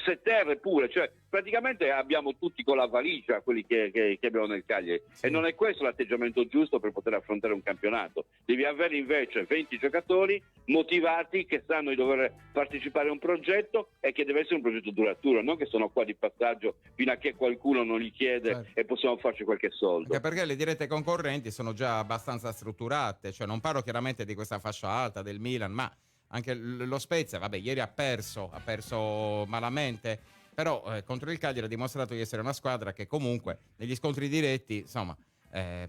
Setter pure, cioè praticamente abbiamo tutti con la valigia quelli che abbiamo nel Cagliari, e non è questo l'atteggiamento giusto per poter affrontare un campionato. Devi avere invece 20 giocatori motivati che sanno di dover partecipare a un progetto e che deve essere un progetto duraturo, non che sono qua di passaggio fino a che qualcuno non li chiede e possiamo farci qualche soldo. Anche perché le dirette concorrenti sono già abbastanza strutturate, cioè non parlo chiaramente di questa fascia alta del Milan, ma anche lo Spezia, vabbè, ieri ha perso malamente, però contro il Cagliari ha dimostrato di essere una squadra che comunque negli scontri diretti, insomma,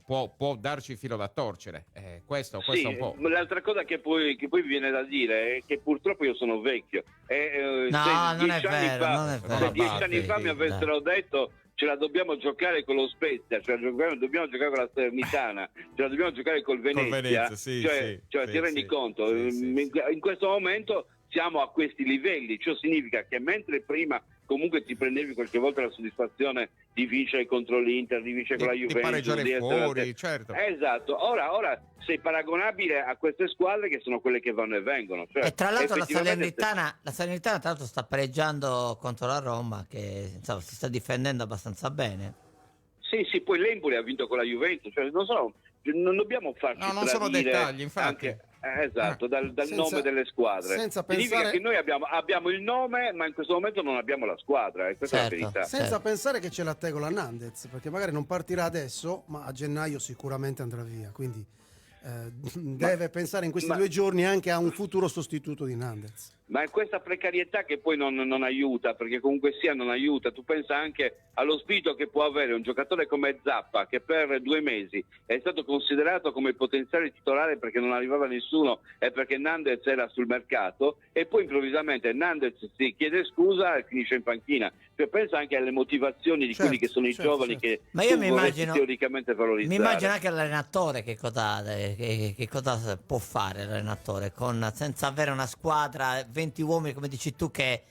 può darci filo da torcere. Questo sì, un po'. L'altra cosa che poi viene da dire è che purtroppo io sono vecchio. Non è vero. Se 10 anni fa mi avessero detto ce la dobbiamo giocare con lo Spezia, ce la dobbiamo giocare con la Salernitana, ce la dobbiamo giocare col Venezia, ti rendi conto? In questo momento siamo a questi livelli, ciò significa che mentre prima comunque ti prendevi qualche volta la soddisfazione di vincere contro l'Inter, di vincere con la Juventus, di pareggiare fuori, certo. Esatto, ora sei paragonabile a queste squadre che sono quelle che vanno e vengono. Cioè, e tra l'altro la Salernitana tra l'altro sta pareggiando contro la Roma, che insomma, si sta difendendo abbastanza bene. Sì, poi l'Empoli ha vinto con la Juventus, cioè, non dobbiamo farci non sono dettagli, infatti. Esatto, dal nome delle squadre. Senza Significa pensare che noi abbiamo il nome, ma in questo momento non abbiamo la squadra, questa è la verità. Senza pensare che c'è la tegola Nandez, perché magari non partirà adesso, ma a gennaio sicuramente andrà via, quindi deve pensare in questi 2 giorni anche a un futuro sostituto di Nandez. Ma è questa precarietà che poi non aiuta, perché comunque sia non aiuta. Tu pensa anche allo spirito che può avere un giocatore come Zappa, che per 2 mesi è stato considerato come il potenziale titolare perché non arrivava nessuno e perché Nandez era sul mercato, e poi improvvisamente Nandez si chiede scusa e finisce in panchina. Cioè, pensa anche alle motivazioni di quelli che sono i giovani che ma io mi vorresti immagino, teoricamente valorizzare. Mi immagino anche l'allenatore che cosa può fare l'allenatore senza avere una squadra, 20 uomini come dici tu che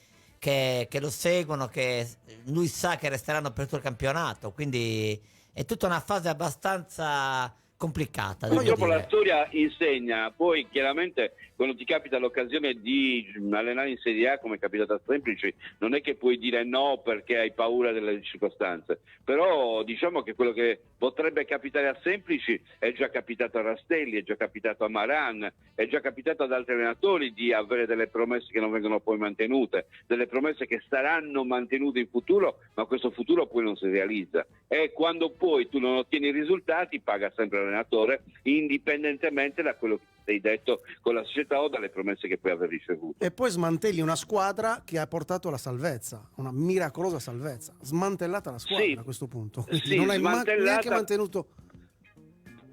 lo seguono, che lui sa che resteranno per tutto il campionato, quindi è tutta una fase abbastanza complicata. Purtroppo la storia insegna, poi chiaramente quando ti capita l'occasione di allenare in Serie A come è capitato a Semplici, non è che puoi dire no perché hai paura delle circostanze, però diciamo che quello che potrebbe capitare a Semplici è già capitato a Rastelli, è già capitato a Maran, è già capitato ad altri allenatori di avere delle promesse che non vengono poi mantenute, delle promesse che saranno mantenute in futuro, ma questo futuro poi non si realizza, e quando poi tu non ottieni i risultati paga sempre l'allenatore, indipendentemente da quello che hai detto con la società o dalle promesse che puoi aver ricevuto. E poi smantelli una squadra che ha portato alla salvezza, una miracolosa salvezza, smantellata la squadra a questo punto. Non hai neanche mantenuto.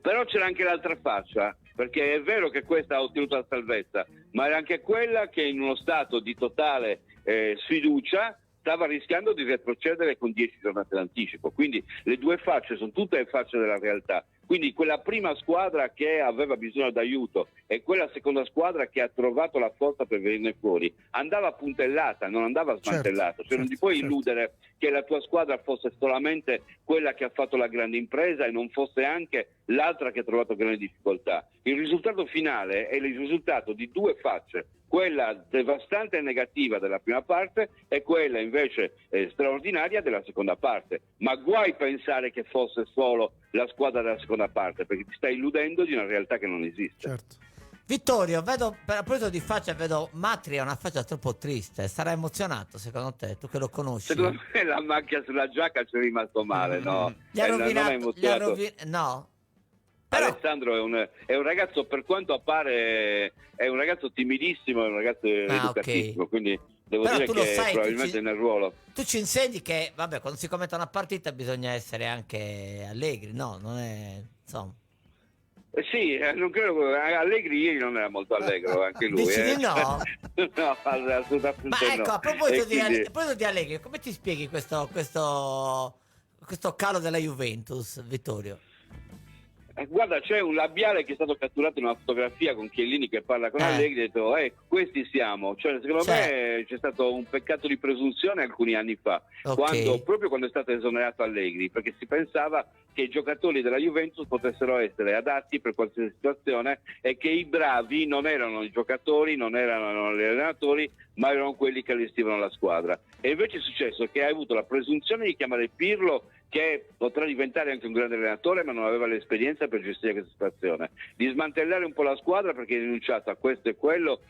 Però c'era anche l'altra faccia, perché è vero che questa ha ottenuto la salvezza, ma era anche quella che in uno stato di totale sfiducia stava rischiando di retrocedere con 10 giornate d'anticipo. Quindi le due facce sono tutte le facce della realtà. Quindi quella prima squadra che aveva bisogno d'aiuto e quella seconda squadra che ha trovato la forza per venirne fuori andava puntellata, non andava smantellata. Non ti puoi illudere che la tua squadra fosse solamente quella che ha fatto la grande impresa e non fosse anche l'altra che ha trovato grandi difficoltà. Il risultato finale è il risultato di due facce, quella devastante e negativa della prima parte e quella invece straordinaria della seconda parte. Ma guai pensare che fosse solo la squadra della seconda parte, perché ti stai illudendo di una realtà che non esiste. Certo. Vittorio, vedo, a proposito di faccia, vedo Matri ha una faccia troppo triste. Sarà emozionato secondo te, tu che lo conosci? Secondo me la macchia sulla giacca ci è rimasto male, no? Gli ha rovinato, no. Però... Alessandro è un ragazzo, per quanto appare, è un ragazzo timidissimo, è un ragazzo educatissimo, quindi devo però dire tu che lo sai, probabilmente nel ruolo. Tu ci insegni che, vabbè, quando si commenta una partita bisogna essere anche allegri, no? Non è, insomma... Sì, non credo. Allegri ieri non era molto allegro, anche lui. Dici di no? No, assolutamente Ma ecco, no. a proposito Quindi... di Allegri, come ti spieghi questo calo della Juventus, Vittorio? Guarda, c'è un labiale che è stato catturato in una fotografia con Chiellini che parla con Allegri e ha detto, questi siamo. Cioè, secondo me c'è stato un peccato di presunzione alcuni anni fa, proprio quando è stato esonerato Allegri, perché si pensava che i giocatori della Juventus potessero essere adatti per qualsiasi situazione e che i bravi non erano i giocatori, non erano gli allenatori, ma erano quelli che allestivano la squadra. E invece è successo che hai avuto la presunzione di chiamare Pirlo, che potrà diventare anche un grande allenatore, ma non aveva l'esperienza per gestire questa situazione, di smantellare un po' la squadra perché hai rinunciato a questo e quello,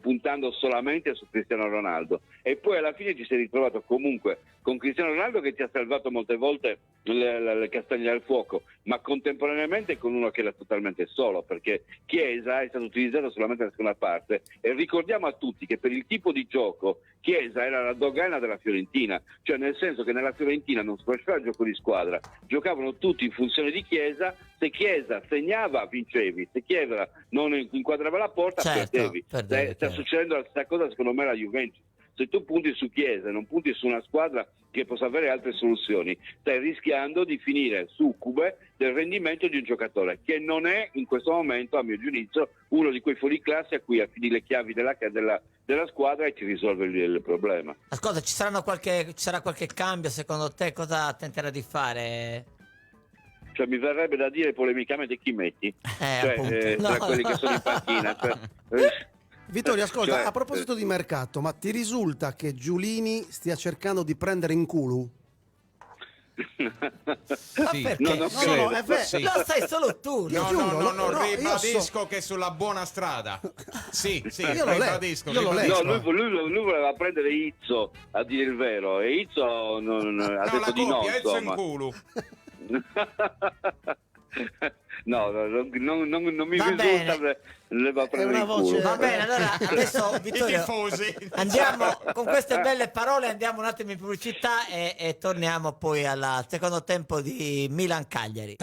puntando solamente su Cristiano Ronaldo, e poi alla fine ci sei ritrovato comunque con Cristiano Ronaldo che ti ha salvato molte volte le castagne al fuoco, ma contemporaneamente con uno che era totalmente solo, perché Chiesa è stato utilizzato solamente nella seconda parte, e ricordiamo a tutti che per il tipo di gioco Chiesa era la dogana della Fiorentina, cioè nel senso che nella Fiorentina non si faceva gioco di squadra, giocavano tutti in funzione di Chiesa, se Chiesa segnava vincevi, se Chiesa non inquadrava la porta perdevi. Sta succedendo la stessa cosa secondo me alla Juventus. Se tu punti su Chiesa e non punti su una squadra che possa avere altre soluzioni, stai rischiando di finire succube del rendimento di un giocatore che non è in questo momento, a mio giudizio, uno di quei fuoriclasse a cui affidi le chiavi della squadra e ti risolve il problema. Ascolta, ci sarà qualche cambio secondo te? Cosa tenterà di fare? Cioè mi verrebbe da dire polemicamente chi metti, tra quelli che sono in panchina. Vittorio, ascolta, a proposito di mercato, ma ti risulta che Giulini stia cercando di prendere in culo? Sì. Lo sai solo tu. No, ribadisco che è sulla buona strada. Sì, io ribadisco. Lui voleva prendere Izzo, a dire il vero, e Izzo ha detto di no, insomma. In culo. No, non mi risulta. È una voce. Va bene, allora adesso Vittorio, andiamo con queste belle parole, andiamo un attimo in pubblicità e torniamo poi al secondo tempo di Milan-Cagliari.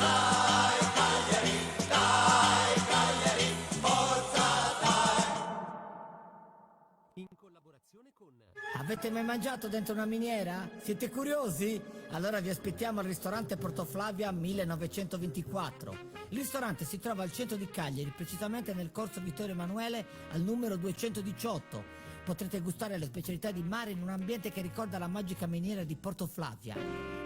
Avete mai mangiato dentro una miniera? Siete curiosi? Allora vi aspettiamo al ristorante Portoflavia 1924. Il ristorante si trova al centro di Cagliari, precisamente nel corso Vittorio Emanuele al numero 218. Potrete gustare le specialità di mare in un ambiente che ricorda la magica miniera di Portoflavia.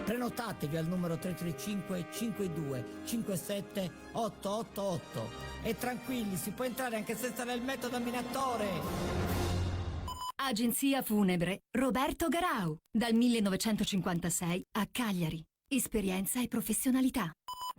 Prenotatevi al numero 335 52 57 888. E tranquilli, si può entrare anche senza l'elmetto da minatore. Agenzia Funebre Roberto Garau, dal 1956 a Cagliari. Esperienza e professionalità.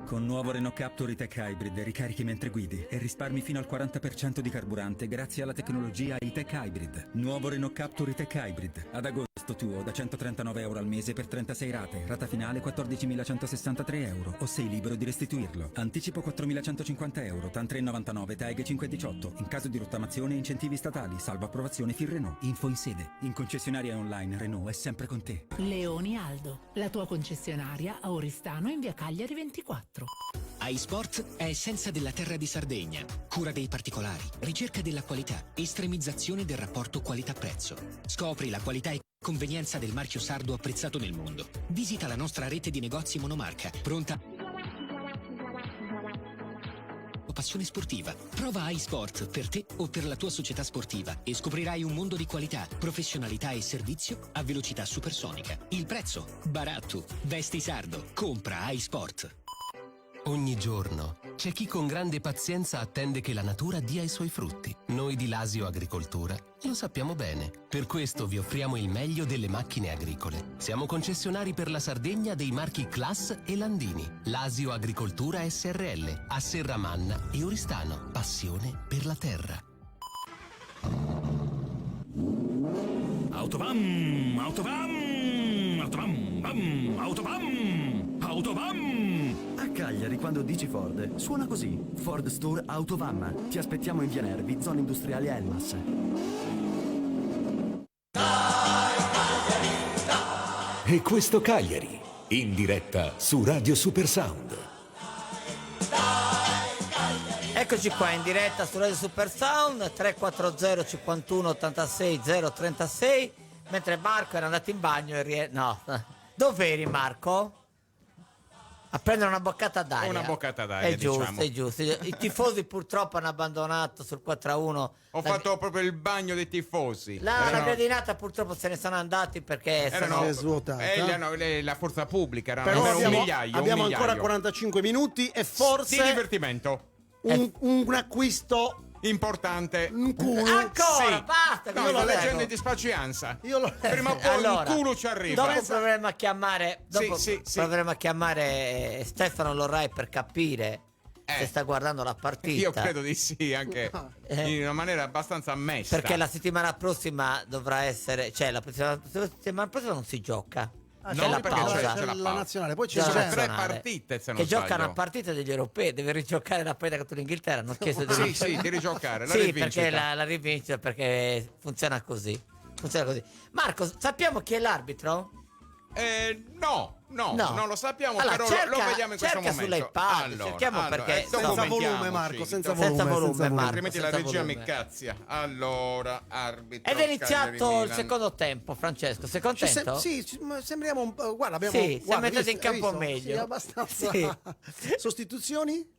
Con nuovo Renault Captur E-Tech Hybrid ricarichi mentre guidi e risparmi fino al 40% di carburante grazie alla tecnologia E-Tech Hybrid. Nuovo Renault Captur E-Tech Hybrid. Ad agosto tuo da €139 al mese per 36 rate. Rata finale €14.163 o sei libero di restituirlo. Anticipo €4.150, TAN 3,99, TAEG 518. In caso di rottamazione incentivi statali, salvo approvazione Renault. Info in sede. In concessionaria online Renault è sempre con te. Leoni Aldo, la tua concessionaria a Oristano in via Cagliari 24. iSport è essenza della terra di Sardegna, cura dei particolari, ricerca della qualità, estremizzazione del rapporto qualità-prezzo. Scopri la qualità e convenienza del marchio sardo apprezzato nel mondo. Visita la nostra rete di negozi monomarca, pronta o passione sportiva. Prova iSport per te o per la tua società sportiva e scoprirai un mondo di qualità, professionalità e servizio a velocità supersonica. Il prezzo? Baratto. Vesti sardo. Compra iSport. Ogni giorno C'è chi con grande pazienza attende che la natura dia i suoi frutti. Noi di Lasio Agricoltura lo sappiamo bene. Per questo vi offriamo il meglio delle macchine agricole. Siamo concessionari per la Sardegna dei marchi Class e Landini. Lasio Agricoltura SRL, a Serramanna e Oristano. Passione per la terra. Autobam, autobam, autobam, bam, autobam, autobam. A Cagliari, quando dici Ford, suona così. Ford Store Autovam. Ti aspettiamo in via Nervi, zona industriale Elmas. E questo Cagliari, in diretta su Radio Supersound. Eccoci qua in diretta su Radio Supersound 340 51 86 036, mentre Marco era andato in bagno e no. Dov'eri, Marco? A prendere una boccata d'aria. Una boccata d'aria, è giusto, diciamo. è giusto. I tifosi purtroppo hanno abbandonato sul 4-1. Ho fatto proprio il bagno dei tifosi. La gradinata purtroppo se ne sono andati perché erano svuotata. La forza pubblica era Però un migliaio. Abbiamo ancora 45 minuti e forse di divertimento. Un acquisto importante. Un culo. Ancora, Sì. basta. No, sto leggendo di Spazianza. Io lo Prima o poi allora, un culo ci arriva. Dopo proveremo a chiamare, Sì. proveremo a chiamare Stefano Lorrai per capire se sta guardando la partita. Io credo di sì, anche in una maniera abbastanza ammessa. Perché la settimana prossima dovrà essere, cioè la settimana prossima non si gioca. No, c'è la perché pausa. c'è la pausa. nazionale, poi c'è la tre nazionale, partite, se non che sbaglio. giocano a partita degli europei, deve rigiocare la partita contro l'Inghilterra. Hanno chiesto di rigiocare la sì, rivincita. perché la rivincita, perché funziona così. Marco, sappiamo chi è l'arbitro? No, non lo sappiamo, allora, però lo vediamo in questo momento. sull'iPad, cerchiamo perché senza volume, Marco, senza volume, Marco, altrimenti la regia volume. mi cazzia. Allora, arbitro. Ed è iniziato il Milan. secondo tempo, Francesco. Sei contento? Sì, sembriamo un po'. Guarda, abbiamo. Sì, siamo entrati in hai campo visto? meglio. Sì, abbastanza. Sì. Sostituzioni?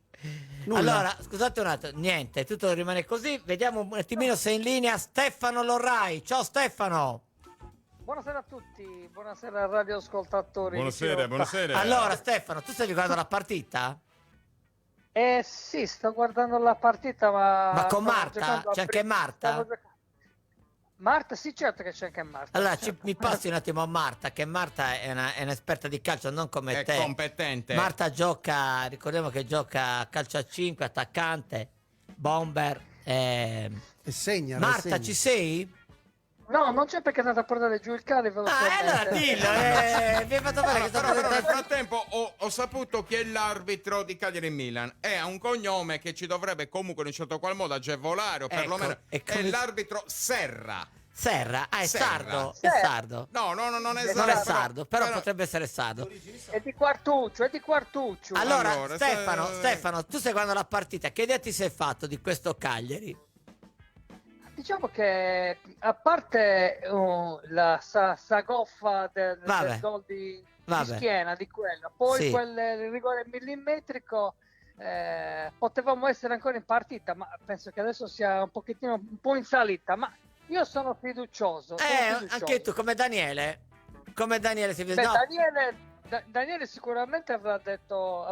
Nulla. Allora, scusate un attimo, niente, tutto rimane così. Vediamo un attimino se è in linea Stefano Lorrai. Ciao Stefano. Buonasera a tutti, buonasera radioascoltatori. Buonasera. Allora Stefano, tu stai guardando la partita? Sì, sto guardando la partita, ma con Marta? C'è anche Marta? Marta, sì, certo che c'è anche Marta. Allora, certo. mi passi un attimo a Marta, che Marta è un'esperta di calcio, non come te. È competente. Marta gioca, ricordiamo che gioca a calcio a 5, attaccante, bomber. E segna. Marta, segna. ci sei? No, non c'è perché è andato a portare giù il cane. Allora dillo, mi hai fatto fare questa però nel presentazione. frattempo ho saputo che l'arbitro di Cagliari e Milan ha un cognome che ci dovrebbe comunque in un certo qual modo agevolare, o perlomeno è l'arbitro Serra. Serra? Ah, è Serra. sardo? È Serra. sardo? No, non è sardo. Non è sardo, però potrebbe essere sardo. È di Quartuccio, Allora, Stefano, tu stai guardando la partita, che idea ti sei fatto di questo Cagliari? Diciamo che a parte la sagoffa del gol di schiena di quella, poi sì. quel rigore millimetrico, potevamo essere ancora in partita, ma penso che adesso sia un po' in salita, ma io sono fiducioso. Anche tu, come Daniele si vede. Beh, Daniele sicuramente avrà detto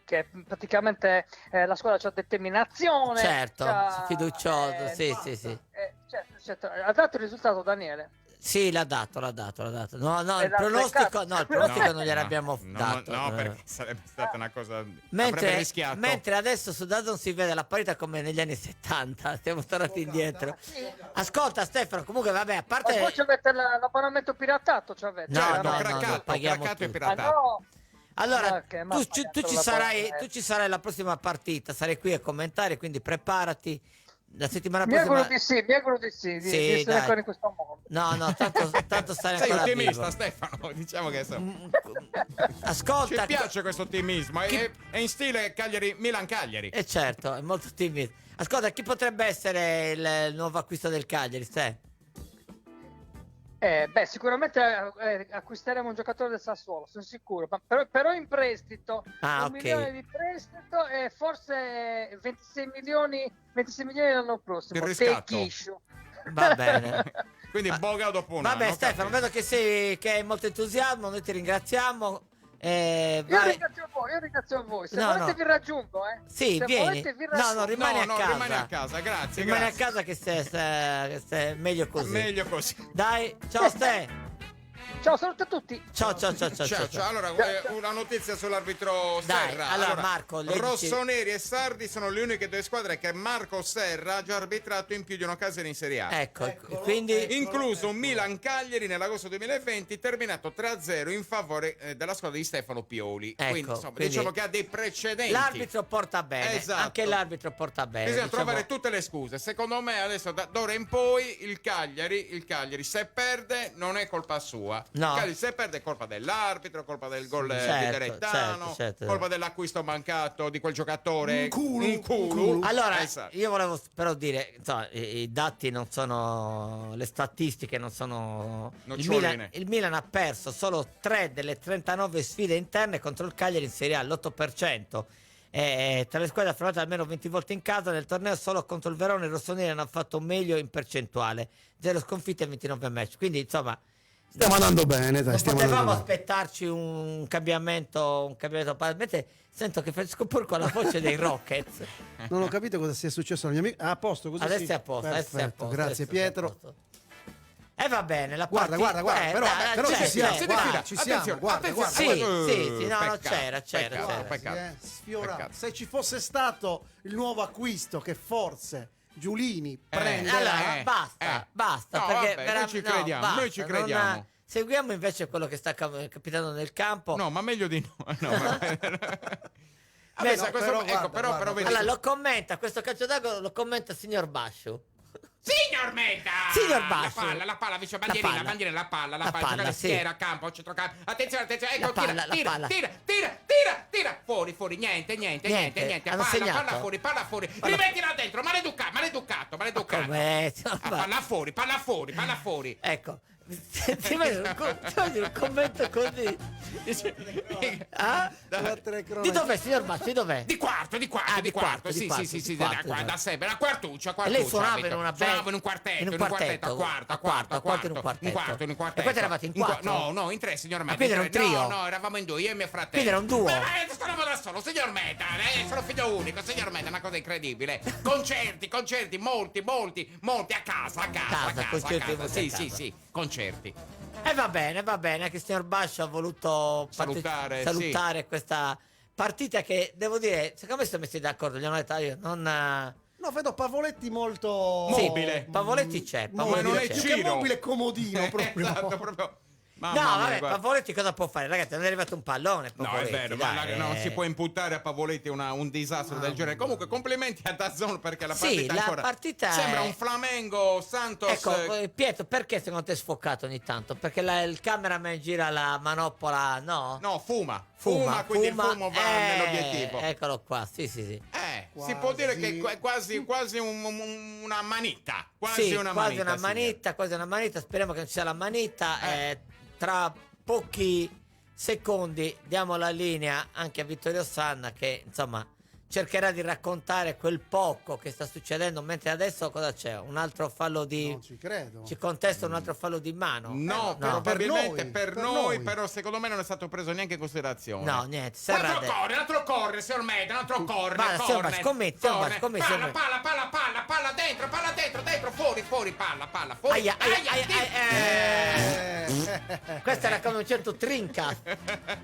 che praticamente la squadra c'ha determinazione, certo, fiducioso, sì. Certo. Ha dato il risultato Daniele? Sì, l'ha dato. No, il pronostico non gliel'abbiamo dato. No, perché sarebbe stata una cosa. Mentre rischiato. mentre adesso su Dazon si vede la partita come negli anni 70, siamo tornati indietro. Ascolta Stefano, comunque vabbè, a parte. Ma voi c'avete l'abbonamento piratato, c'avete? No, craccato paghiamo e tutti. piratato. Allora, Okay, tu ci sarai alla prossima partita, sarai qui a commentare, quindi preparati. La settimana prossima. Mi auguro di sì, di essere ancora in questo mondo. No, tanto stare Sei ancora ottimista, vivo. Stefano, diciamo che Ascolta, ci piace questo ottimismo, è in stile Milan-Cagliari. Certo, è molto timido. Ascolta, chi potrebbe essere il nuovo acquisto del Cagliari, Ste? Sicuramente acquisteremo un giocatore del Sassuolo, sono sicuro, ma però in prestito, un milione di prestito e forse 26 milioni l'anno prossimo. Il riscatto. Va bene. Quindi Boga dopo un anno. Vabbè Stefano, vedo che hai molto entusiasmo, noi ti ringraziamo. Io ringrazio voi, se volete vi raggiungo, Sì, se vieni. volete, vi No, rimani a casa. Rimani a casa, grazie. Rimani a casa che stai meglio così. Meglio così. Dai, ciao Ste. Ciao, saluto a tutti. Ciao. Allora, una notizia sull'arbitro Dai, Serra. allora, Marco, lei rossoneri e sardi sono le uniche due squadre che Marco Serra ha già arbitrato in più di un'occasione in Serie A. Ecco, quindi incluso un Milan-Cagliari nell'agosto 2020, terminato 3-0 in favore della squadra di Stefano Pioli. Ecco, quindi diciamo che ha dei precedenti. L'arbitro porta bene. Esatto. Anche l'arbitro porta bene. Bisogna trovare tutte le scuse. Secondo me adesso d'ora in poi il Cagliari se perde non è colpa sua. No. Se perde è colpa dell'arbitro, colpa del gol di Certo, Derettano, certo. colpa dell'acquisto mancato di quel giocatore. Un culo. Allora, Esatto. io volevo però dire, insomma, i dati non sono, le statistiche non sono. Il Milan ha perso solo 3 delle 39 sfide interne contro il Cagliari in Serie A, l'8%. Tra le squadre affrontate almeno 20 volte in casa nel torneo, solo contro il Verona i rossoneri hanno fatto meglio in percentuale, 0 sconfitte e 29 match. Quindi, insomma, stiamo andando bene, dai. Non Stiamo potevamo andando bene. aspettarci un cambiamento. Mentre sento che Francesco Pur con la voce dei Rockets. Non ho capito cosa sia successo al mio amico. A posto così. Adesso sì. è a posto. Perfetto, grazie Pietro. Va bene, la guarda, però ci siamo, ci siamo, guarda. Sì, no, c'era. Sfiorato. Se ci fosse stato il nuovo acquisto che forse Giulini prende. Allora, basta, No, perché vabbè, noi ci crediamo. Seguiamo invece quello che sta capitando nel campo. No, ma meglio di no. Però vedi. Allora, lo commenta, questo calcio d'angolo lo commenta il signor Bascio. Signor Meta! Signor Bascio! La palla, vicino bandierina, la palla, giocare schiera, campo, centrocampo. Attenzione, ecco, tira, fuori, niente. Palla fuori. Rimettila dentro, maleducato. Palla fuori. Ecco. Ti vedo un commento così. Di dov'è, signor Bascio? Di dov'è? Di quarto. Sì, da sempre, la quartuccia. E lei suonava in una band? Suonava in un quartetto, a quarto, in un quartetto. E poi eravate in quattro? No, in tre, signor Meta. Quindi era un trio? No, eravamo in due, io e mio fratello. Quindi era un duo? Ma stavamo da solo, signor Meta, sono figlio unico, signor Meta, è una cosa incredibile. Concerti, molti, a casa. Sì, concerti. E va bene, che il signor Bascio ha voluto salutare questa partita che, devo dire, secondo me si sono messi d'accordo, gli hanno detto io non... No, vedo Pavoletti molto... mobile. Pavoletti c'è. Ma non è più Ciro. che mobile, comodino proprio. Esatto, proprio... Pavoletti cosa può fare? Ragazzi, non è arrivato un pallone. No, è vero, ma non si può imputare a Pavoletti un disastro del genere. Comunque, complimenti a DAZN perché la partita sembra un Flamengo Santos. Ecco, Pietro, perché secondo te è sfocato ogni tanto? Perché il cameraman gira la manopola, no? No, fuma, quindi il fumo va nell'obiettivo. Eccolo qua, sì. Si può dire che è quasi una manita. Quasi una manita. Speriamo che non ci sia la manita. Tra pochi secondi diamo la linea anche a Vittorio Sanna, che insomma cercherà di raccontare quel poco che sta succedendo, mentre adesso cosa c'è? Un altro fallo di... Non ci credo. Ci contesta un altro fallo di mano? No, probabilmente per noi, però secondo me non è stato preso neanche in considerazione. No, niente. L'altro corre, signor Meda, l'altro corre. Scommetti. Palla dentro, fuori, palla, fuori. Questo era come un certo Trinca.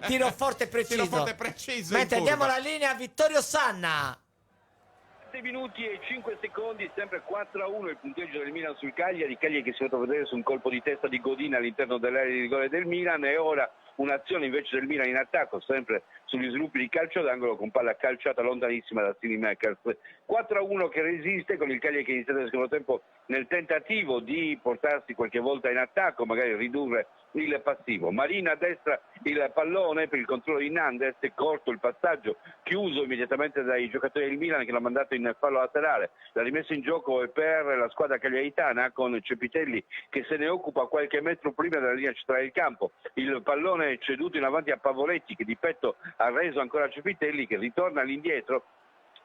Tiro forte e preciso. Mentre diamo la linea a Vittorio Sanna. 7 minuti e 5 secondi, sempre 4-1 il punteggio del Milan sul Cagliari che si è fatto vedere su un colpo di testa di Godin all'interno dell'area di rigore del Milan, e ora un'azione invece del Milan in attacco, sempre sugli sviluppi di calcio d'angolo con palla calciata lontanissima da Sinimakers. 4-1 che resiste, con il Cagliari che inizia il secondo tempo nel tentativo di portarsi qualche volta in attacco, magari ridurre il passivo. Marina a destra il pallone per il controllo di Nandez, corto il passaggio, chiuso immediatamente dai giocatori del Milan che l'ha mandato in fallo laterale. La rimessa in gioco è per la squadra cagliaritana, con Cepitelli che se ne occupa qualche metro prima della linea centrale del campo. Il pallone è ceduto in avanti a Pavoletti, che di petto ha reso ancora Cepitelli, che ritorna all'indietro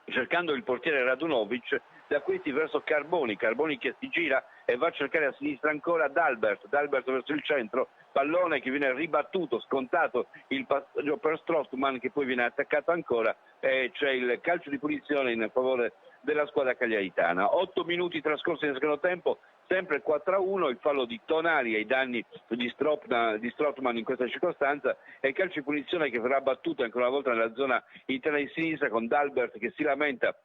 cercando il portiere Radunovic, da questi verso Carboni che si gira e va a cercare a sinistra ancora D'Albert verso il centro, pallone che viene ribattuto, scontato il passaggio per Strootman che poi viene attaccato ancora, e c'è il calcio di punizione in favore della squadra cagliaritana. 8 minuti trascorsi nel secondo tempo, sempre 4-1, il fallo di Tonali ai danni di Strootman in questa circostanza, e il calcio di punizione che verrà battuto ancora una volta nella zona interna di sinistra con D'Albert che si lamenta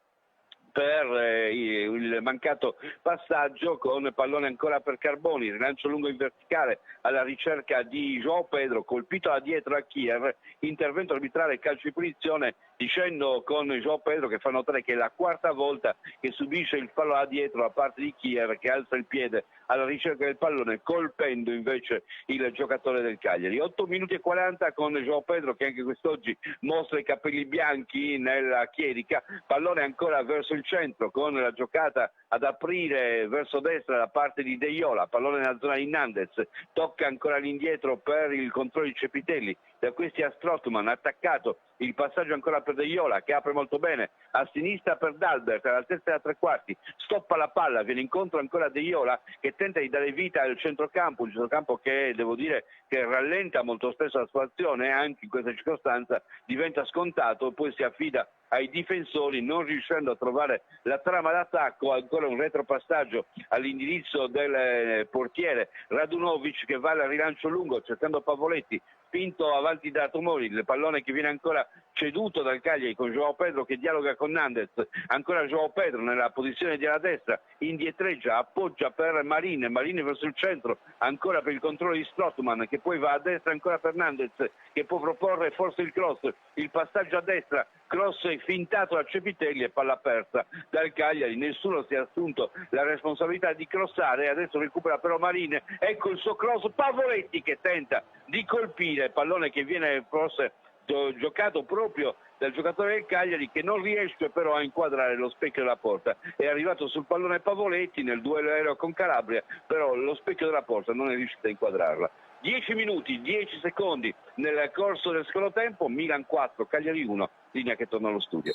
per il mancato passaggio, con pallone ancora per Carboni, rilancio lungo in verticale alla ricerca di João Pedro, colpito da dietro a Kier, intervento arbitrale, calcio di punizione, dicendo con João Pedro che fa notare che è la quarta volta che subisce il fallo da dietro da parte di Kier, che alza il piede alla ricerca del pallone, colpendo invece il giocatore del Cagliari. 8 minuti e 40 con João Pedro che anche quest'oggi mostra i capelli bianchi nella chierica, pallone ancora verso il centro con la giocata ad aprire verso destra da parte di De Iola, pallone nella zona di Nandez, tocca ancora all'indietro per il controllo di Cepitelli, da questi a Strootman, attaccato, il passaggio ancora per De Iola che apre molto bene a sinistra per D'Albert, all'altezza da 3/4, stoppa la palla, viene incontro ancora a De Iola che tenta di dare vita al centrocampo, un centrocampo che devo dire che rallenta molto spesso la sua azione, anche in questa circostanza diventa scontato, poi si affida ai difensori non riuscendo a trovare la trama d'attacco, ancora un retropassaggio all'indirizzo del portiere Radunovic che va al rilancio lungo cercando Pavoletti, spinto avanti da Tomori, il pallone che viene ancora ceduto dal Cagliari con João Pedro che dialoga con Nandez, ancora João Pedro nella posizione di alla destra, indietreggia, appoggia per Marin verso il centro, ancora per il controllo di Strootman che poi va a destra ancora per Nandez che può proporre forse il cross, il passaggio a destra, cross fintato da Cepitelli e palla persa dal Cagliari, nessuno si è assunto la responsabilità di crossare, adesso recupera però Marin, ecco il suo cross, Pavoletti che tenta di colpire, pallone che viene forse giocato proprio dal giocatore del Cagliari che non riesce però a inquadrare lo specchio della porta, è arrivato sul pallone Pavoletti nel duello aereo con Calabria, però lo specchio della porta non è riuscito a inquadrarla. 10 minuti, 10 secondi nel corso del secondo tempo, Milan 4, Cagliari 1, linea che torna allo studio.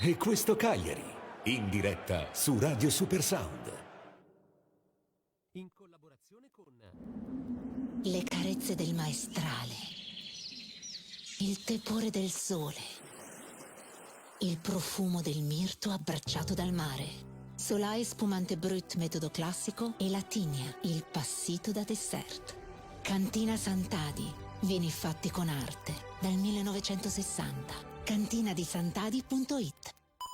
E questo Cagliari, in diretta su Radio Supersound. In collaborazione con le carezze del maestrale, il tepore del sole, il profumo del mirto abbracciato dal mare. Solai spumante brut metodo classico e la tigna, il passito da dessert. Cantina Sant'Adi, vini fatti con arte, dal 1960. Cantinadisantadi.it.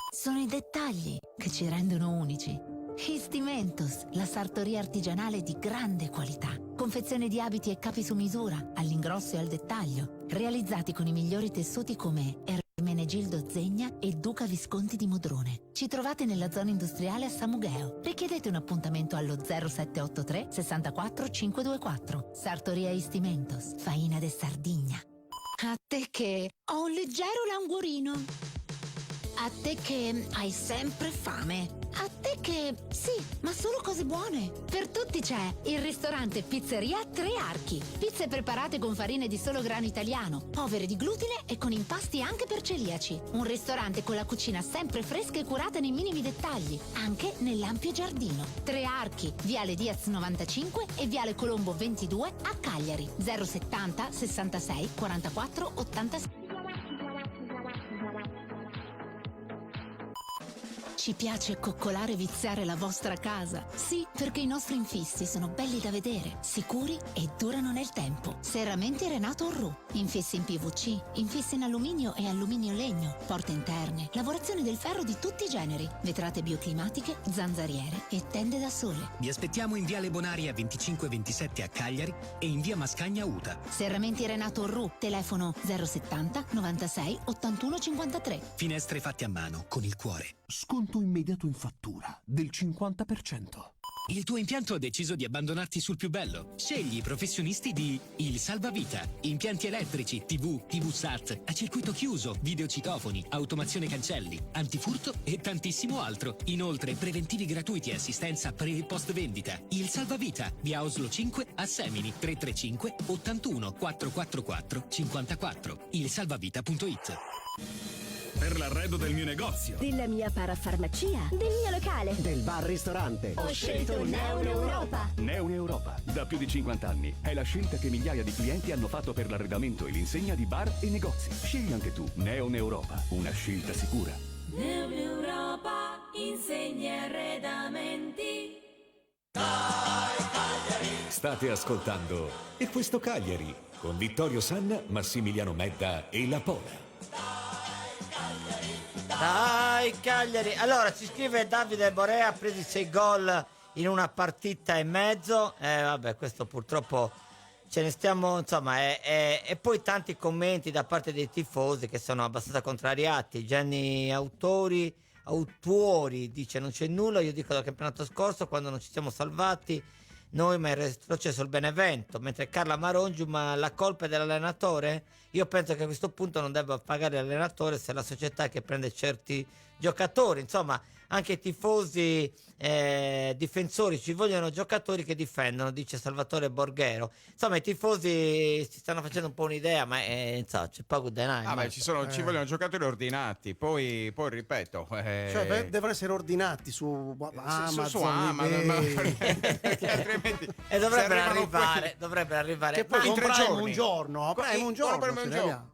Sono i dettagli che ci rendono unici. Histimentos, la sartoria artigianale di grande qualità. Confezione di abiti e capi su misura, all'ingrosso e al dettaglio, realizzati con i migliori tessuti come Ermenegildo Zegna e Duca Visconti di Modrone. Ci trovate nella zona industriale a Samugheo. Richiedete un appuntamento allo 0783 64 524. Sartoria Histimentos, Faina de Sardigna. A te che ho un leggero languorino. A te che hai sempre fame. A te che... sì, ma solo cose buone. Per tutti c'è il ristorante Pizzeria Tre Archi. Pizze preparate con farine di solo grano italiano, povere di glutine e con impasti anche per celiaci. Un ristorante con la cucina sempre fresca e curata nei minimi dettagli, anche nell'ampio giardino. Tre Archi, Viale Diaz 95 e Viale Colombo 22 a Cagliari. 070 66 44 86. Ci piace coccolare e viziare la vostra casa? Sì, perché i nostri infissi sono belli da vedere, sicuri e durano nel tempo. Serramenti Renato Orru, infissi in PVC, infissi in alluminio e alluminio-legno, porte interne, lavorazione del ferro di tutti i generi, vetrate bioclimatiche, zanzariere e tende da sole. Vi aspettiamo in Viale Bonaria 25-27 a Cagliari e in Via Mascagna Uta. Serramenti Renato Orru, telefono 070 96 81 53. Finestre fatte a mano, con il cuore. Sconto immediato in fattura del 50%. Il tuo impianto ha deciso di abbandonarti sul più bello. Scegli i professionisti di Il Salvavita. Impianti elettrici, TV SAT, a circuito chiuso, videocitofoni, automazione cancelli, antifurto e tantissimo altro. Inoltre preventivi gratuiti e assistenza pre e post vendita. Il Salvavita, via Oslo 5 a Semini, 335 81 444 54. ilsalvavita.it. Per l'arredo del mio negozio, della mia parafarmacia, del mio locale, del bar-ristorante, Osce Scelto Neo-Europa. Neo-Europa, da più di 50 anni, è la scelta che migliaia di clienti hanno fatto per l'arredamento e l'insegna di bar e negozi. Scegli anche tu Neo-Europa, una scelta sicura. Neo-Europa insegna e arredamenti. State ascoltando E questo Cagliari con Vittorio Sanna, Massimiliano Medda e La Pola. Dai Cagliari. Allora ci scrive Davide Borea, ha preso 6 gol in una partita e mezzo. Vabbè, questo purtroppo ce ne stiamo, insomma, e poi tanti commenti da parte dei tifosi che sono abbastanza contrariati. Gianni Autuori dice: non c'è nulla, io dico dal campionato scorso quando non ci siamo salvati noi, ma è retrocesso il Benevento. Mentre Carla Marongiu: ma la colpa è dell'allenatore? Io penso che a questo punto non debba pagare l'allenatore, se è la società che prende certi giocatori. Insomma, anche i tifosi difensori, ci vogliono giocatori che difendono, dice Salvatore Borghero. Insomma, i tifosi si stanno facendo un po' un'idea, ma insomma, c'è poco denaro. Ci vogliono giocatori ordinati, poi ripeto, cioè devono essere ordinati su Amazon, su Amazon, altrimenti e dovrebbero arrivare che poi in 3 giorni, un giorno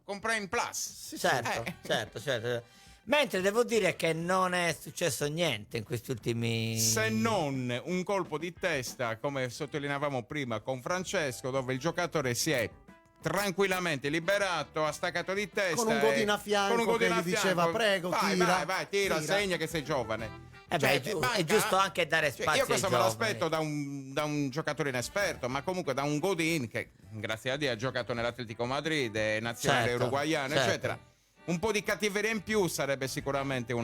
comprai in plus. Certo. Mentre devo dire che non è successo niente in questi ultimi... Se non un colpo di testa, come sottolineavamo prima con Francesco, dove il giocatore si è tranquillamente liberato, ha staccato di testa. Con un Godin a fianco che gli diceva prego, vai, tira, segna che sei giovane. È giusto anche dare spazio. Io questo ai me lo giovani. aspetto da un giocatore inesperto, ma comunque da un Godin che, grazie a Dio, ha giocato nell'Atletico Madrid, è nazionale uruguaiano, eccetera. Un po' di cattiveria in più sarebbe sicuramente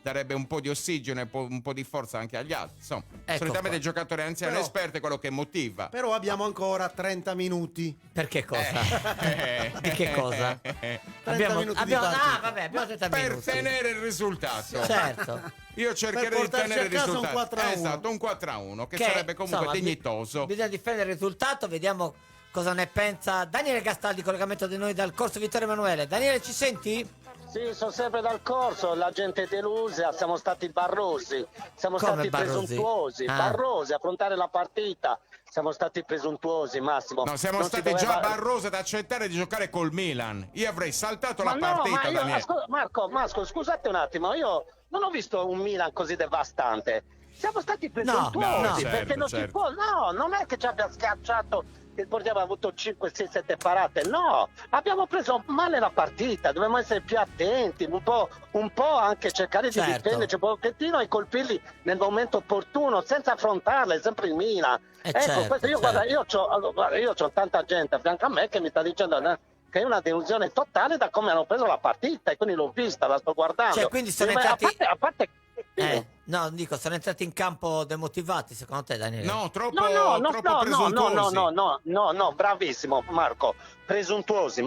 darebbe un po' di ossigeno e un po' di forza anche agli altri. Insomma, solitamente il giocatore anziano esperto è quello che motiva. Però abbiamo ancora 30 minuti. Per che cosa? Di che cosa? 30 minuti di partita. abbiamo 30 per minuti. tenere il risultato. Certo. Io cercherei di tenere il risultato. Un 4-1. Esatto, un 4-1 che sarebbe comunque dignitoso. Bisogna difendere il risultato, vediamo cosa ne pensa Daniele Gastaldi, collegamento di noi dal Corso Vittorio Emanuele. Daniele, ci senti? Sì, sono sempre dal corso, la gente è delusa, siamo stati barrosi, siamo stati presuntuosi, barrosi, affrontare la partita, siamo stati presuntuosi, Massimo. No, siamo stati già barrosi ad accettare di giocare col Milan. Io avrei saltato la partita, Daniele. Marco, scusate un attimo, io non ho visto un Milan così devastante. Siamo stati presuntuosi, perché non si può, non è che ci abbia schiacciato. Il Borgia ha avuto 5, 6, 7 parate, no, abbiamo preso male la partita, dobbiamo essere più attenti, un po' anche cercare di difenderci un pochettino e colpirli nel momento opportuno senza affrontarle, sempre il Milan. Questo io c'ho tanta gente a fianco a me che mi sta dicendo che è una delusione totale da come hanno preso la partita, e quindi l'ho vista, la sto guardando. Cioè, quindi sono entrati... a parte no, dico, sono entrati in campo demotivati, secondo te, Daniele? No, troppo presuntuosi. No, bravissimo Marco, presuntuosi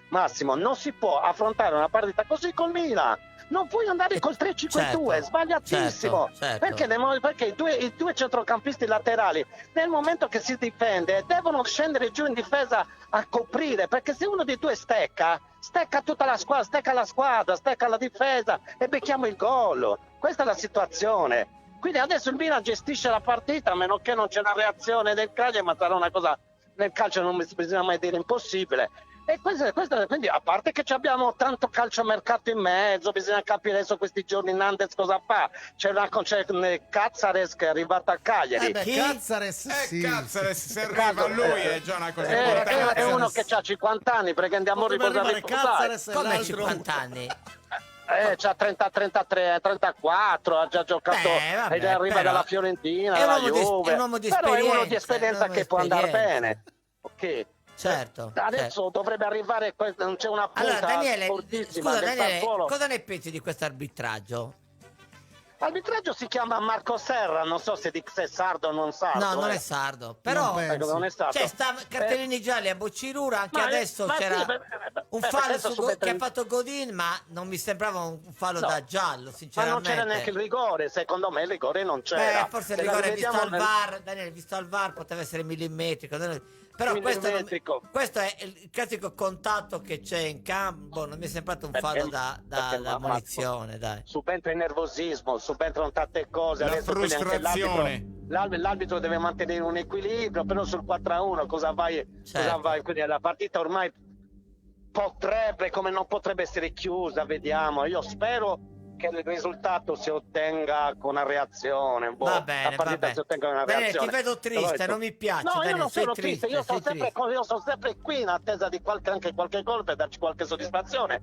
Massimo, non si può affrontare una partita così col Milan. Non puoi andare col 3-5-2, sbagliatissimo. Perché i due centrocampisti laterali, nel momento che si difende, devono scendere giù in difesa a coprire, perché se uno dei due stecca tutta la squadra, stecca la difesa e becchiamo il gol. Questa è la situazione. Quindi adesso il Milan gestisce la partita, a meno che non c'è una reazione del Cagliari, ma sarà una cosa, nel calcio non bisogna mai dire impossibile. E questo, quindi, a parte che abbiamo tanto calciomercato in mezzo, bisogna capire adesso questi giorni Nandez cosa fa. C'è Cazzares che è arrivato a Cagliari. Cazzares, se arriva lui è già una cosa importante. È uno che ha 50 anni, perché andiamo a riposare come 50 anni? C'ha 30, 33, 34, ha già giocato ed arriva dalla Fiorentina, dalla Juve. Però è uno di esperienza che può andare bene. Ok. Certo. Adesso dovrebbe arrivare, non c'è una punta. Allora, Daniele, fortissima scusa, del Daniele, Sassuolo. cosa ne pensi di questo arbitraggio? L'arbitraggio si chiama Marco Serra, non so se è sardo o non sardo. No, non è sardo, però non è sardo. C'è cartellini gialli a Bocirura, anche adesso c'era un fallo che ha fatto Godin, ma non mi sembrava un fallo da giallo, sinceramente. Ma non c'era neanche il rigore, secondo me il rigore non c'era. Forse il rigore visto al VAR, Daniele, visto al VAR poteva essere millimetrico. Però questo è il classico contatto che c'è in campo, non mi è sembrato un fallo da munizione, dai. Subentra il nervosismo, subentrano tante cose. La adesso frustrazione. L'arbitro deve mantenere un equilibrio, però sul 4-1 cosa vai? Quindi la partita ormai potrebbe, come non potrebbe essere chiusa, vediamo. Io spero che il risultato si ottenga con una reazione. Va bene, la partita si ottenga con una reazione. Ti vedo triste, non mi piace. No, io non sono triste, io sono sempre qui in attesa di qualche gol per darci qualche soddisfazione.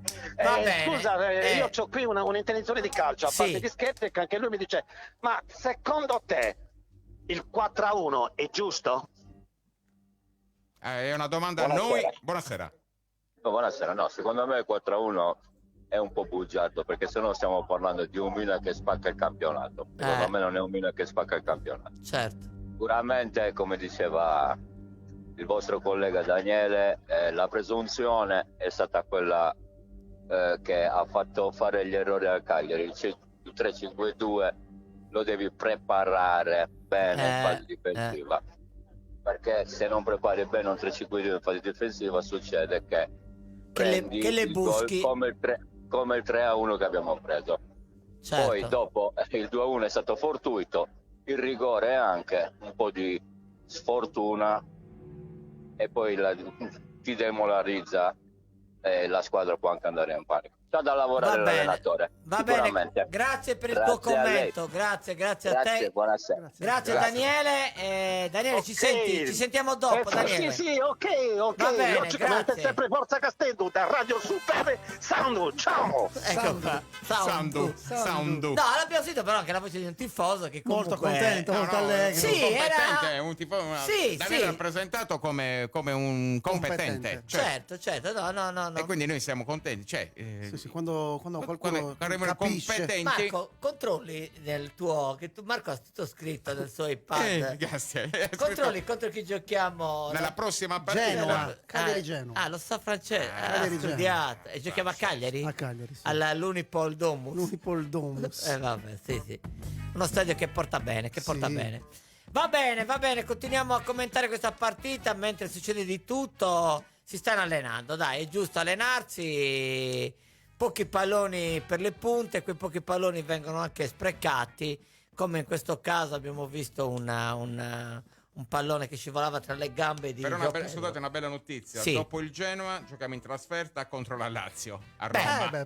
Scusa, io ho qui un intenditore di calcio, a parte di scherzi, che anche lui mi dice: ma secondo te il 4-1 è giusto? È una domanda a noi. Buonasera. No, buonasera, no, secondo me il 4-1 è un po' bugiardo, perché se no stiamo parlando di un Milan che spacca il campionato. Secondo me non è un Milan che spacca il campionato. Certo. Sicuramente, come diceva il vostro collega Daniele, la presunzione è stata quella che ha fatto fare gli errori al Cagliari. Il 3-5-2 lo devi preparare bene in fase difensiva, perché se non prepari bene un 3-5-2 in fase difensiva succede che le buschi come il 3-1 che abbiamo preso. Certo. Poi dopo il 2-1 è stato fortuito, il rigore anche un po' di sfortuna, e poi ti demoralizza e la squadra può anche andare in panico. C'è da lavorare l'allenatore. Va bene, grazie per il tuo commento, grazie a te. Buonasera. Grazie Daniele. Daniele, ci sentiamo dopo, Daniele. Sì, ok. Va bene, logicamente sempre Forza Castello da Radio Super Sound. Ciao. Ecco qua. Sound. No, l'abbiamo sentito però anche la voce di un tifoso che comunque molto contento, molto allegro. Sì, era un tifoso. Sì, Daniele l'ha presentato come un competente. Certo. No. E quindi noi siamo contenti. Sì, quando qualcuno capisce. Competenti. Marco, controlli nel tuo Marco ha tutto scritto nel suo iPad. Grazie. Controlli contro chi giochiamo nella prossima partita. Genoa. Lo sa francese. Ha studiato. E giochiamo a Cagliari? A Cagliari, sì. All'Unipol Domus. Vabbè, sì. Uno stadio che porta bene, Va bene, continuiamo a commentare questa partita mentre succede di tutto. Si stanno allenando, dai, è giusto allenarsi. Pochi palloni per le punte, quei pochi palloni vengono anche sprecati, come in questo caso abbiamo visto un pallone che scivolava tra le gambe di scusate, una bella notizia. Sì. Dopo il Genoa giochiamo in trasferta contro la Lazio a Roma.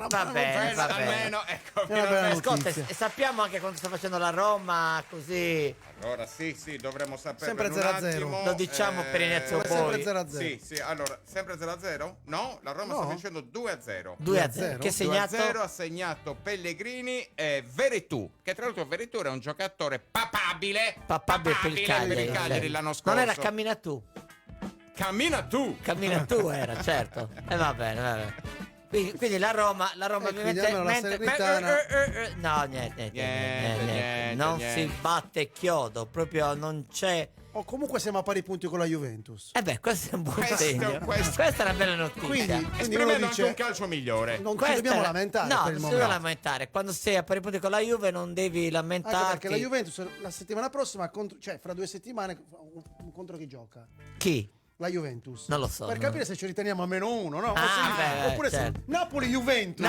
Va bene. Almeno ecco. Ascolta, e sappiamo anche quando sta facendo la Roma, così. Allora sì, dovremmo sapere. Sempre per un attimo. Lo diciamo per Ignazio Bori. Sempre 0-0. Sì, allora, sempre 0-0? No, la Roma sta facendo 2-0. 2-0. Che segnato? 2-0 ha segnato Pellegrini e Veretù, che tra l'altro Veretù era un giocatore papabile per il Cagliari l'anno scorso. Non era Cammina tu era, certo. E va bene. Quindi la Roma ovviamente no, niente. Non si batte chiodo, proprio non c'è. Comunque siamo a pari punti con la Juventus. Questo è un buon segno. Questa è una bella notizia. Quindi esprimendo anche un calcio migliore. Non ci dobbiamo lamentare. No, non si deve lamentare. Quando sei a pari punti con la Juve non devi lamentarti. Anche perché la Juventus la settimana prossima, cioè fra 2 settimane, contro chi gioca? Chi? La Juventus. Non lo so. Per capire se ci riteniamo a -1, no? Oppure certo. Napoli-Juventus.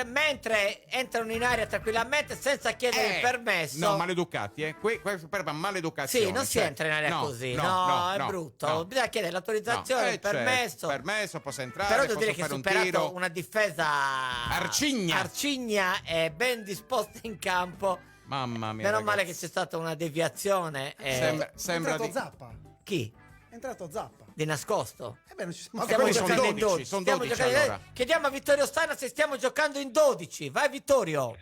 Mentre entrano in aria tranquillamente senza chiedere il permesso. No, maleducati, per maleducazione. Sì, non si entra in aria così. No, è brutto. Bisogna chiedere l'autorizzazione, il permesso. Permesso, posso entrare. Però devo dire che ha superato una difesa arcigna e ben disposta in campo. Mamma mia. Meno male che c'è stata una deviazione. Sembra di Zappa. Chi? È entrato Zappa. Di nascosto. Non ci siamo stiamo giocando in 12. Sono 12 allora. Chiediamo a Vittorio Stana se stiamo giocando in 12. Vai Vittorio.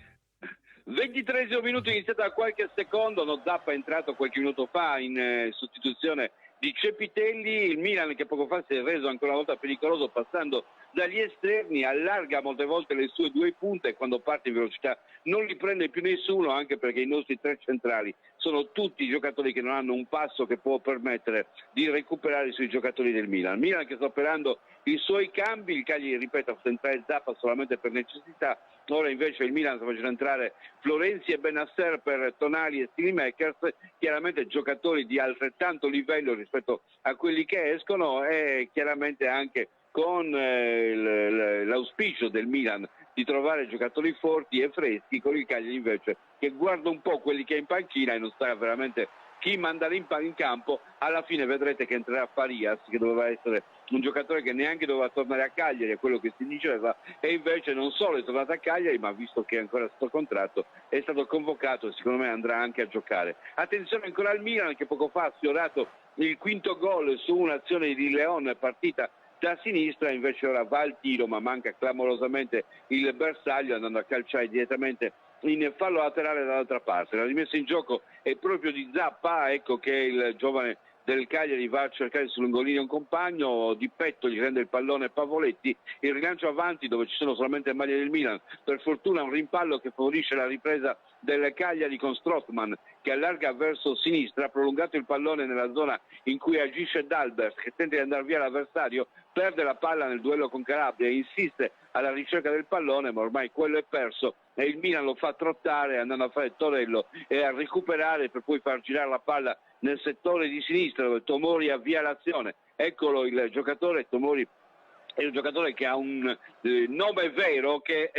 23esimo minuto, iniziato da qualche secondo. Lo Zappa è entrato qualche minuto fa in sostituzione di Cepitelli. Il Milan che poco fa si è reso ancora una volta pericoloso passando dagli esterni, allarga molte volte le sue due punte e quando parte in velocità non li prende più nessuno, anche perché i nostri tre centrali sono tutti giocatori che non hanno un passo che può permettere di recuperare sui giocatori del Milan. Milan che sta operando i suoi cambi, il Cagliari, ripeto, sta entrare Zappa solamente per necessità. Ora invece il Milan sta facendo entrare Florenzi e Benasser per Tonali e Stilemakers, chiaramente giocatori di altrettanto livello rispetto a quelli che escono, e chiaramente anche con l'auspicio del Milan di trovare giocatori forti e freschi, con il Cagliari invece che guarda un po' quelli che è in panchina e non sa veramente chi mandare in campo. Alla fine vedrete che entrerà Farias, che doveva essere un giocatore che neanche doveva tornare a Cagliari, è quello che si diceva, e invece non solo è tornato a Cagliari, ma visto che è ancora sotto contratto è stato convocato e secondo me andrà anche a giocare. Attenzione ancora al Milan, che poco fa ha sfiorato il quinto gol su un'azione di Leon partita da sinistra, invece ora va al tiro ma manca clamorosamente il bersaglio, andando a calciare direttamente in fallo laterale dall'altra parte. La rimessa in gioco è proprio di Zappa, ecco che il giovane del Cagliari va a cercare sul lungolino un compagno, di petto gli rende il pallone Pavoletti, il rilancio avanti dove ci sono solamente maglie del Milan, per fortuna un rimpallo che favorisce la ripresa del Cagliari con Strootman che allarga verso sinistra, prolungato il pallone nella zona in cui agisce Dalbert, che tenta di andare via l'avversario, perde la palla nel duello con Calabria, insiste alla ricerca del pallone ma ormai quello è perso e il Milan lo fa trottare andando a fare torello e a recuperare per poi far girare la palla nel settore di sinistra dove Tomori avvia l'azione. Eccolo il giocatore. Tomori è un giocatore che ha un nome vero che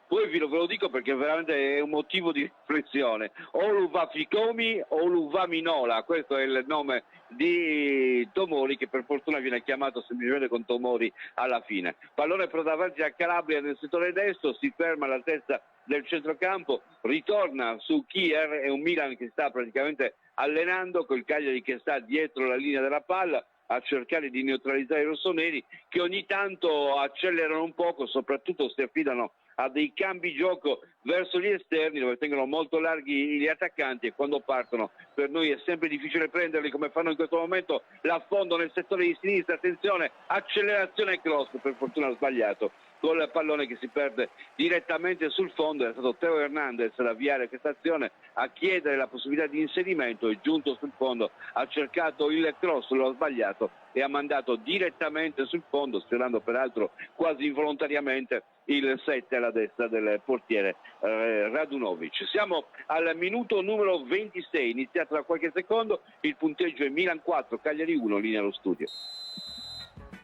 poi ve lo dico perché veramente è un motivo di riflessione. Oluwafikomi Oluwaminola, questo è il nome di Tomori, che per fortuna viene chiamato semplicemente con Tomori alla fine. Pallone però davanti a Calabria nel settore destro, si ferma all'altezza del centrocampo, ritorna su Kier, è un Milan che sta praticamente allenando, col Cagliari che sta dietro la linea della palla a cercare di neutralizzare i rossoneri, che ogni tanto accelerano un poco, soprattutto si affidano a dei cambi gioco verso gli esterni dove tengono molto larghi gli attaccanti e quando partono per noi è sempre difficile prenderli, come fanno in questo momento, l'affondo nel settore di sinistra, attenzione, accelerazione e cross, per fortuna sbagliato, con il pallone che si perde direttamente sul fondo. È stato Teo Hernandez ad avviare questa azione, a chiedere la possibilità di inserimento, è giunto sul fondo, ha cercato il cross, lo ha sbagliato e ha mandato direttamente sul fondo, sperando peraltro quasi involontariamente il 7 alla destra del portiere Radunovic. Siamo al minuto numero 26, iniziato da qualche secondo, il punteggio è Milan 4, Cagliari 1, linea allo studio.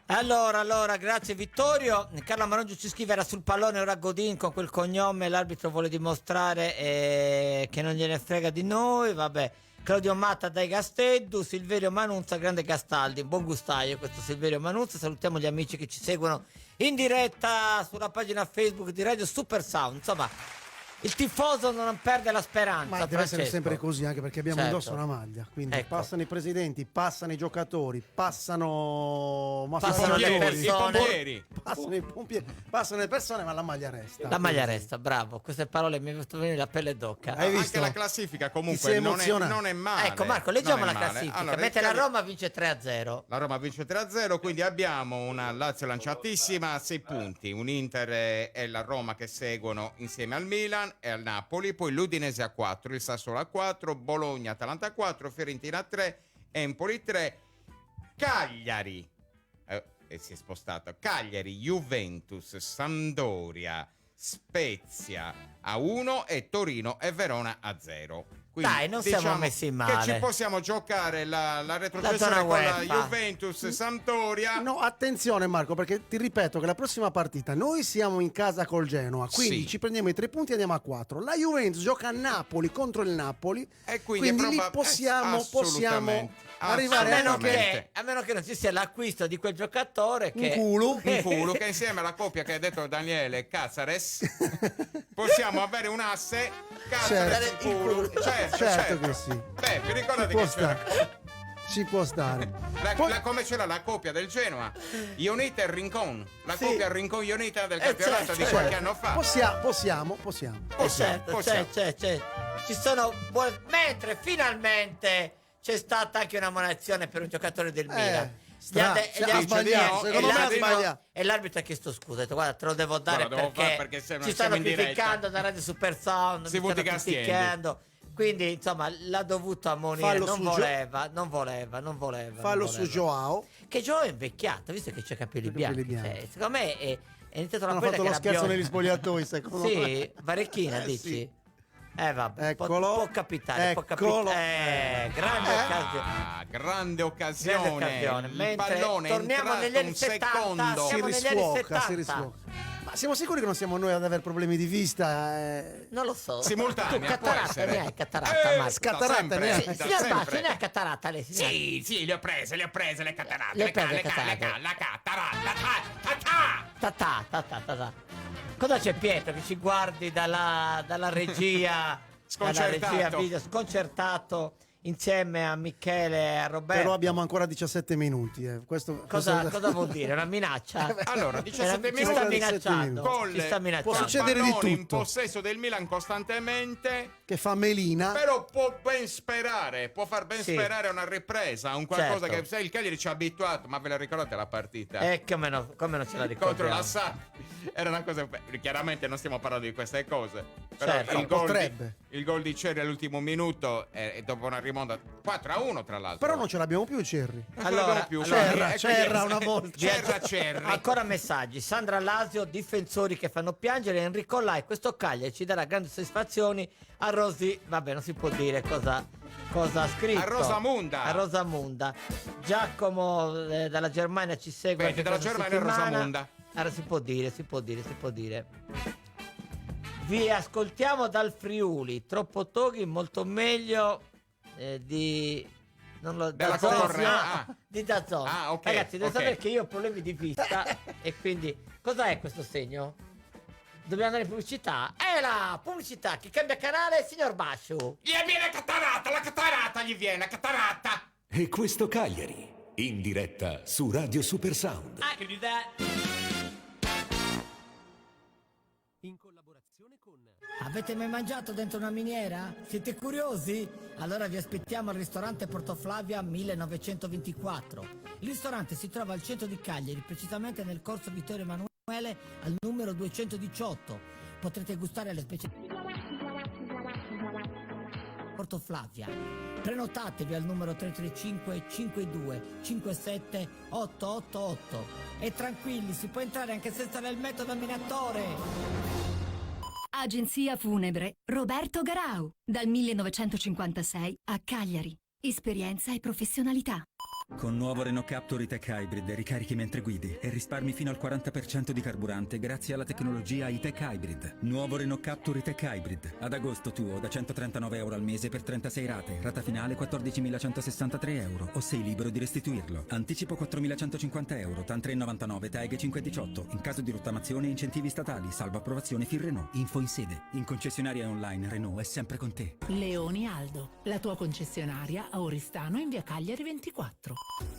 Allora, grazie Vittorio. Carlo Amarongio ci scrive: era sul pallone ora Godin con quel cognome, l'arbitro vuole dimostrare che non gliene frega di noi, vabbè. Claudio Matta dai Gasteddu, Silverio Manunza, grande Gastaldi, buon gustaio questo Silverio Manunza. Salutiamo gli amici che ci seguono in diretta sulla pagina Facebook di Radio Super Sound. Insomma, il tifoso non perde la speranza. Ma deve essere sempre così, anche perché abbiamo indosso una maglia. Quindi ecco, passano i presidenti, passano i giocatori, passano le persone, passano i pompieri, passano le persone, ma la maglia resta. La maglia resta, bravo. Queste parole mi è venuto venire la pelle d'occa. Hai visto? Anche la classifica comunque non è male. Ecco Marco, leggiamo la classifica. Allora, mette la Roma vince 3-0. La Roma vince 3-0, quindi abbiamo una Lazio lanciatissima a 6 punti, un Inter e la Roma che seguono insieme al Milan e al Napoli, poi l'Udinese a 4, il Sassuolo a 4, Bologna, Atalanta a 4, Fiorentina a 3, Empoli 3, Cagliari si è spostato, Cagliari, Juventus, Sampdoria, Spezia a 1 e Torino e Verona a 0. Quindi, dai, non siamo messi male. Che ci possiamo giocare la retrocessione con la Juventus, Sampdoria. No, attenzione Marco, perché ti ripeto che la prossima partita noi siamo in casa col Genoa, quindi ci prendiamo i 3 punti e andiamo a 4. La Juventus gioca a Napoli contro il Napoli e quindi lì possiamo arrivare a meno che non ci sia l'acquisto di quel giocatore che un culo che insieme alla coppia che ha detto Daniele, Casares, possiamo avere un asse Casares certo che sì. Beh, vi ricordate che c'era? Ci può stare. Come c'era la coppia del Genoa, Ionita e Rincon, la coppia Rincon-Ionita del campionato di qualche anno fa. Possiamo. C'è. Ci sono mentre finalmente c'è stata anche una munizione per un giocatore del Milan. Ha sbagliato, secondo me ha sbagliato. E l'arbitro ha chiesto scusa, ha detto guarda te lo devo dare perché ci stanno criticando da Radio Super Sound, si mi stanno criticando. Quindi insomma l'ha dovuto ammonire, non voleva. Fallo su Joao. Che Joao è invecchiato, visto che c'ha capelli bianchi. Secondo me è iniziato hanno fatto lo scherzo negli spogliatoi, secondo me. Sì, Varechina dici? Sì. Vabbè, Eccolo. può capitare, grande occasione. Il pallone torniamo negli anni 70, siamo negli anni 70. Ma siamo sicuri che non siamo noi ad avere problemi di vista? Non lo so. Simultanea, tu cataratta ne hai, cataratta, scataratta ne hai. Signor Bascio, ne ha cataratta lei? Sì, le ho prese le cataratte. La cataratta. Cosa c'è Pietro che ci guardi dalla regia? Sconcertato. Dalla regia video, sconcertato insieme a Michele e a Roberto. Però abbiamo ancora 17 minuti. Cosa vuol dire? Una minaccia? Allora, 17 minuti. Ci sta minacciando. Può succedere di tutto. In possesso del Milan costantemente. Che fa melina. Però può far ben sperare una ripresa, un qualcosa che se il Cagliari ci ha abituato, ma ve la ricordate la partita? Come non ce la ricordiamo? Contro la era una cosa, chiaramente non stiamo parlando di queste cose, però il gol di Cerri all'ultimo minuto e dopo una rimonta 4-1 tra l'altro. Però non ce l'abbiamo più Cerri. Cerra una volta. Cerri. Ancora messaggi. Sandra Lasio, difensori che fanno piangere. Enrico Lai, questo Cagliari ci darà grandi soddisfazioni. A Rosy, vabbè, non si può dire cosa ha scritto. A Rosamunda. Giacomo dalla Germania ci segue. Dalla Germania a Rosamunda. Allora si può dire. Vi ascoltiamo dal Friuli. Troppo toghi, molto meglio di di Dazzone. Okay, ragazzi, devo sapere che io ho problemi di vista e quindi cosa è questo segno? Dobbiamo andare in pubblicità. È la pubblicità che cambia canale, signor Bascio. Gli viene cataratta, la cataratta gli viene, cataratta. E questo Cagliari, in diretta su Radio Super Sound. I can do that. In collaborazione con... Avete mai mangiato dentro una miniera? Siete curiosi? Allora vi aspettiamo al ristorante Portoflavia 1924. Il ristorante si trova al centro di Cagliari, precisamente nel corso Vittorio Emanuele al numero 218. Potrete gustare le specie Portoflavia. Prenotatevi al numero 335 52 57 888. E tranquilli, si può entrare anche senza il metodo minatore. Agenzia Funebre Roberto Garau, dal 1956 a Cagliari. Esperienza e professionalità. Con nuovo Renault Captur Tech Hybrid ricarichi mentre guidi e risparmi fino al 40% di carburante grazie alla tecnologia E-Tech Hybrid. Nuovo Renault Captur Tech Hybrid. Ad agosto tuo da €139 al mese per 36 rate. Rata finale €14.163 o sei libero di restituirlo. Anticipo €4.150, TAN 3,99, TAEG 518. In caso di rottamazione incentivi statali, salvo approvazione FIR Renault. Info in sede. In concessionaria online Renault è sempre con te. Leoni Aldo, la tua concessionaria a Oristano in via Cagliari 24.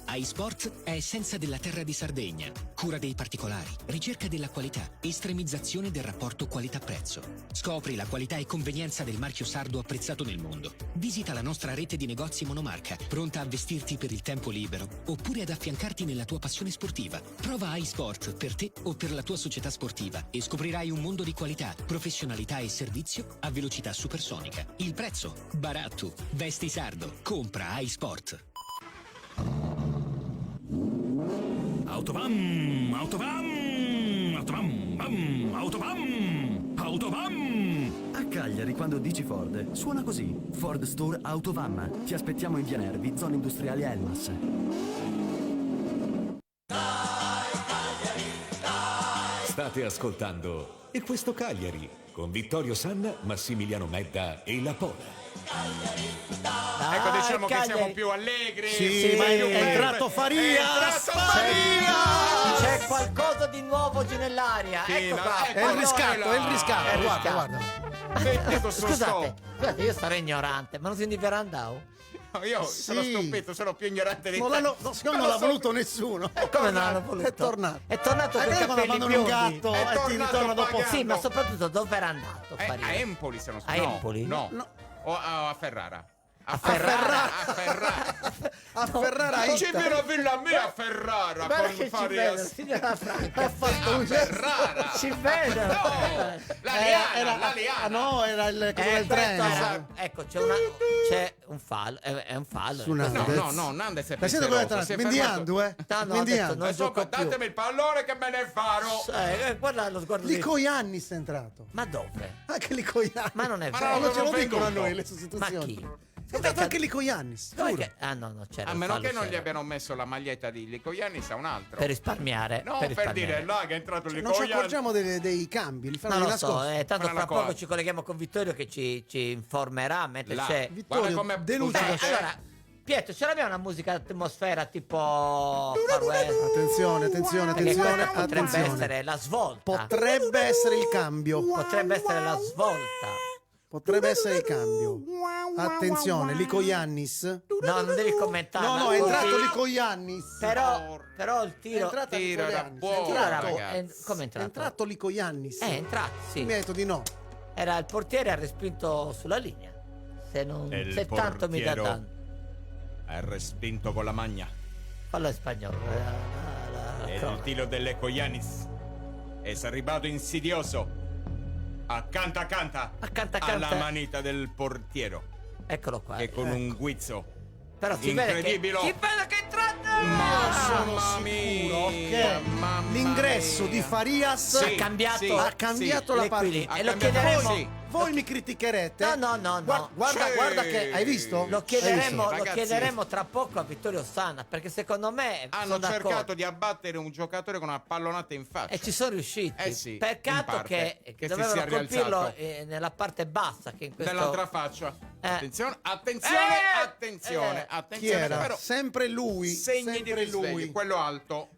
iSport è essenza della terra di Sardegna, cura dei particolari, ricerca della qualità, estremizzazione del rapporto qualità-prezzo. Scopri la qualità e convenienza del marchio sardo apprezzato nel mondo. Visita la nostra rete di negozi monomarca, pronta a vestirti per il tempo libero oppure ad affiancarti nella tua passione sportiva. Prova iSport per te o per la tua società sportiva e scoprirai un mondo di qualità, professionalità e servizio a velocità supersonica. Il prezzo? Baratto. Vesti sardo. Compra iSport. Autobam, autobam, autobam, bam, autobam, autobam. A Cagliari, quando dici Ford, suona così. Ford Store Autovam. Ti aspettiamo in via Nervi, zona industriale Elmas. State ascoltando E questo Cagliari con Vittorio Sanna, Massimiliano Medda e La Pola. Ecco, diciamo che siamo più allegri. Sì, ma è entrato Faria. C'è qualcosa di nuovo giù nell'aria. Sì, ecco qua. È il riscatto. Guarda. Scusate, io sarei ignorante, ma non si Verandau? Io sono stupito, sono più ignorante di te. Non l'ha voluto nessuno. Come non l'hanno voluto? È tornato. È tornato con i quando capelli mandano un biondi. gatto È e ti tornato ritorna dopo. pagando. Sì, ma soprattutto dove era andato? A Empoli, se non A Empoli? No. O a Ferrara. A Ferrara. Non ci viene a Villa mia a Ferrara con Farias. Signora Franca. Ha fatto un Ferrara. Ci vedo. Era il treno. Ecco, c'è un fallo. È un fallo. Su Nandes. No, Nandes è Senti come tra Mendiando, datemi il pallone che me ne farò. Guarda lo sguardo. Lico Iannis è entrato. Ma dove? Anche Lico Iannis. Ma non è Ma vero. Non ce lo venduto. dicono a noi le sostituzioni. Ma chi? È entrato anche Lico Iannis. Ah no, c'era. A il meno fallo, che non gli c'era. abbiano messo la maglietta di Lico Iannis a un altro. Per risparmiare. No, per dire là che è entrato Lico Non ci Iannis. accorgiamo dei cambi, li fanno Non di lo so, nascosto. tanto fra poco ci colleghiamo con Vittorio che ci informerà mentre Là. c'è. Vittorio, delucido. Allora, Pietro, ce l'abbiamo una musica atmosfera tipo Far West? Attenzione. Potrebbe essere la svolta. Potrebbe essere il cambio. Potrebbe essere la svolta. Potrebbe essere il cambio. Attenzione, Lico Iannis. No, non devi commentare. No, è entrato Lico Iannis. Però il tiro. È entrato Lico Iannis. Come è entrato? È entrato Lico Iannis. È entrato, sì. Mi hai detto di no. Era il portiere, ha respinto sulla linea. Se tanto mi dà tanto. Ha respinto con la magna. Fallo in spagnolo. È il tiro dell'Eco Iannis. È arrivato insidioso. Accanto alla manita del portiero. Eccolo qua. E con un guizzo però si vede che è entrato. Ma sono sicuro che l'ingresso di Farias ha cambiato la partita. E lo chiederemo. Voi mi criticherete. No. Guarda che hai visto? Lo chiederemo tra poco a Vittorio Ossana, perché secondo me hanno cercato di abbattere un giocatore con una pallonata in faccia. E ci sono riusciti. Peccato che dovevano colpirlo nella parte bassa, che in questo... nell'altra faccia. Attenzione. Chi era? Però sempre lui. Segni di risveglio.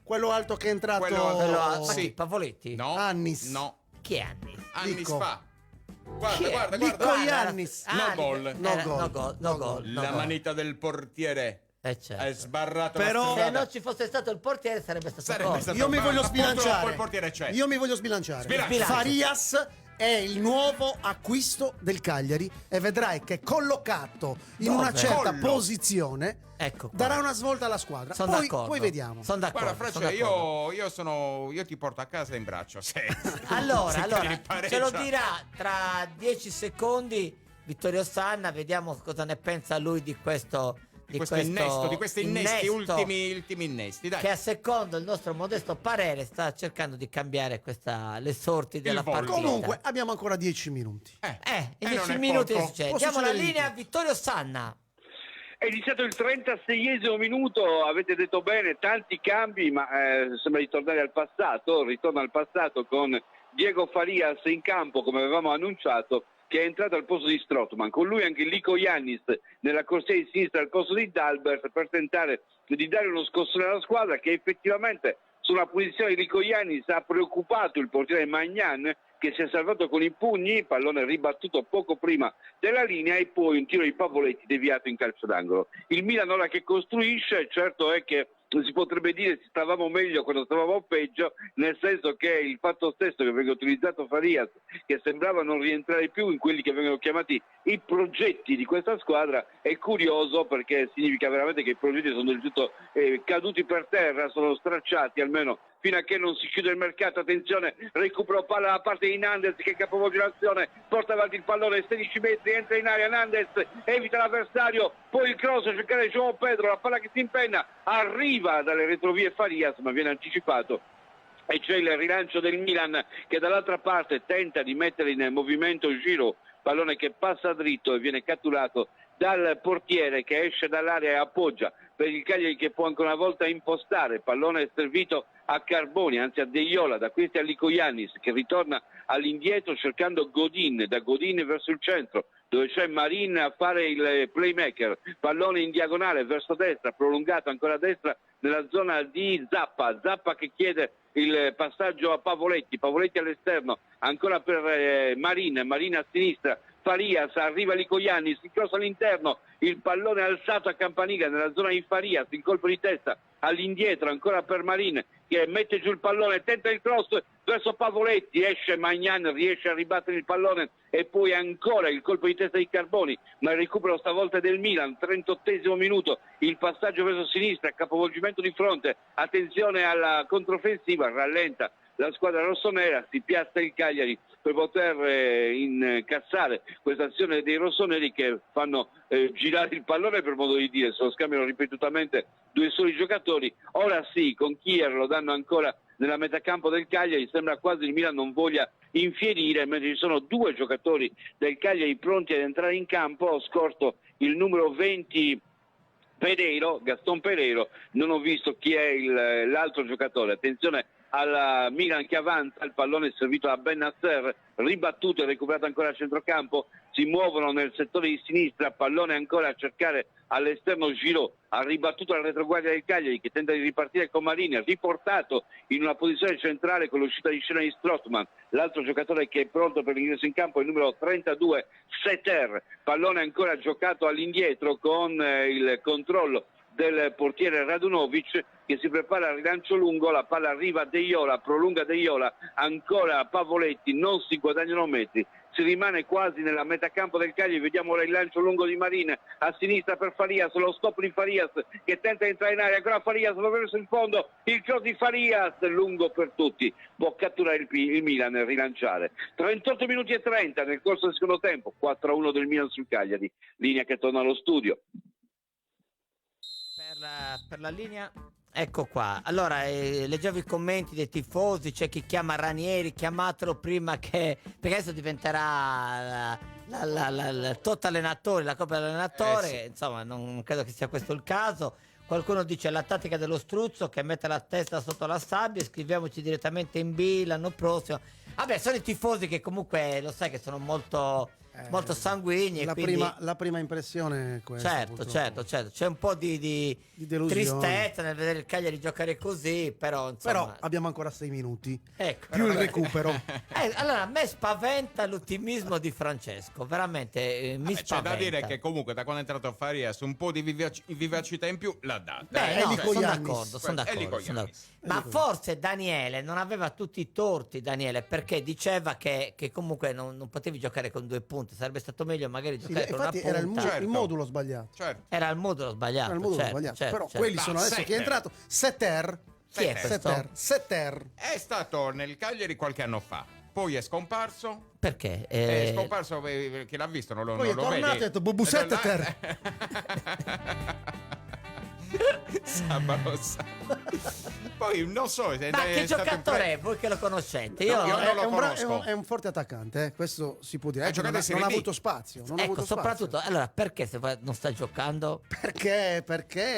Quello alto che è entrato. Ma chi? Pavoletti? No. Annis. No. Chi è Annis? Annis fa. Guarda. Lico Iannis. No gol. La manita del portiere. Certo. È sbarrato. Però se non ci fosse stato il portiere sarebbe stato Io mi voglio sbilanciare. Il portiere c'è. Io mi voglio sbilanciare. Farias è il nuovo acquisto del Cagliari e vedrai che collocato in una certa posizione darà una svolta alla squadra. Poi vediamo. Sono d'accordo. Guarda, Francia, io ti porto a casa in braccio. Allora, ce lo dirà tra 10 secondi Vittorio Sanna, vediamo cosa ne pensa lui di questo. Di questi innesti, ultimi innesti, dai. Che a secondo il nostro modesto parere sta cercando di cambiare le sorti della partita. Comunque abbiamo ancora 10 minuti. In 10 minuti succede. Diamo la linea a Vittorio Sanna. È iniziato il 36esimo minuto, avete detto bene, tanti cambi, ma sembra di tornare al passato. Ritorno al passato con Diego Farias in campo, come avevamo annunciato, che è entrato al posto di Strootman, con lui anche Lico Iannis nella corsia di sinistra al posto di Dalbert, per tentare di dare uno scossone alla squadra, che effettivamente sulla posizione di Lico Iannis ha preoccupato il portiere Magnan, che si è salvato con i pugni, pallone ribattuto poco prima della linea, e poi un tiro di Pavoletti deviato in calcio d'angolo. Il Milan ora che costruisce, certo è che si potrebbe dire che stavamo meglio quando stavamo peggio, nel senso che il fatto stesso che venga utilizzato Farias, che sembrava non rientrare più in quelli che vengono chiamati i progetti di questa squadra, è curioso, perché significa veramente che i progetti sono del tutto caduti per terra, sono stracciati, almeno fino a che non si chiude il mercato. Attenzione, recupero palla da parte di Nandes, che capovolge l'azione, porta avanti il pallone 16 metri, entra in area Nandes, evita l'avversario, poi il cross a cercare João Pedro, la palla che si impenna, arriva dalle retrovie Farias ma viene anticipato, e c'è il rilancio del Milan che dall'altra parte tenta di mettere in movimento il giro, pallone che passa dritto e viene catturato dal portiere, che esce dall'area e appoggia per il Cagliari, che può ancora una volta impostare. Pallone servito a Carboni, anzi a Deiola, da questi a Lico Iannis, che ritorna all'indietro cercando Godin, da Godin verso il centro dove c'è Marin a fare il playmaker, pallone in diagonale verso destra, prolungato ancora a destra nella zona di Zappa che chiede il passaggio a Pavoletti all'esterno, ancora per Marin a sinistra, Farias, arriva Lico Iannis, si cross all'interno, il pallone alzato a campanile nella zona di Farias, in colpo di testa all'indietro ancora per Marin, che mette giù il pallone, tenta il cross verso Pavoletti, esce Magnan, riesce a ribattere il pallone e poi ancora il colpo di testa di Carboni, ma il recupero stavolta è del Milan, 38esimo minuto, il passaggio verso sinistra, capovolgimento di fronte, attenzione alla controffensiva, rallenta la squadra rossonera, si piazza il Cagliari per poter incassare questa azione dei rossoneri che fanno girare il pallone, per modo di dire, se lo scambiano ripetutamente due soli giocatori. Ora sì, con Kier lo danno ancora nella metacampo del Cagliari, sembra quasi il Milan non voglia infierire, mentre ci sono due giocatori del Cagliari pronti ad entrare in campo. Ho scorto il numero 20 Pereiro, Gaston Pereiro, non ho visto chi è l'altro giocatore. Attenzione al Milan che avanza, il pallone è servito da Bennacer, ribattuto e recuperato ancora a centrocampo, si muovono nel settore di sinistra, pallone ancora a cercare all'esterno Giroud, ha ribattuto la retroguardia del Cagliari che tenta di ripartire con Marini, riportato in una posizione centrale con l'uscita di scena di Strootman, l'altro giocatore che è pronto per l'ingresso in campo è il numero 32 Seter, pallone ancora giocato all'indietro con il controllo del portiere Radunovic che si prepara al rilancio lungo, la palla arriva a Deiola, prolunga Deiola, ancora Pavoletti, non si guadagnano metri, si rimane quasi nella metacampo del Cagliari, vediamo ora il lancio lungo di Marin, a sinistra per Farias, lo stop di Farias che tenta di entrare in aria, ancora Farias, lo verso il fondo, il cross di Farias, lungo per tutti, può catturare il Milan e rilanciare. 38 minuti e 30 nel corso del secondo tempo, 4-1 del Milan sul Cagliari, linea che torna allo studio. Per la linea, ecco qua. Allora, leggevo i commenti dei tifosi, c'è chi chiama Ranieri, chiamatelo prima che, perché adesso diventerà il tot allenatore, la coppa dell'allenatore, sì. Insomma non credo che sia questo il caso. Qualcuno dice la tattica dello struzzo che mette la testa sotto la sabbia, iscriviamoci direttamente in B l'anno prossimo. Vabbè, sono i tifosi che comunque lo sai che sono molto sanguigni. La prima impressione è questa. Certo. C'è un po' di tristezza nel vedere il Cagliari giocare così, però insomma. Però abbiamo ancora 6 minuti. Ecco. Più il recupero. Allora, a me spaventa l'ottimismo di Francesco, veramente mi spaventa. C'è da dire che comunque da quando è entrato Farias un po' di vivacità in più l'ha data. Sono d'accordo. Ma forse Daniele non aveva tutti i torti, perché diceva che comunque non potevi giocare con 2 punti, sarebbe stato meglio magari giocare con una punta. Era il modulo sbagliato. Certo. Era il modulo sbagliato. Però quelli sono adesso che è entrato Seter. Chi è questo? Seter. È stato nel Cagliari qualche anno fa. Poi è scomparso. Perché? È scomparso, chi l'ha visto non lo vedi. Poi è tornato e ha detto Bubu Seter. Poi non so. Ma che giocatore è? Voi che lo conoscete? Io non lo conosco. È un forte attaccante, questo si può dire. Non ha avuto spazio. Soprattutto, allora perché non sta giocando? Perché?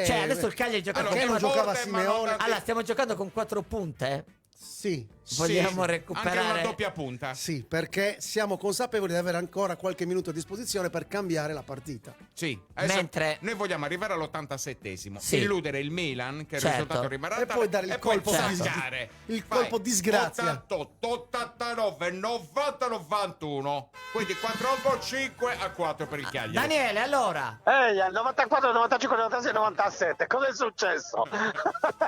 Cioè, adesso il Cagliari gioca perché non giocava Simeone? Allora, stiamo giocando con 4 punte? Sì. Vogliamo recuperare anche una doppia punta? Sì, perché siamo consapevoli di avere ancora qualche minuto a disposizione per cambiare la partita. Sì, mentre noi vogliamo arrivare all'87esimo, sì. Illudere il Milan che il risultato rimarrà e poi dare il colpo disgrazia. 88, 89, 90, 91. Quindi 4-5-4 per il Cagliari. Daniele, allora. 94, 95, 96, 97. Cosa è successo?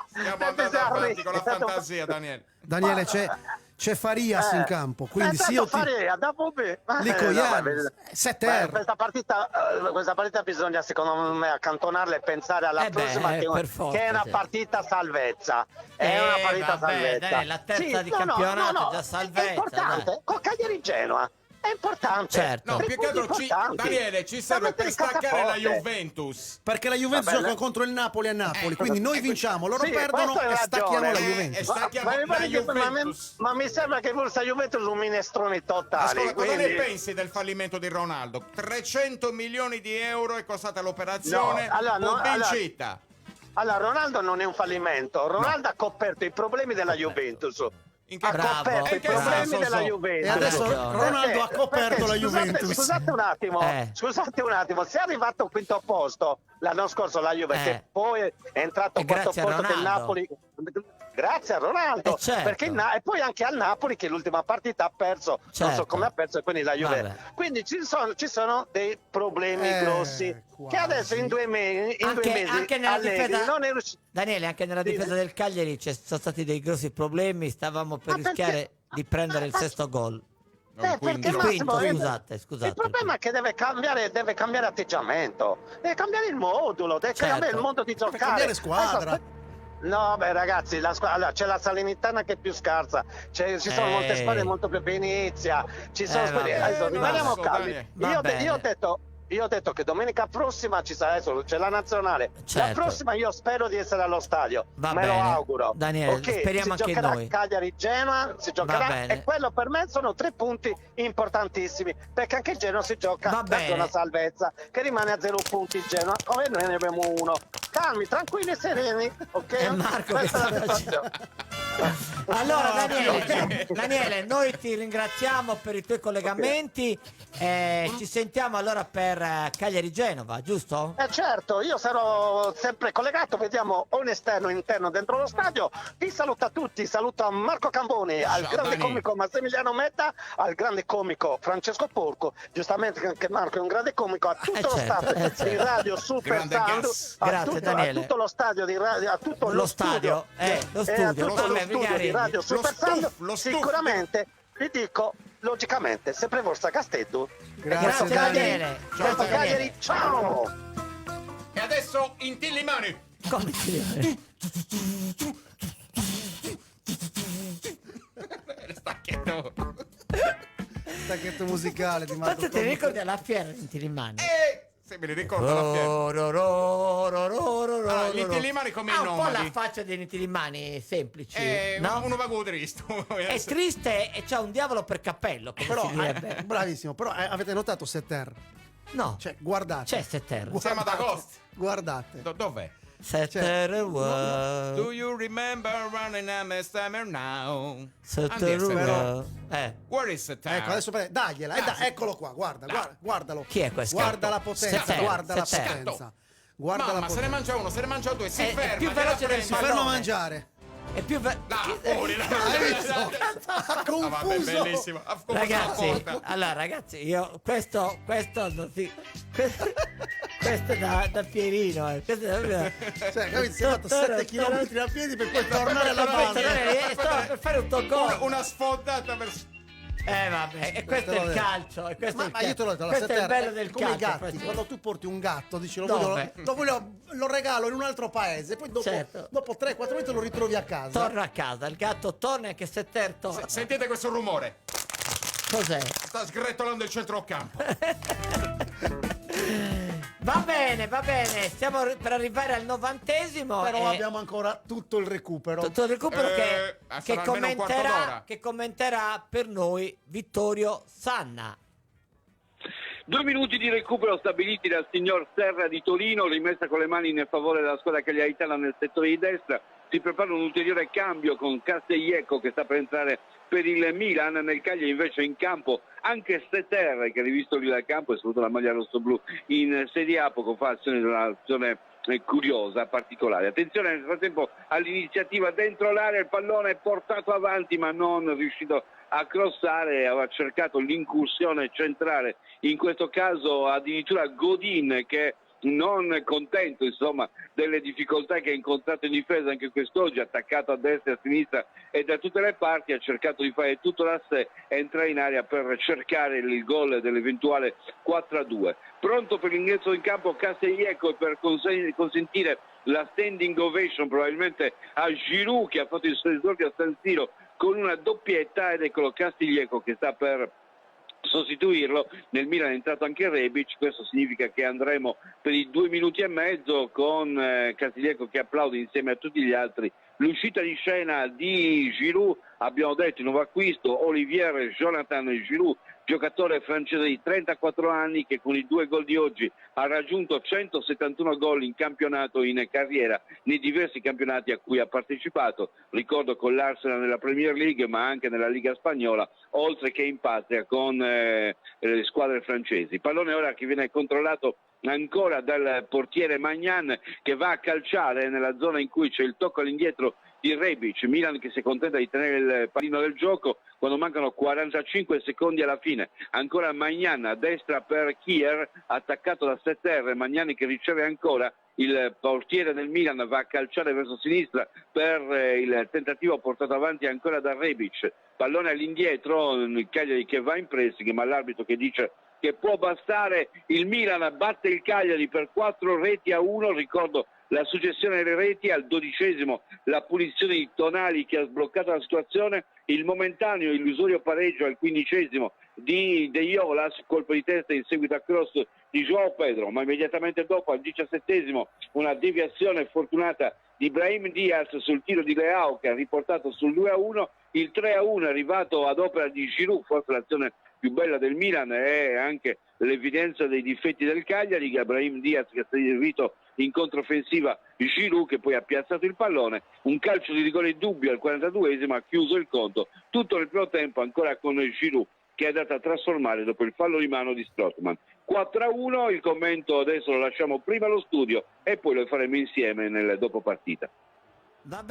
Stiamo andando avanti con la fantasia, Daniele. Daniele, c'è Farias in campo, quindi sì, Faria, dopo Seter. Questa partita bisogna secondo me accantonarla e pensare alla prossima che è una partita salvezza. È una partita salvezza. Dai, la terza di campionato già salvezza. È importante, con Cagliari Genoa. È importante. Certo. No, più che altro Daniele ci serve per staccare la Juventus. Perché la Juventus gioca contro il Napoli a Napoli, quindi noi vinciamo, loro perdono e stacchiamo la Juventus. Ma mi sembra che questa Juventus un minestrone totale. Ascolta, cosa ne pensi del fallimento di Ronaldo? 300 milioni di euro è costata l'operazione, vincita. Allora, Ronaldo non è un fallimento. Ronaldo ha coperto i problemi della Juventus. Ha coperto i problemi della Juventus. E adesso Ronaldo ha coperto la Juventus. Scusate un attimo, se è arrivato al quinto posto l'anno scorso la Juve, che poi è entrato al quarto posto del Napoli. Grazie a Ronaldo, certo. Perché e poi anche al Napoli che l'ultima partita ha perso, certo. non so come ha perso, e quindi la Juve. Vabbè. Quindi ci sono dei problemi grossi che adesso in due mesi anche nella difesa, non è riuscito. Daniele, anche nella difesa del Cagliari ci sono stati dei grossi problemi, stavamo per rischiare di prendere il sesto gol. Perché Massimo, scusate. Il problema è che deve cambiare atteggiamento, deve cambiare il modulo, deve cambiare il modo di giocare. Deve cambiare squadra. No, beh ragazzi, allora, c'è la Salernitana che è più scarsa, ci sono molte squadre molto più Venezia, ci sono squadre, rimaniamo calmi. Io ho detto che domenica prossima ci sarà, c'è la nazionale. La prossima io spero di essere allo stadio. Va Me bene. lo auguro. Daniele, speriamo si anche giocherà noi. Cagliari-Genoa, si giocherà e quello per me sono 3 punti importantissimi, perché anche il Genoa si gioca per una salvezza, che rimane a 0 punti il Genoa, come noi ne abbiamo 1. Calmi, tranquilli e sereni, ok? Marco che allora Daniele, noi ti ringraziamo per i tuoi collegamenti, ci sentiamo allora per Cagliari-Genova, giusto? Certo, io sarò sempre collegato, vediamo o in esterno o interno dentro lo stadio. Vi saluto a tutti, saluto a Marco Camboni, al grande comico Massimiliano Metta, al grande comico Francesco Porco, giustamente anche Marco è un grande comico, a tutto lo staff di Radio Super Sound, a tutto lo stadio di radio, a tutto lo studio di Radio Super Sound, sicuramente vi dico logicamente sempre forza Castello. Grazie Daniele. Grazie Cagliari, ciao. E adesso in Tillimani. Come Stacchetto musicale di Marco. Quanto ti ricordi alla fiera in Tillimani? Se me li ricordo la fiera. Gli Tillimani come i nomadi. Un po' la faccia dei Tillimani semplici, no? Uno vago triste. È triste e c'ha un diavolo per cappello, come si direbbe. Bravissimo, però avete notato Setter? No. Cioè, guardate. C'è Setter. Siamo ad agosto. Guardate. Dov'è? Setter Do you remember running a summer now? Setter Where is Setter? Ecco, adesso dagliela, eccolo qua, guardalo. Chi è questo? Guarda la potenza, guarda la potenza. Guarda Mamma, la se ne mangia uno, se ne mangia due, si ferma. È più veloce del si ferma a mangiare. È più fuori, ha confuso. Bellissimo. Ragazzi, io questo non si questo è da Pierino, questo è cioè, capito, si è fatto 7 km a piedi per poi tornare alla base. Per fare un tocco. Una sfondata per vabbè, e questo è il calcio. E questo ma io te l'ho detto, questo è il bello del calcio. Come i gatti, quando tu porti un gatto, dici lo regalo in un altro paese, poi dopo 3-4 mesi lo ritrovi a casa. Torna a casa, il gatto torna e che Setter torna. Sentite questo rumore? Cos'è? Sta sgretolando il centrocampo. Va bene, stiamo per arrivare al 90°. Però abbiamo ancora tutto il recupero. Che commenterà per noi Vittorio Sanna. 2 minuti di recupero stabiliti dal signor Serra di Torino, rimessa con le mani in favore della squadra cagliaritana nel settore di destra. Si prepara un ulteriore cambio con Castiglieco che sta per entrare per il Milan. Nel Cagliari invece in campo anche Setter, che ha rivisto lì dal campo e saluto la maglia rossoblu in Serie A, poco fa un'azione curiosa, particolare. Attenzione nel frattempo all'iniziativa dentro l'area, il pallone è portato avanti ma non riuscito a crossare, aveva cercato l'incursione centrale, in questo caso addirittura Godin, che non contento insomma delle difficoltà che ha incontrato in difesa anche quest'oggi, attaccato a destra e a sinistra e da tutte le parti, ha cercato di fare tutto da sé e entrare in area per cercare il gol dell'eventuale 4-2. Pronto per l'ingresso in campo Castiglieco e per consentire la standing ovation probabilmente a Giroud, che ha fatto il suo esordio a San Siro con una doppietta, ed eccolo Castiglieco che sta per sostituirlo. Nel Milan è entrato anche Rebic, questo significa che andremo per i 2 minuti e mezzo con Castiglieco che applaude insieme a tutti gli altri l'uscita di scena di Giroud. Abbiamo detto il nuovo acquisto Olivier Jonathan Giroud, giocatore francese di 34 anni che con i 2 gol di oggi ha raggiunto 171 gol in campionato in carriera nei diversi campionati a cui ha partecipato, ricordo con l'Arsenal nella Premier League ma anche nella Liga Spagnola, oltre che in patria con le squadre francesi. Pallone ora che viene controllato ancora dal portiere Magnan, che va a calciare nella zona in cui c'è il tocco all'indietro di Rebic. Milan che si accontenta di tenere il pallino del gioco quando mancano 45 secondi alla fine. Ancora Magnan a destra per Kier, attaccato da Setter. Magnani che riceve ancora, il portiere del Milan va a calciare verso sinistra per il tentativo portato avanti ancora da Rebic. Pallone all'indietro, il Cagliari che va in pressing, ma l'arbitro che dice che può bastare. Il Milan batte il Cagliari per 4-1. Ricordo la successione delle reti, al 12° la punizione di Tonali che ha sbloccato la situazione, il momentaneo illusorio pareggio al 15° di De Iolas, colpo di testa in seguito a cross di João Pedro, ma immediatamente dopo al 17° una deviazione fortunata di Brahim Diaz sul tiro di Leao che ha riportato sul 2-1, il 3-1 è arrivato ad opera di Giroud, forse l'azione più bella del Milan è anche l'evidenza dei difetti del Cagliari, che Brahim Diaz che ha servito in controffensiva Giroud che poi ha piazzato il pallone, un calcio di rigore dubbio al 42° ha chiuso il conto, tutto nel primo tempo ancora con Giroud che è andato a trasformare dopo il fallo di mano di Strootman. 4-1, il commento adesso lo lasciamo prima allo studio e poi lo faremo insieme nel dopo partita. Va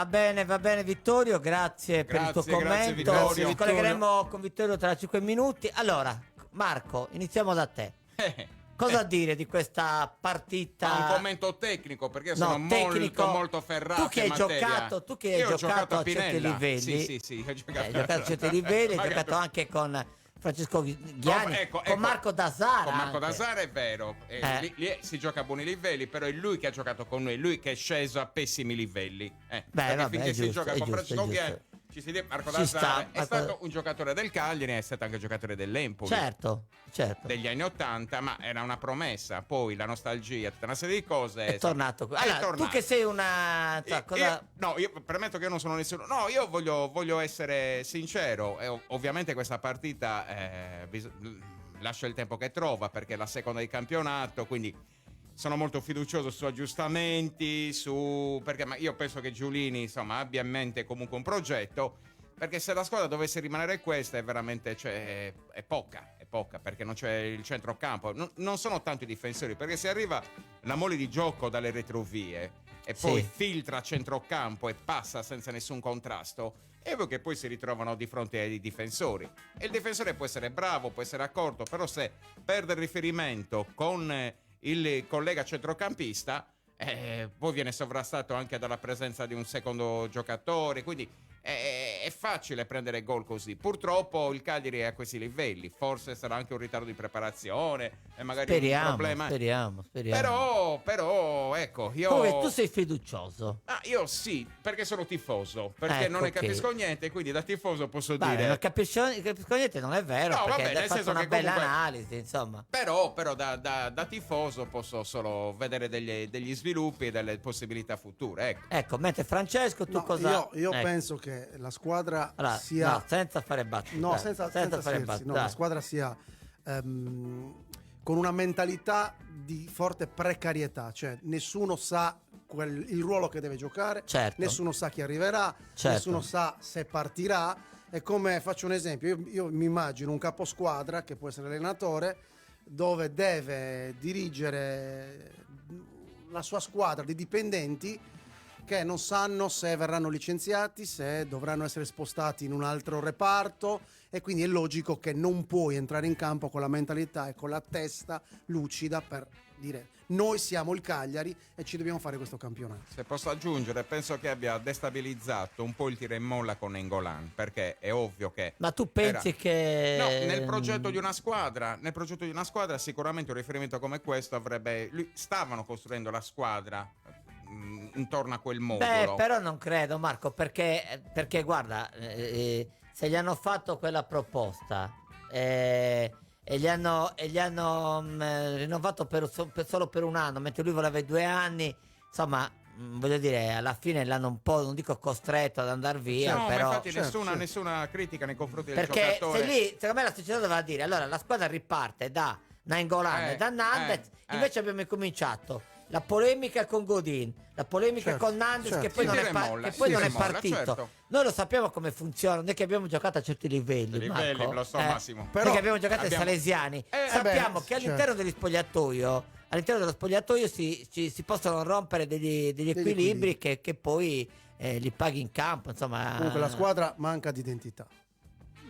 bene Vittorio, grazie per il tuo commento. Vittorio. Ci collegheremo con Vittorio tra 5 minuti. Allora, Marco, iniziamo da te. Cosa dire di questa partita? Ma un commento tecnico, perché io sono molto ferrato. Tu che hai giocato a certi livelli. Sì, ho giocato a certi livelli, hai giocato anche con Francesco Ghiani, con Marco Dazzara. Con Marco Dazzara è vero, lì si gioca a buoni livelli, però è lui che ha giocato con noi, lui che è sceso a pessimi livelli. Finché si gioca con Francesco Ghiani, Marco Dazzara è stato un giocatore del Cagliari, è stato anche un giocatore dell'Empoli. Certo. Degli anni '80, ma era una promessa. Poi la nostalgia, tutta una serie di cose. È tornato. Allora, tu che sei una. Io premetto che io non sono nessuno. No, io voglio essere sincero. Ovviamente questa partita lascia il tempo che trova, perché è la seconda di campionato, quindi sono molto fiducioso su aggiustamenti, perché io penso che Giulini abbia in mente comunque un progetto, perché se la squadra dovesse rimanere questa è veramente è poca, perché non c'è il centrocampo, non sono tanto i difensori, perché se arriva la mole di gioco dalle retrovie e poi filtra a centrocampo e passa senza nessun contrasto, è ovvio che poi si ritrovano di fronte ai difensori, e il difensore può essere bravo, può essere accorto, però se perde il riferimento con il collega centrocampista, poi viene sovrastato anche dalla presenza di un secondo giocatore, quindi è facile prendere gol così. Purtroppo il Cagliari è a questi livelli, forse sarà anche un ritardo di preparazione e magari un problema. Speriamo. Però ecco, io Come tu sei fiducioso? Io sì, perché sono tifoso, perché non ne capisco niente, quindi da tifoso posso dire non capisco niente, non è vero, no, perché vabbè, hai fatto una bella analisi, insomma. Però da tifoso posso solo vedere degli sviluppi e delle possibilità future, ecco. Mentre Francesco, tu cosa? Io penso che la squadra sia... No, senza fare battute. Senza fare battute. La squadra sia con una mentalità di forte precarietà, cioè nessuno sa il ruolo che deve giocare, nessuno sa chi arriverà, nessuno sa se partirà. È come, faccio un esempio, io mi immagino un caposquadra che può essere allenatore, dove deve dirigere la sua squadra di dipendenti che non sanno se verranno licenziati, se dovranno essere spostati in un altro reparto, e quindi è logico che non puoi entrare in campo con la mentalità e con la testa lucida per dire noi siamo il Cagliari e ci dobbiamo fare questo campionato. Se posso aggiungere, penso che abbia destabilizzato un po' il tiro e molla con Nainggolan, perché è ovvio che... Ma tu pensi che... No, nel progetto di una squadra sicuramente un riferimento come questo stavano costruendo la squadra intorno a quel modulo. Però non credo, Marco, perché guarda, se gli hanno fatto quella proposta e gli hanno rinnovato solo per un anno, mentre lui voleva 2 anni, insomma, voglio dire, alla fine l'hanno un po', non dico costretto ad andare via, no, però... ma infatti nessuna critica nei confronti del giocatore. Perché se lì, secondo me la società doveva dire, allora la squadra riparte da Nainggolan e da Nandez, invece abbiamo incominciato la polemica con Godin, la polemica con Nandez, che poi non è partito. Certo. Noi lo sappiamo come funziona, noi che abbiamo giocato a certi livelli, Marco, lo so, Massimo. Noi che abbiamo giocato ai salesiani, sappiamo che all'interno dello spogliatoio si possono rompere degli equilibri che poi li paghi in campo, insomma. Comunque la squadra manca di identità.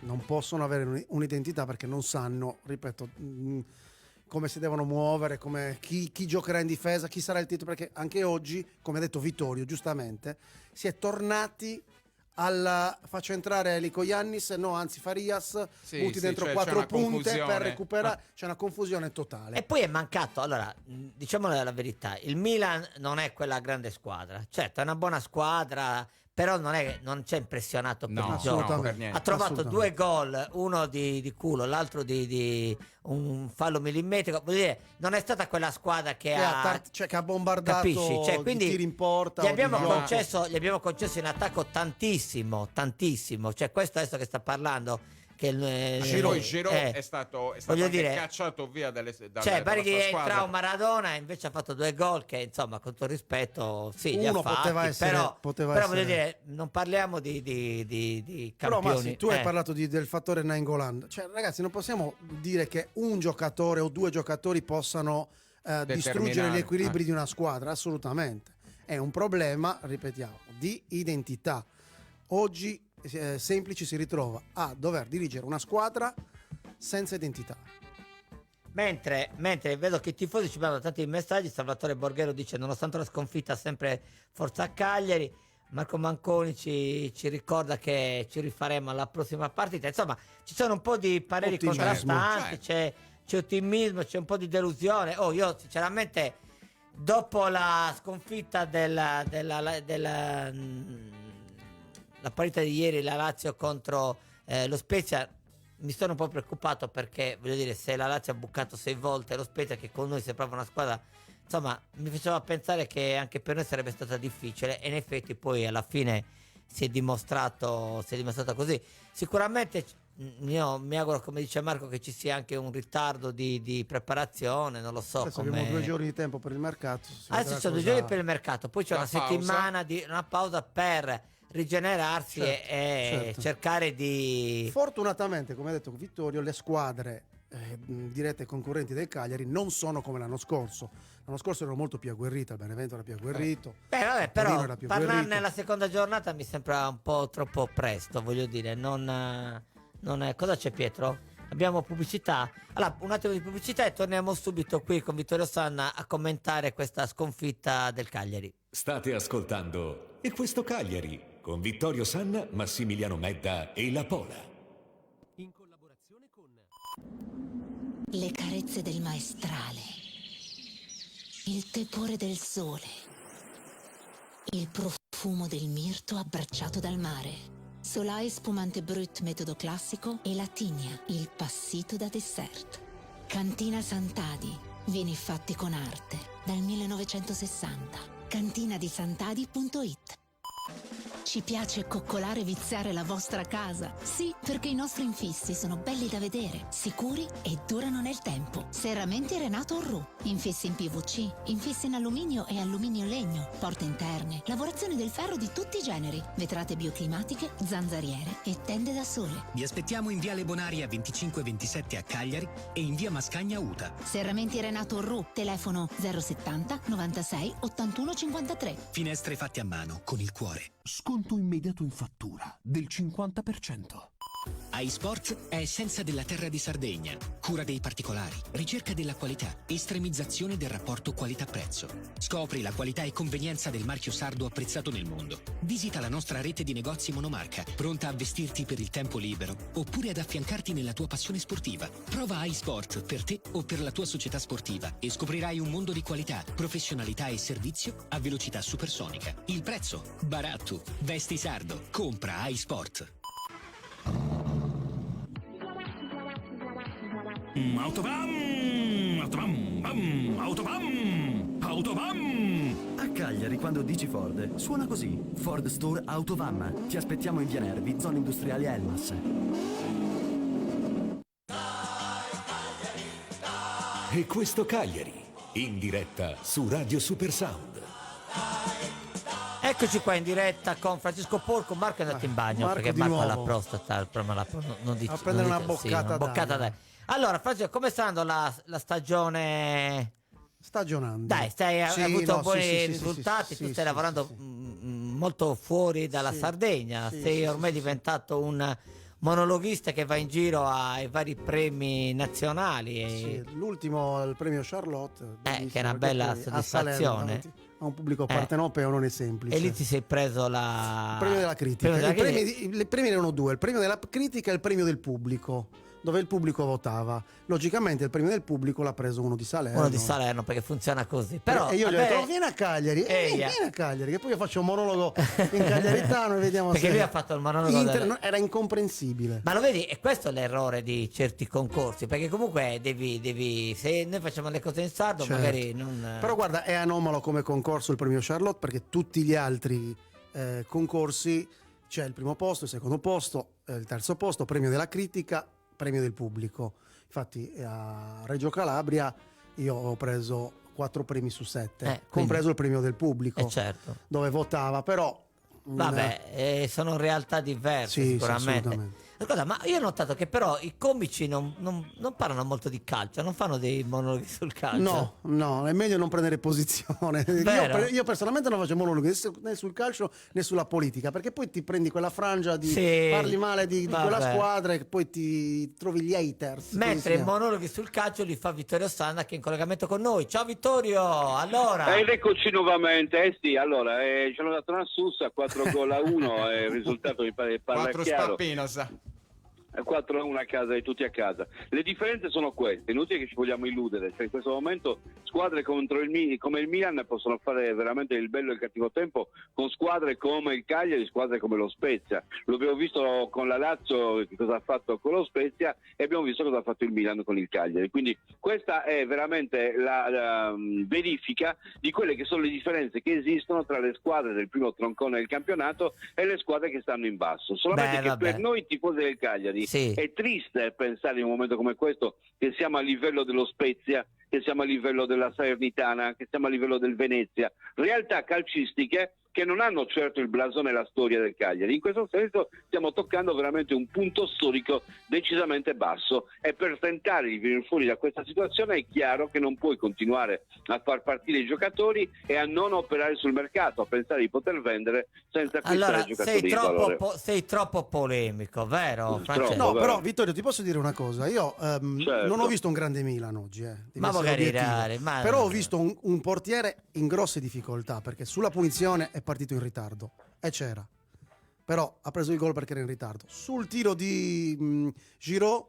Non possono avere un'identità perché non sanno, ripeto, come si devono muovere, chi giocherà in difesa, chi sarà il titolo, perché anche oggi, come ha detto Vittorio giustamente, si è tornati faccio entrare Lico Iannis, no, anzi Farias, butti dentro 4 punte per recuperare, c'è una confusione totale. E poi è mancato, allora, diciamo la verità, il Milan non è quella grande squadra, certo è una buona squadra, però non ci ha impressionato per il gioco. Ha trovato 2 gol, uno di culo, l'altro di un fallo millimetrico. Vuol dire, non è stata quella squadra che ha bombardato, capisci? Cioè, quindi tiri in porta. Gli abbiamo concesso in attacco tantissimo. Cioè, questo adesso che sta parlando. Giroud è stato cacciato via dalla pare che squadra. entrava Maradona, invece ha fatto 2 gol che, insomma, con tutto il rispetto, sì, li ha fatti, poteva essere, però voglio dire, non parliamo di campioni. Però Massi, tu hai parlato del fattore Nainggolan. Cioè, ragazzi, non possiamo dire che un giocatore o 2 giocatori possano distruggere gli equilibri di una squadra, assolutamente. È un problema, ripetiamo, di identità. Oggi Semplici si ritrova a dover dirigere una squadra senza identità. Mentre vedo che i tifosi ci mandano tanti messaggi. Salvatore Borghero dice: nonostante la sconfitta, sempre forza a Cagliari. Marco Manconi ci ricorda che ci rifaremo alla prossima partita. Insomma, ci sono un po' di pareri contrastanti, c'è ottimismo, c'è un po' di delusione. Io sinceramente, dopo la sconfitta della la partita di ieri, la Lazio contro lo Spezia, mi sono un po' preoccupato, perché voglio dire, se la Lazio ha bucato 6 volte, lo Spezia, che con noi sembrava una squadra, insomma, mi faceva pensare che anche per noi sarebbe stata difficile, e in effetti poi alla fine si è dimostrato così. Sicuramente io mi auguro, come dice Marco, che ci sia anche un ritardo di preparazione, non lo so. Adesso abbiamo 2 giorni di tempo per il mercato. Adesso c'è 2 giorni per il mercato, poi c'è una settimana una pausa per rigenerarsi, certo. Cercare di... Fortunatamente, come ha detto Vittorio, le squadre dirette concorrenti del Cagliari non sono come l'anno scorso. L'anno scorso erano molto più agguerrite, il Benevento era più agguerrito. Però parlarne alla seconda giornata mi sembra un po' troppo presto, voglio dire. Non è... Cosa c'è, Pietro? Abbiamo pubblicità? Allora, un attimo di pubblicità e torniamo subito qui con Vittorio Sanna a commentare questa sconfitta del Cagliari. State ascoltando E questo Cagliari con Vittorio Sanna, Massimiliano Medda e La Pola. In collaborazione con le carezze del maestrale, il tepore del sole, il profumo del mirto abbracciato dal mare, Solai spumante brut metodo classico e la Tigna, il passito da dessert. Cantina Sant'Adi, vieni fatti con arte, dal 1960. cantinadisantadi.it. Ci piace coccolare e viziare la vostra casa? Sì, perché i nostri infissi sono belli da vedere, sicuri e durano nel tempo. Serramenti Renato Orru, infissi in PVC, infissi in alluminio e alluminio legno, porte interne, lavorazioni del ferro di tutti i generi, vetrate bioclimatiche, zanzariere e tende da sole. Vi aspettiamo in Viale Bonaria 2527 a Cagliari e in Via Mascagna Uta. Serramenti Renato Orru, telefono 070 96 81 53. Finestre fatte a mano con il cuore. Sconto immediato in fattura del 50%. iSport è essenza della terra di Sardegna, cura dei particolari, ricerca della qualità, estremizzazione del rapporto qualità-prezzo. Scopri la qualità e convenienza del marchio sardo apprezzato nel mondo. Visita la nostra rete di negozi monomarca, pronta a vestirti per il tempo libero oppure ad affiancarti nella tua passione sportiva. Prova iSport per te o per la tua società sportiva e scoprirai un mondo di qualità, professionalità e servizio a velocità supersonica. Il prezzo? Baratto. Vesti sardo. Compra iSport. Autovam! A Cagliari, quando dici Ford, suona così. Ford Store Autovam. Ti aspettiamo in Via Nervi, zona industriale Elmas. E questo Cagliari, in diretta su Radio Supersound. Eccoci qua in diretta con Francesco Porco. Marco è andato in bagno perché Marco ha la prostata, non dice, a prendere una boccata, dai. Allora, Francesco, come sta andando la stagione? Stagionando. Dai, hai avuto buoni risultati, tu stai lavorando molto fuori dalla Sardegna, sei ormai diventato un monologhista che va in giro ai vari premi nazionali. L'ultimo, il premio Charlotte, che è una bella soddisfazione. A un pubblico partenopeo non è semplice. E lì ti sei preso il premio della critica. I premi erano due: il premio della critica e il premio del pubblico, dove il pubblico votava. Logicamente il premio del pubblico l'ha preso uno di Salerno. Uno di Salerno, perché funziona così. Però e io gli ho detto: vieni a Cagliari, vieni a Cagliari, che poi io faccio un monologo in cagliaritano e vediamo perché lui ha fatto il monologo era incomprensibile. Ma lo vedi, e questo è l'errore di certi concorsi, perché comunque devi se noi facciamo le cose in sardo magari non. Però guarda, è anomalo come concorso il premio Charlotte, perché tutti gli altri concorsi c'è il primo posto, il secondo posto, il terzo posto, premio della critica, premio del pubblico. Infatti a Reggio Calabria io ho preso 4 premi su 7, compreso il premio del pubblico, dove votava, però sono realtà diverse sicuramente. Ascolta, ma io ho notato che però i comici non parlano molto di calcio, non fanno dei monologhi sul calcio. No, è meglio non prendere posizione. Io personalmente non faccio monologhi né sul calcio né sulla politica, perché poi ti prendi quella frangia di parli male di quella squadra e poi ti trovi gli haters. Mentre i monologhi sul calcio li fa Vittorio Sanna, che è in collegamento con noi. Ciao Vittorio, allora. Ed eccoci nuovamente. Allora, ci hanno dato una sussa, 4-1, il risultato mi pare parla 4 chiaro. Spappinos. 4-1 a casa e tutti a casa. Le differenze sono queste, inutile che ci vogliamo illudere, cioè in questo momento squadre come il Milan possono fare veramente il bello e il cattivo tempo con squadre come il Cagliari, squadre come lo Spezia. Lo abbiamo visto con la Lazio, cosa ha fatto con lo Spezia, e abbiamo visto cosa ha fatto il Milan con il Cagliari. Quindi questa è veramente la verifica di quelle che sono le differenze che esistono tra le squadre del primo troncone del campionato e le squadre che stanno in basso. Solamente per noi tifosi del Cagliari è triste pensare in un momento come questo che siamo a livello dello Spezia, che siamo a livello della Salernitana, che siamo a livello del Venezia, realtà calcistiche che non hanno certo il blasone e la storia del Cagliari. In questo senso stiamo toccando veramente un punto storico decisamente basso, e per tentare di venire fuori da questa situazione è chiaro che non puoi continuare a far partire i giocatori e a non operare sul mercato, a pensare di poter vendere senza acquistare giocatori di valore. Sei troppo polemico, vero Francesco? No, però Vittorio, ti posso dire una cosa, io non ho visto un grande Milan oggi, ma magari però ho visto un portiere in grosse difficoltà, perché sulla punizione è partito in ritardo e c'era, però ha preso il gol perché era in ritardo. Sul tiro di Giroud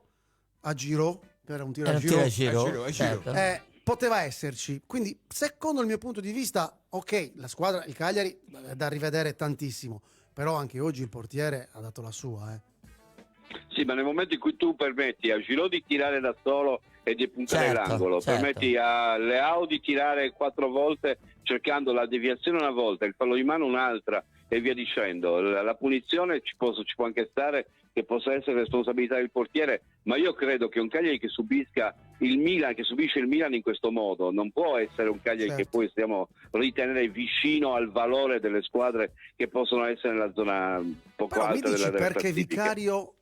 era un tiro a Giroud, poteva esserci. Quindi secondo il mio punto di vista, ok, la squadra, il Cagliari è da rivedere tantissimo, però anche oggi il portiere ha dato la sua. Sì, ma nel momento in cui tu permetti a Giroud di tirare da solo e di puntare l'angolo, permetti a Leao di tirare 4 volte cercando la deviazione una volta, il fallo di mano un'altra e via dicendo, la punizione ci può anche stare che possa essere responsabilità del portiere, ma io credo che un Cagliari che subisca il Milan, che subisce il Milan in questo modo, non può essere un Cagliari che poi stiamo ritenere vicino al valore delle squadre che possono essere nella zona poco però alta della perché Vicario,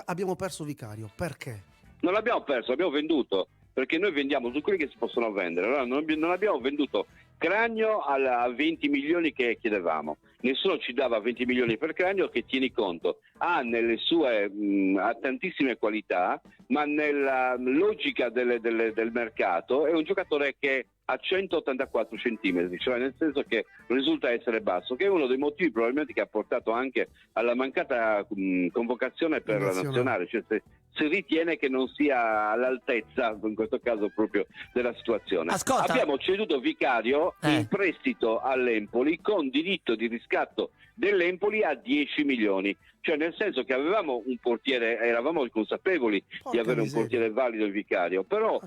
abbiamo perso Vicario, perché? Non l'abbiamo perso, l'abbiamo venduto, perché noi vendiamo su quelli che si possono vendere. Allora non abbiamo venduto Cragno a 20 milioni che chiedevamo, nessuno ci dava 20 milioni per Cragno, che tieni conto ha nelle sue ha tantissime qualità, ma nella logica del mercato è un giocatore che a 184 centimetri, cioè nel senso che risulta essere basso, che è uno dei motivi probabilmente che ha portato anche alla mancata convocazione per la nazionale, cioè si ritiene che non sia all'altezza in questo caso proprio della situazione. Ascolta. Abbiamo ceduto Vicario in prestito all'Empoli con diritto di riscatto dell'Empoli a 10 milioni, cioè nel senso che avevamo un portiere, eravamo consapevoli di avere un portiere valido, il Vicario, però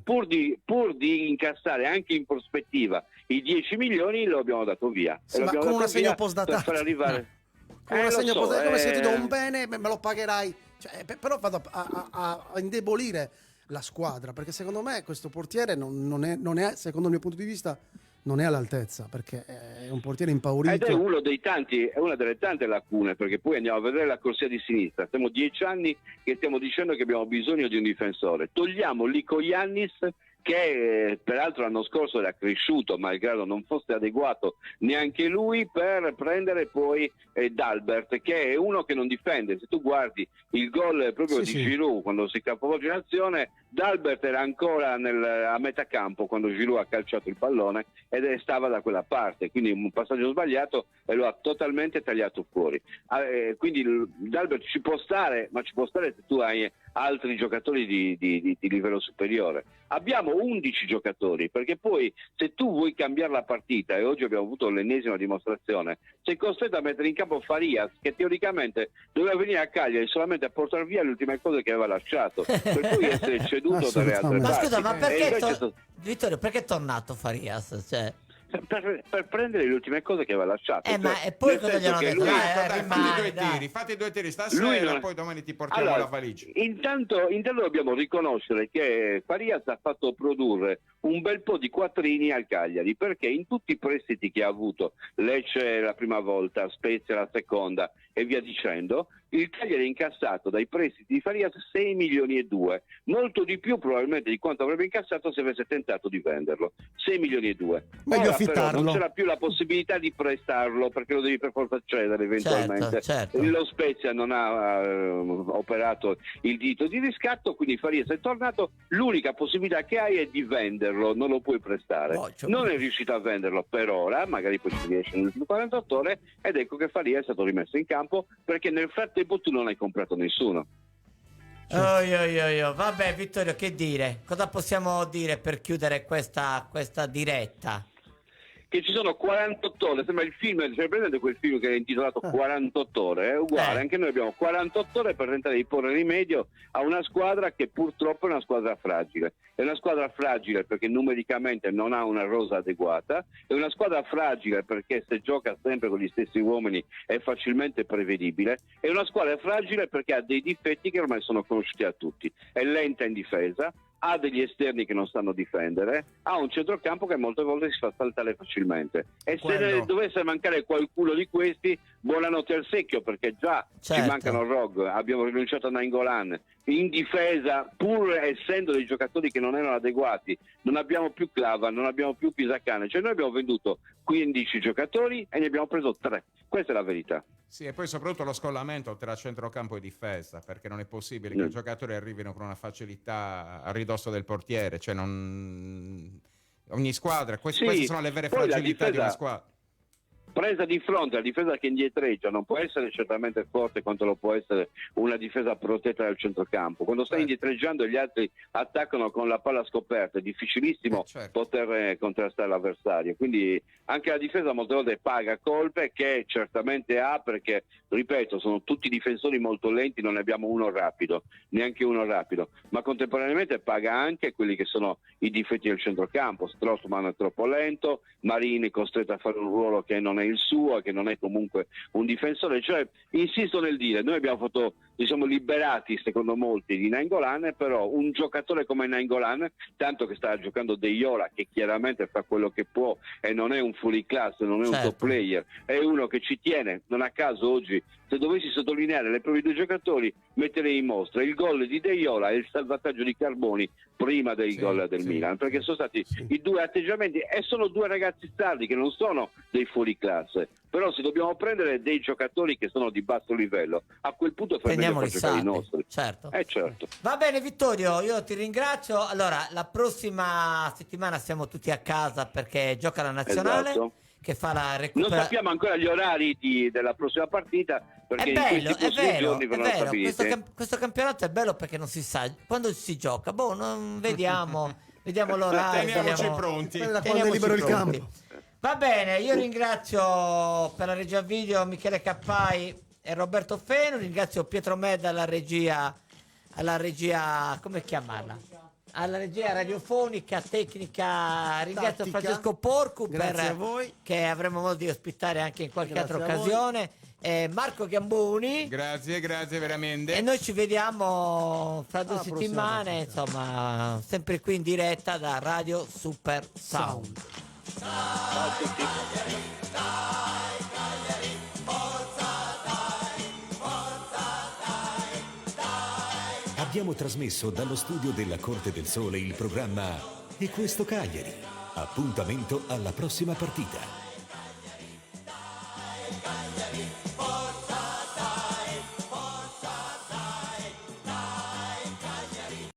pur di incassare anche in prospettiva i 10 milioni lo abbiamo dato via. Sì, ma con un assegno postdatato per far arrivare con un assegno postdatato, come se ti do un bene me lo pagherai, cioè, però vado a indebolire la squadra, perché secondo me questo portiere non è, secondo il mio punto di vista, non è all'altezza, perché è un portiere impaurito. Ed è una delle tante lacune, perché poi andiamo a vedere la corsia di sinistra. Siamo 10 anni che stiamo dicendo che abbiamo bisogno di un difensore. Togliamo Lico Iannis che peraltro l'anno scorso era cresciuto, malgrado non fosse adeguato neanche lui, per prendere poi D'Albert, che è uno che non difende. Se tu guardi il gol proprio di Giroud quando si capovolge in azione, D'Albert era ancora a metà campo quando Giroud ha calciato il pallone ed stava da quella parte, quindi un passaggio sbagliato e lo ha totalmente tagliato fuori. Quindi D'Albert ci può stare, ma ci può stare se tu hai altri giocatori di livello superiore. Abbiamo 11 giocatori, perché poi se tu vuoi cambiare la partita, e oggi abbiamo avuto l'ennesima dimostrazione, sei costretto a mettere in campo Farias, che teoricamente doveva venire a Cagliari solamente a portare via le ultime cose che aveva lasciato, per cui essere ceduto dalle altre parti. Ma scusa, ma perché Vittorio, perché è tornato Farias? Cioè... Per prendere le ultime cose che aveva lasciato. Ma e poi cosa gli hanno detto? Fate due tiri stasera, poi domani ti portiamo la valigia. Intanto dobbiamo riconoscere che Farias ha fatto produrre un bel po' di quattrini al Cagliari, perché in tutti i prestiti che ha avuto, Lecce la prima volta, Spezia la seconda e via dicendo, il Cagliari ha incassato dai prestiti di Farias 6 milioni e 2, molto di più probabilmente di quanto avrebbe incassato se avesse tentato di venderlo. 6 milioni e 2. Ora però non c'era più la possibilità di prestarlo, perché lo devi per forza cedere eventualmente. Certo. Lo Spezia non ha operato il diritto di riscatto, quindi Farias è tornato. L'unica possibilità che hai è di venderlo, non lo puoi prestare. Non è riuscito a venderlo per ora, magari poi ci riesce nelle ultime 48 ore, ed ecco che Farias è stato rimesso in campo, perché nel frattempo tu non hai comprato nessuno. Vabbè, Vittorio, che dire? Cosa possiamo dire per chiudere questa diretta? Che ci sono 48 ore, sembra il film, c'è presente quel film che è intitolato 48 ore? È uguale, anche noi abbiamo 48 ore per tentare di porre rimedio a una squadra che purtroppo è una squadra fragile. È una squadra fragile perché numericamente non ha una rosa adeguata, è una squadra fragile perché se gioca sempre con gli stessi uomini è facilmente prevedibile, è una squadra fragile perché ha dei difetti che ormai sono conosciuti a tutti, è lenta in difesa, ha degli esterni che non sanno difendere, ha un centrocampo che molte volte si fa saltare facilmente, e se ne dovesse mancare qualcuno di questi, buonanotte al secchio, perché già ci mancano Rog, abbiamo rinunciato a Nainggolan, in difesa pur essendo dei giocatori che non erano adeguati, non abbiamo più Clava, non abbiamo più Pisacane, cioè noi abbiamo venduto 15 giocatori e ne abbiamo preso 3, questa è la verità. Sì, e poi soprattutto lo scollamento tra centrocampo e difesa, perché non è possibile che i giocatori arrivino con una facilità a ridosso del portiere, cioè ogni squadra, queste sono le vere fragilità di una squadra. Presa di fronte, la difesa che indietreggia non può essere certamente forte quanto lo può essere una difesa protetta dal centrocampo. Quando stai indietreggiando e gli altri attaccano con la palla scoperta è difficilissimo poter contrastare l'avversario, quindi anche la difesa molte volte paga colpe che certamente ha, perché ripeto, sono tutti difensori molto lenti, non ne abbiamo uno rapido, neanche uno rapido, ma contemporaneamente paga anche quelli che sono i difetti del centrocampo. Strootman è troppo lento, Marini è costretto a fare un ruolo che non è il suo, che non è comunque un difensore, cioè insisto nel dire, noi abbiamo fatto, diciamo, liberati secondo molti di Nainggolan, però un giocatore come Nainggolan, tanto che sta giocando De Iola, che chiaramente fa quello che può e non è un fuori classe, non è un top player, è uno che ci tiene. Non a caso oggi, se dovessi sottolineare le prove dei giocatori, metterei in mostra il gol di De Iola e il salvataggio di Carboni prima del gol del Milan, perché sono stati i due atteggiamenti, e sono due ragazzi sardi che non sono dei fuori classe, però se dobbiamo prendere dei giocatori che sono di basso livello, a quel punto fai meglio far giocare i nostri. Certo. Va bene Vittorio, io ti ringrazio. Allora, la prossima settimana siamo tutti a casa perché gioca la nazionale. Che fa la non sappiamo ancora gli orari della prossima partita, perché in questi prossimi giorni verranno stabiliti. Questo campionato è bello perché non si sa quando si gioca. Non vediamo l'orario. Teniamoci pronti. Quando è libero il campo. Va bene, io ringrazio per la regia video Michele Cappai e Roberto Feno, ringrazio Pietro Medda alla regia, come chiamarla? Alla regia radiofonica, tecnica, ringrazio Francesco Porcu che avremo modo di ospitare anche in qualche altra occasione, Marco Gamboni, grazie veramente, e noi ci vediamo fra 2 settimane, insomma, sempre qui in diretta da Radio Super Sound. Abbiamo trasmesso dallo studio della Corte del Sole il programma e questo Cagliari. Appuntamento alla prossima partita.